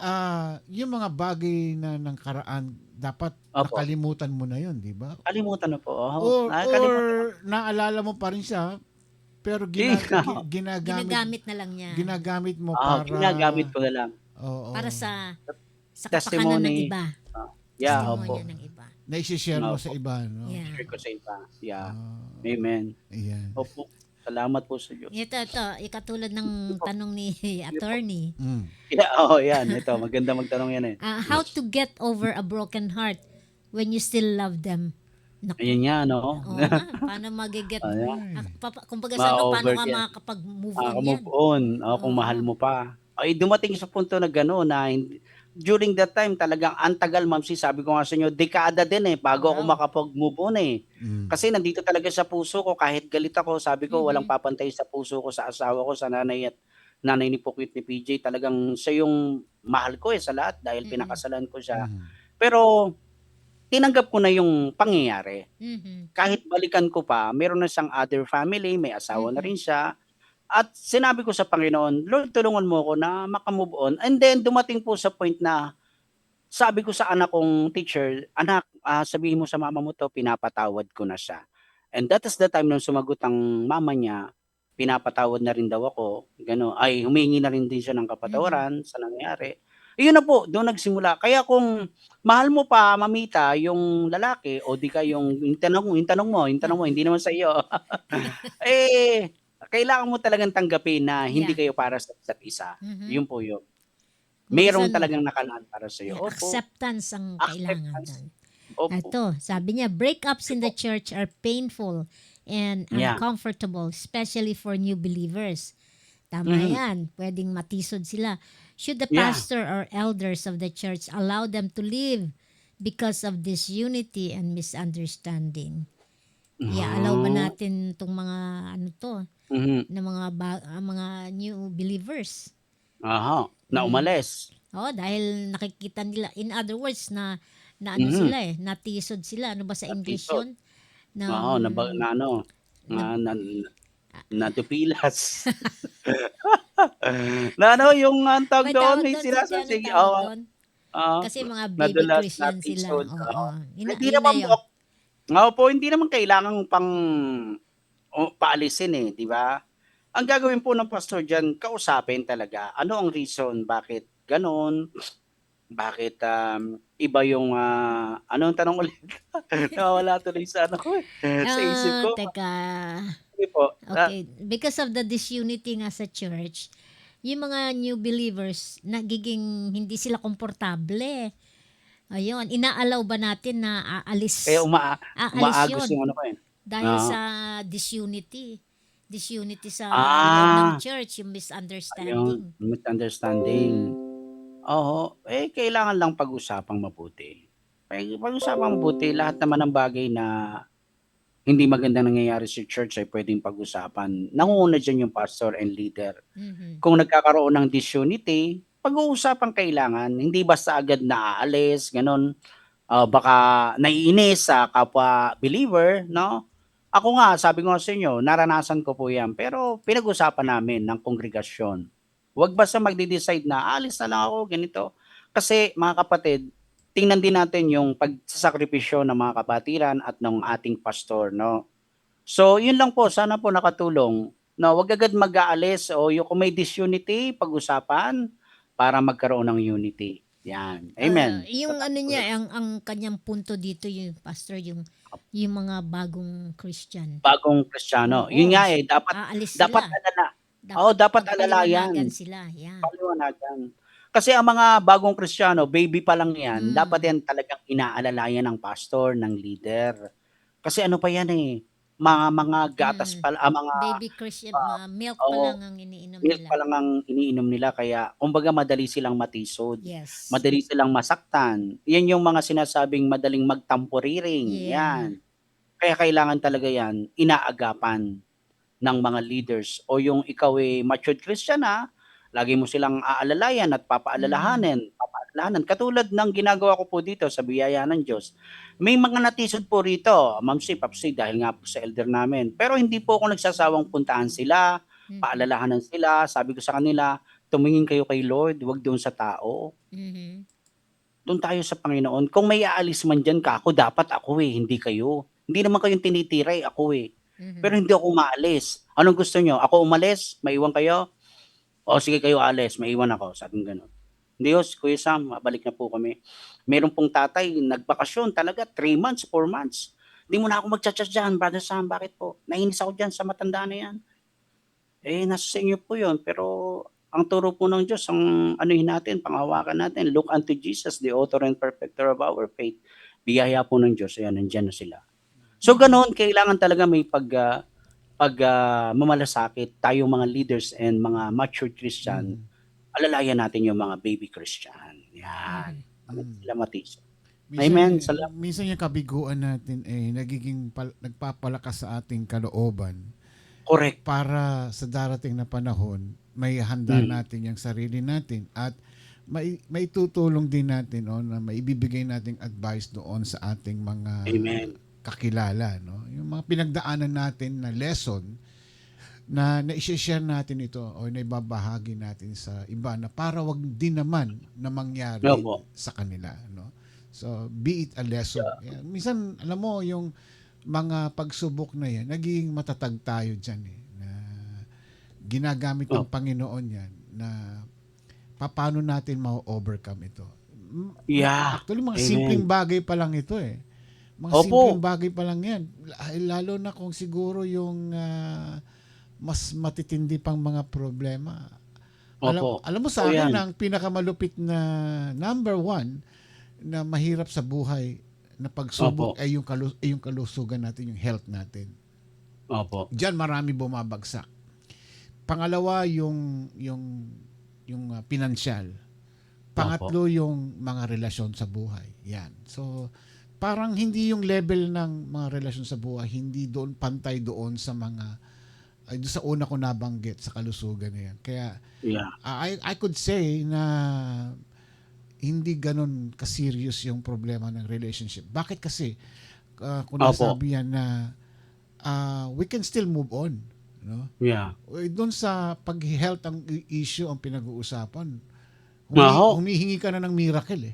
yung mga bagay na ng karaan, dapat Opo. nakalimutan mo na yun, di ba? Kalimutan na po. Or Nakakalimutan. naalala mo pa rin siya, pero Ginagamit na lang niya. ginagamit mo para... Ginagamit ko na lang. Oo. Para sa kapakanan ng Testimony. iba. Yeah, opo. Testimonya ng iba. Na-share mo Opo. sa iba, no? Yeah. Share ko sa iba. Yeah. Amen. Ayan. Opo. Salamat po sa Diyos. Ito, ikatulad ng tanong ni attorney. Yeah, yan. Ito, maganda magtanong yan eh. How to get over a broken heart when you still love them? Naku. Ayan nga, no? Oo nga, paano magiget? Kumbaga sa paano Ma-over ka yan. makakapag-move on yan? Move on. Kung mahal mo pa. Ay, dumating sa punto na gano'n na during that time talagang antagal, Ma'am C, sabi ko nga sa inyo, dekada din bago ako makapag-move on Kasi nandito talaga sa puso ko, kahit galit ako, sabi ko walang papantay sa puso ko, sa asawa ko, sa nanay ni Pukwit ni PJ, talagang siya yung mahal ko sa lahat dahil pinakasalan ko siya. Pero tinanggap ko na yung pangyayari. Kahit balikan ko pa, meron na siyang other family, may asawa na rin siya. At sinabi ko sa Panginoon, Lord, tulungan mo ako na makamove on. And then dumating po sa point na sabi ko sa anak kong teacher, anak, sabihin mo sa mama mo to, pinapatawad ko na siya. And that is the time nung sumagot ang mama niya, pinapatawad na rin daw ako. Humingi na rin din siya ng kapatawaran sa nangyari. Iyon na po, doon nagsimula. Kaya kung mahal mo pa, mamita, yung lalaki, o di ka yung tanong mo, hindi naman sa iyo. Kailangan mo talagang tanggapin na hindi kayo para sa isa't isa. Yun po yun. Mayroon talagang nakalaan para sa iyo. Acceptance ang kailangan doon. Opo. Ito, sabi niya, breakups in the church are painful and uncomfortable, especially for new believers. Tama yan. Pwedeng matisod sila. Should the pastor or elders of the church allow them to live because of disunity and misunderstanding? Allow ba natin itong mga na mga new believers? Na umalis. Dahil nakikita nila, in other words, na sila natisod sila. Ano ba sa English yun? Natupilas. Yung tawag doon, may sinasabi. Kasi mga baby Christian sila. Hindi naman po, hindi naman kailangan pang paalisin di ba? ang gagawin po ng pastor diyan, kausapin talaga. Ano ang reason bakit gano'n? Bakit, iba yung, anong tanong ulit? Nawawala tuloy sa ano ko, sa isip ko. Teka. Sige po, Okay, because of the disunity nga sa church, yung mga new believers nagiging hindi sila komportable. Ayun, inaalaw ba natin na kaya aalis umaagos yun yung ano ko, eh. dahil Oo. sa disunity. Disunity sa loob ng Ah, church, yung ayun, misunderstanding. misunderstanding. Mm. Oo, kailangan lang pag-usapang mabuti. Pag-usapang mabuti, lahat naman ng bagay na hindi magandang nangyayari sa church ay puwedeng pag-usapan. Nangunguna diyan yung pastor and leader. Mhm. Kung nagkakaroon ng disunity, pag-uusapang kailangan, hindi basta agad na aalis, gano'n. Baka naiinis sa kapwa believer, 'no? Ako nga, sabi ko nga sa inyo, naranasan ko po 'yan, pero pinag-usapan namin ng kongregasyon. Huwag basta magde-decide na, "Aalis na lang ako," ganito. Kasi mga kapatid, tingnan din natin yung pagsasakripisyo ng mga kapatiran at ng ating pastor, 'no? So, yun lang po, sana po nakatulong na wag agad mag-aalis o yung kung may disunity, pag-usapan para magkaroon ng unity. Yan, amen. Yung ano niya, ang kanyang punto dito yung pastor, yung mga bagong Christian. Bagong Kristiyano. Yun Oo, nga, dapat aalis dapat sila. dapat alalayan, Pagpaliwanagan sila. Yan. paliwanagan. Kasi ang mga bagong Kristiyano, baby pa lang yan, dapat Mm. yan talagang inaalalayan ng pastor, ng leader. Kasi ano pa yan, mga gatas Mm. pa mga Baby Christian, milk pa oo. lang ang iniinom Milk nila. pa lang ang iniinom nila kaya kumbaga madali silang matisod, Yes. madali silang masaktan. 'Yan yung mga sinasabing madaling magtamporiring, Yeah. 'yan. Kaya kailangan talaga 'yan inaagapan ng mga leaders o yung ikaw, matured Christian na, lagi mo silang aalalayan at Mhm. papaalalahanan. Katulad ng ginagawa ko po dito sa biyaya ng Diyos. May mga natisod po rito, Ma'am C, Popsi, dahil nga po sa elder namin. Pero hindi po ako nagsasawang puntahan sila, Mhm. paalalahanan sila. Sabi ko sa kanila, tumingin kayo kay Lord, 'wag doon sa tao. Mhm. Do'n tayo sa Panginoon. Kung may aalis man diyan kako, dapat ako, hindi kayo. Hindi naman kayong tinitira, ako, Pero Mhm. hindi ako umaalis. Anong gusto niyo, ako umalis, maiwan kayo? O sige kayo aalis, maiwan ako, sabing gano'n. Hindi Kuya Sam, balik na po kami. Meron pong tatay nagbakasyon talaga 3 months, 4 months. "Di mo na ako magcha-chat diyan, Brother Sam, bakit po? Naiinis ako diyan sa matanda na 'yan." Nasa sa inyo po 'yun, pero ang turo po ng Diyos ang anuhin natin, panghawakan natin, look unto Jesus, the author and perfecter of our faith. Biyaya po ng Diyos, ayan, nandiyan na sila. So gano'n, kailangan talaga may mamalasakit tayong mga leaders and mga mature Christian, Mm. alalayan natin yung mga baby Christian, 'yan. Mhm. Para Mm. sila matisod. Minsan, Amen, salamat. minsan yung kabiguan natin nagiging nagpapalakas sa ating kalooban Correct. para sa darating na panahon may handa Mm. natin yung sarili natin at may tutulong din natin na maibibigay nating advice doon sa ating mga Amen. kakilala, no? Yung mga pinagdaanan natin na lesson na i-share natin ito o naibabahagi natin sa iba na para wag din naman na mangyari Opo. sa kanila, no? So, be it a lesson. Minsan, alam mo, yung mga pagsubok na yan, naging matatag tayo dyan na ginagamit ng Opo. Panginoon yan na paano natin ma-overcome ito. Yeah. Actually, mga Amen. simpleng bagay pa lang ito Mga Opo. simpleng bagay pa lang yan. Lalo na kung siguro yung mas matitindi pang mga problema. Opo. Alam mo sa Totoo akin, yan. ang pinakamalupit na number one na mahirap sa buhay na pagsubok Opo. ay yung kalusugan natin, yung health natin. Opo. Diyan marami bumabagsak. Pangalawa, yung pinansyal. Pangatlo, yung mga relasyon sa buhay. Yan. So, parang hindi yung level ng mga relasyon sa buhay, hindi doon pantay doon sa doon sa una ko nabanggit sa kalusugan na yan. Kaya, Yeah. I could say na hindi ganun ka-serious yung problema ng relationship. Bakit kasi? Kung Opo. nasabi yan na we can still move on. No? Yeah. Doon sa pag-health ang issue ang pinag-uusapan. Oho. Humihingi ka na ng miracle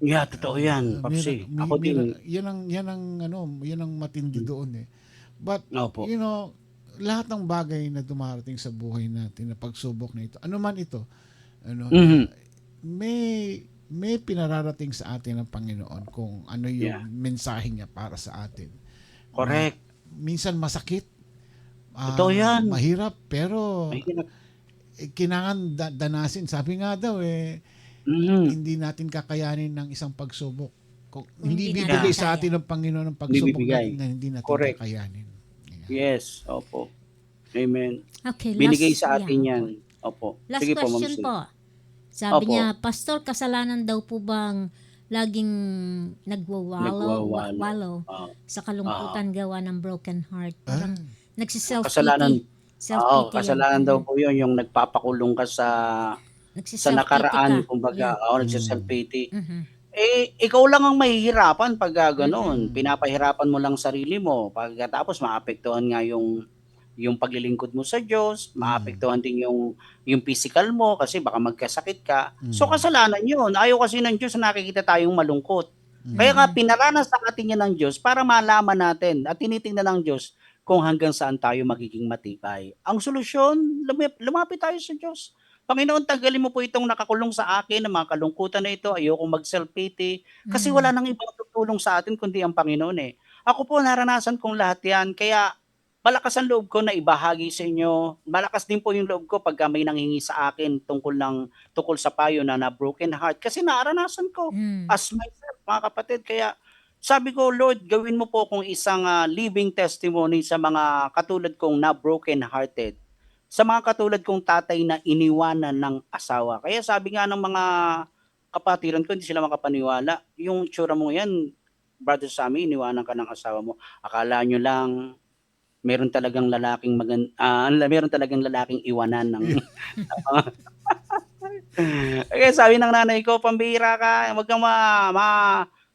Yeah, totoo yan, Papsi. Ako din. yan ang matindi doon But Opo. lahat ng bagay na dumarating sa buhay natin na pagsubok na ito, ano man ito, may pinararating sa atin ng Panginoon kung ano yung mensahe niya para sa atin. Correct. Minsan masakit, Totoo yan. mahirap, pero Mahirap. kailangan danasin. Sabi nga daw hindi natin kakayanin ng isang pagsubok. Kung hindi Hindi bibigay natin sa kaya. atin ng Panginoon ng pagsubok bibigay. na hindi natin Correct. kakayanin. Yes, opo. Amen. Okay, Binigay last, sa atin yeah. yan. Opo. Last Sige po, Ma'am question Sue. po. Sabi Opo. niya, Pastor, kasalanan daw po bang laging nagwawalo Ah. sa kalungkutan gawa ng broken heart? Parang nagsiself-pity. Kasalanan. Self-pity yan. Kasalanan daw po yun, yung nagpapakulong ka sa Nagsiself-pity nakaraan, ka. kumbaga, nagsiself-pity. Mhm. Ikaw lang ang mahihirapan pag gano'n. Pinapahirapan mo lang sarili mo. Pagkatapos maapektuhan nga yung paglilingkod mo sa Diyos, maapektuhan din yung physical mo kasi baka magkasakit ka. So kasalanan yun. Ayaw kasi ng Diyos na nakikita tayong malungkot. Kaya nga pinaranas sa atin yan ng Diyos para malaman natin at tinitingnan ng Diyos kung hanggang saan tayo magiging matibay. Ang solusyon, lumapit tayo sa Diyos. Panginoon, tanggalin mo po itong nakakulong sa akin, ng mga kalungkutan na ito, ayoko mag-self-pity, kasi wala nang ibang tutulong sa atin kundi ang Panginoon eh. Ako po, naranasan kong lahat yan, kaya malakas ang loob ko na ibahagi sa inyo. Malakas din po yung loob ko pagka may nanghingi sa akin tungkol sa payo na broken heart, kasi naranasan ko as myself, mga kapatid. Kaya sabi ko, Lord, gawin mo po kung isang living testimony sa mga katulad kong na broken hearted, sa mga katulad kong tatay na iniwanan ng asawa. Kaya sabi nga ng mga kapatiran ko, hindi sila makapaniwala. Yung tsura mo yan, Brother Sammy, iniwanan ka ng asawa mo. Akala nyo lang, meron talagang lalaking iwanan ng Kaya sabi ng nanay ko, pambihira ka, wag kang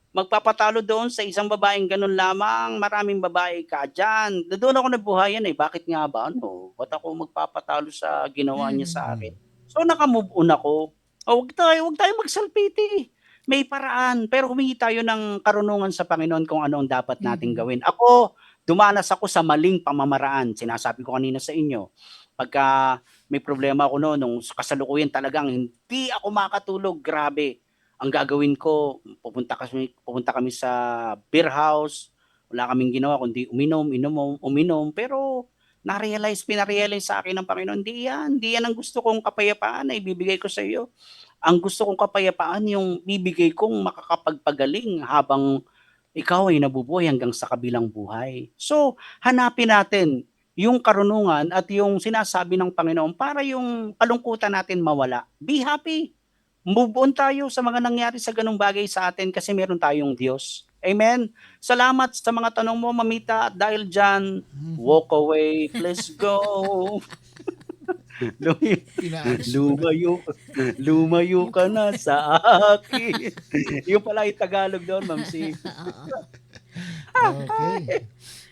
magpapatalo doon sa isang babaeng ganun lamang, maraming babae ka dyan. Doon ako nabuhayan bakit nga ba? Ba't ako magpapatalo sa ginawa niya sa akin? So naka-move on ako. Wag tayo mag-self-pity. May paraan, pero humingi tayo ng karunungan sa Panginoon kung ano ang dapat nating gawin. Ako, dumanas ako sa maling pamamaraan. Sinasabi ko kanina sa inyo, pagka may problema ako nung kasalukuyan talagang hindi ako makatulog, grabe. Ang gagawin ko, pupunta kami sa beer house. Wala kaming ginawa kundi uminom. Pero pinarealize sa akin ng Panginoon, hindi yan ang gusto kong kapayapaan na ibibigay ko sa iyo. Ang gusto kong kapayapaan yung bibigay kong makakapagpagaling habang ikaw ay nabubuhay hanggang sa kabilang buhay. So, hanapin natin yung karunungan at yung sinasabi ng Panginoon para yung kalungkutan natin mawala. Be happy. Move on tayo sa mga nangyari sa ganung bagay sa atin kasi meron tayong Diyos. Amen. Salamat sa mga tanong mo, Mamita. At dahil dyan, walk away, let's go. Lumayo ka na sa akin. Yung pala yung Tagalog doon, Ma'am C. Okay.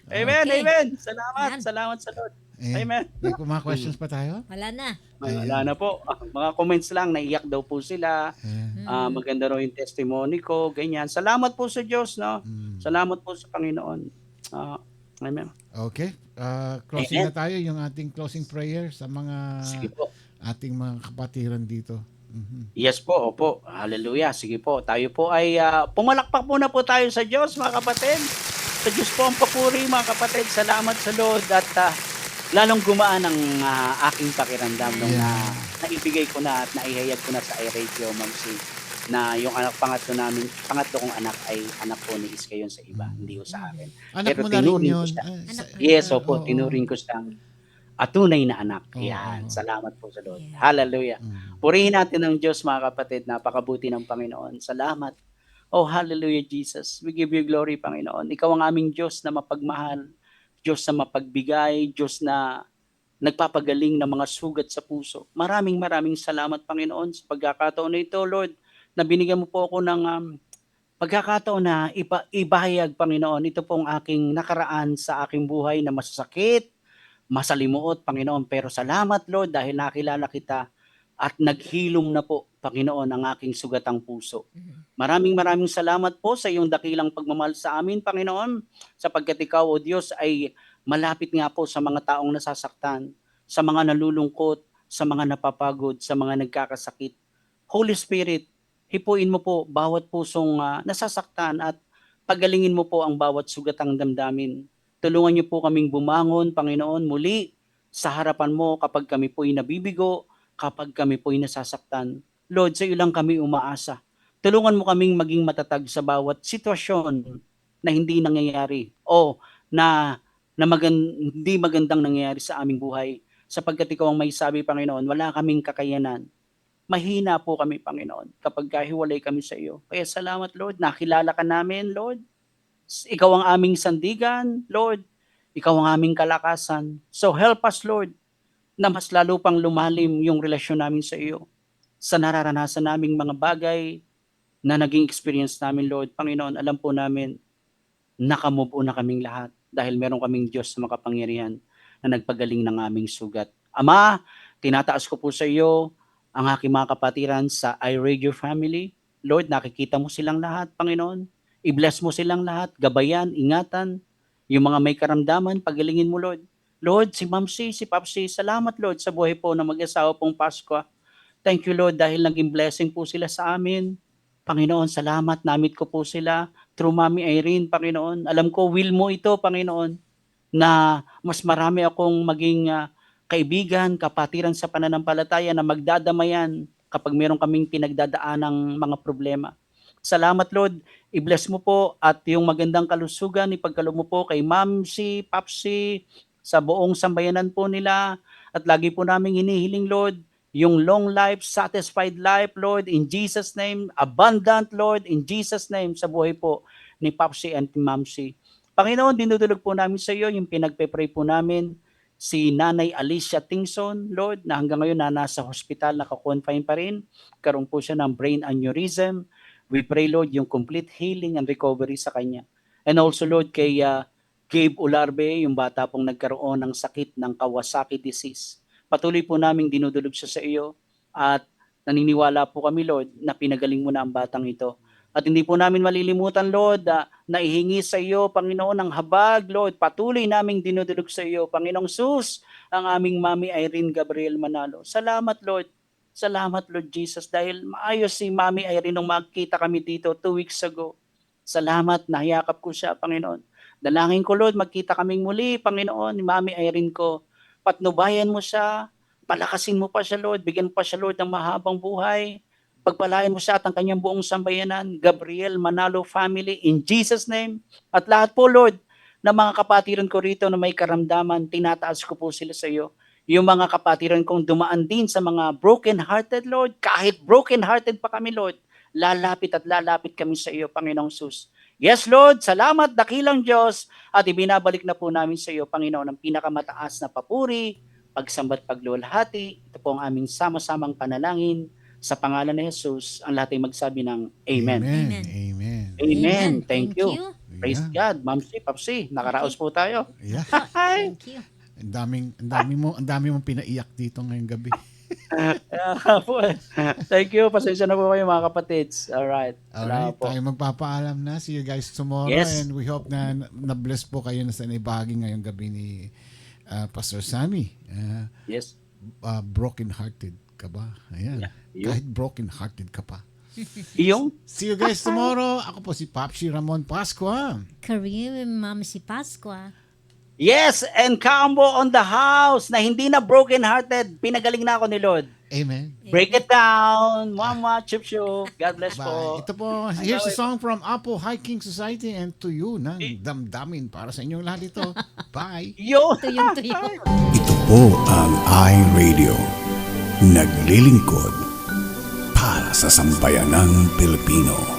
Amen, Okay. amen. Yan. Salamat sa Lord. Amen. May mga questions pa tayo? Wala na. Wala na po. Mga comments lang, naiyak daw po sila. Maganda raw yung testimony ko, ganyan. Salamat po sa Diyos, no? Salamat po sa Panginoon. Amen. Okay. Closing na tayo, yung ating closing prayer sa mga Sige po. ating mga kapatiran dito. Yes po, opo. Hallelujah. Sige po. Tayo po ay pumalakpak muna po tayo sa Diyos, mga kapatid. Sa Diyos po ang papuri, mga kapatid. Salamat sa Lord at lalong gumaan ang aking pakiramdam nung naibigay ko na at naihayag ko na sa iRadio, Ma'am C, na yung pangatlo kong anak ay anak po ni Iska yun sa iba, hindi ko sa akin. Anak Pero mo na rin tinuring ko yun. siya. Anak mo Yes, na. opo, tinuring ko siyang tunay na anak. Yan, salamat po sa Lord. Hallelujah. Purihin natin ang Diyos, mga kapatid, napakabuti ng Panginoon. Salamat. Oh, hallelujah, Jesus. We give you glory, Panginoon. Ikaw ang aming Diyos na mapagmahal, Diyos na mapagbigay, Diyos na nagpapagaling ng mga sugat sa puso. Maraming salamat, Panginoon, sa pagkakataon na ito, Lord, na binigyan mo po ako ng pagkakataon na ibahayag, Panginoon, ito pong aking nakaraan sa aking buhay na masasakit, masalimuot, Panginoon. Pero salamat, Lord, dahil nakilala kita. at naghilom na po, Panginoon, ang aking sugatang puso. Maraming salamat po sa iyong dakilang pagmamahal sa amin, Panginoon, sapagkat ikaw, O Diyos, ay malapit nga po sa mga taong nasasaktan, sa mga nalulungkot, sa mga napapagod, sa mga nagkakasakit. Holy Spirit, hipuin mo po bawat pusong nasasaktan at pagalingin mo po ang bawat sugatang damdamin. Tulungan niyo po kaming bumangon, Panginoon, muli sa harapan mo kapag kami po'y nabibigo, kapag kami po'y nasasaktan. Lord, sa iyo lang kami umaasa. Tulungan mo kaming maging matatag sa bawat sitwasyon na hindi nangyayari o na hindi magandang nangyayari sa aming buhay. Sapagkat ikaw ang may sabi, Panginoon, wala kaming kakayanan. Mahina po kami, Panginoon, kapag kahiwalay kami sa iyo. Kaya salamat, Lord. Nakilala ka namin, Lord. Ikaw ang aming sandigan, Lord. Ikaw ang aming kalakasan. So help us, Lord, na mas lalo pang lumalim yung relasyon namin sa iyo. Sa nararanasan naming mga bagay na naging experience namin, Lord. Panginoon, alam po namin, nakamove on na kaming lahat dahil meron kaming Diyos na makapangyarihan na nagpagaling ng aming sugat. Ama, tinataas ko po sa iyo ang aking mga kapatiran sa iRadio family. Lord, nakikita mo silang lahat, Panginoon. I-bless mo silang lahat, gabayan, ingatan. Yung mga may karamdaman, pagalingin mo, Lord. Lord, si Ma'am C, si Papsi, salamat, Lord, sa buhay po ng mag-asawa pong Pasko. Thank you, Lord, dahil naging blessing po sila sa amin. Panginoon, salamat, namit ko po sila. Through Mami Irene, Panginoon. Alam ko, will mo ito, Panginoon, na mas marami akong maging kaibigan, kapatiran sa pananampalataya na magdadamayan kapag meron kaming pinagdadaanang mga problema. Salamat, Lord. I-bless mo po at yung magandang kalusugan, ipagkaloob mo po kay Ma'am C, Papsi, sa buong sambayanan po nila. At lagi po namin hinihiling, Lord, yung long life, satisfied life, Lord, in Jesus' name. Abundant, Lord, in Jesus' name, sa buhay po ni Papsi and Ma'am C. Panginoon, dinudulog po namin sa iyo yung pinagpe-pray po namin si Nanay Alicia Tingson, Lord, na hanggang ngayon na nasa hospital, naka-confine pa rin. Karoon po siya ng brain aneurysm. We pray, Lord, yung complete healing and recovery sa kanya. And also, Lord, kay Gabe Ularbe, yung bata pong nagkaroon ng sakit ng Kawasaki disease. Patuloy po naming dinudulog siya sa iyo at naniniwala po kami, Lord, na pinagaling mo na ang batang ito. At hindi po namin malilimutan, Lord, na ihingi sa iyo, Panginoon, ang habag, Lord. Patuloy naming dinudulog sa iyo, Panginoong Sus, ang aming Mami Irene Gabriel Manalo. Salamat, Lord. Salamat, Lord Jesus, dahil maayos si Mami Irene nung magkita kami dito 2 weeks ago. Salamat, nahiyakap ko siya, Panginoon. Dalangin ko, Lord, magkita kaming muli, Panginoon, ni Mami Irene ko. Patnubayan mo siya, palakasin mo pa siya, Lord, bigyan mo pa siya, Lord, ng mahabang buhay. Pagpalain mo siya at ang kanyang buong sambayanan, Gabriel Manalo family, in Jesus' name. At lahat po, Lord, na mga kapatiran ko rito na may karamdaman, tinataas ko po sila sa iyo. Yung mga kapatiran kong dumaan din sa mga broken-hearted, Lord, kahit broken-hearted pa kami, Lord, lalapit at lalapit kami sa iyo, Panginoong Sus. Yes, Lord, salamat, dakilang Diyos, at ibinabalik na po namin sa iyo, Panginoon, ang pinakamataas na papuri, pagsambat, paglulhati. Ito po ang aming sama-samang panalangin. Sa pangalan ni Jesus, ang lahat ay magsabi ng Amen. Amen. Amen. Amen. Thank you. Yeah. Praise God. Ma'am C, Papsi, nakaraos po tayo. Yeah. Thank you. Ang dami mong pinaiyak dito ngayong gabi. Thank you. Pasensya na po kayo, mga kapatids. Alright. Alright, tayo magpapaalam na. See you guys tomorrow. Yes. And we hope na na-bless po kayo na sa naibahagi ngayong gabi ni Pastor Sammy. Yes. Broken-hearted ka ba? Ayan. Yeah. Kahit broken-hearted ka pa. Iyong? See you guys tomorrow. Ako po si Papsi Ramon Pascua. Kareem, Ma'am si Pascua. Yes, and Kambo on the house na hindi na broken-hearted. Pinagaling na ako ni Lord. Amen. Break it down. Mama, chup chup. God bless Bye. po. Ito po, here's a song from Apo Hiking Society and to you ng damdamin para sa inyong lahat ito. Bye. Yo! Tuyong. Ito po ang iRadio. Naglilingkod para sa sambayanang Pilipino.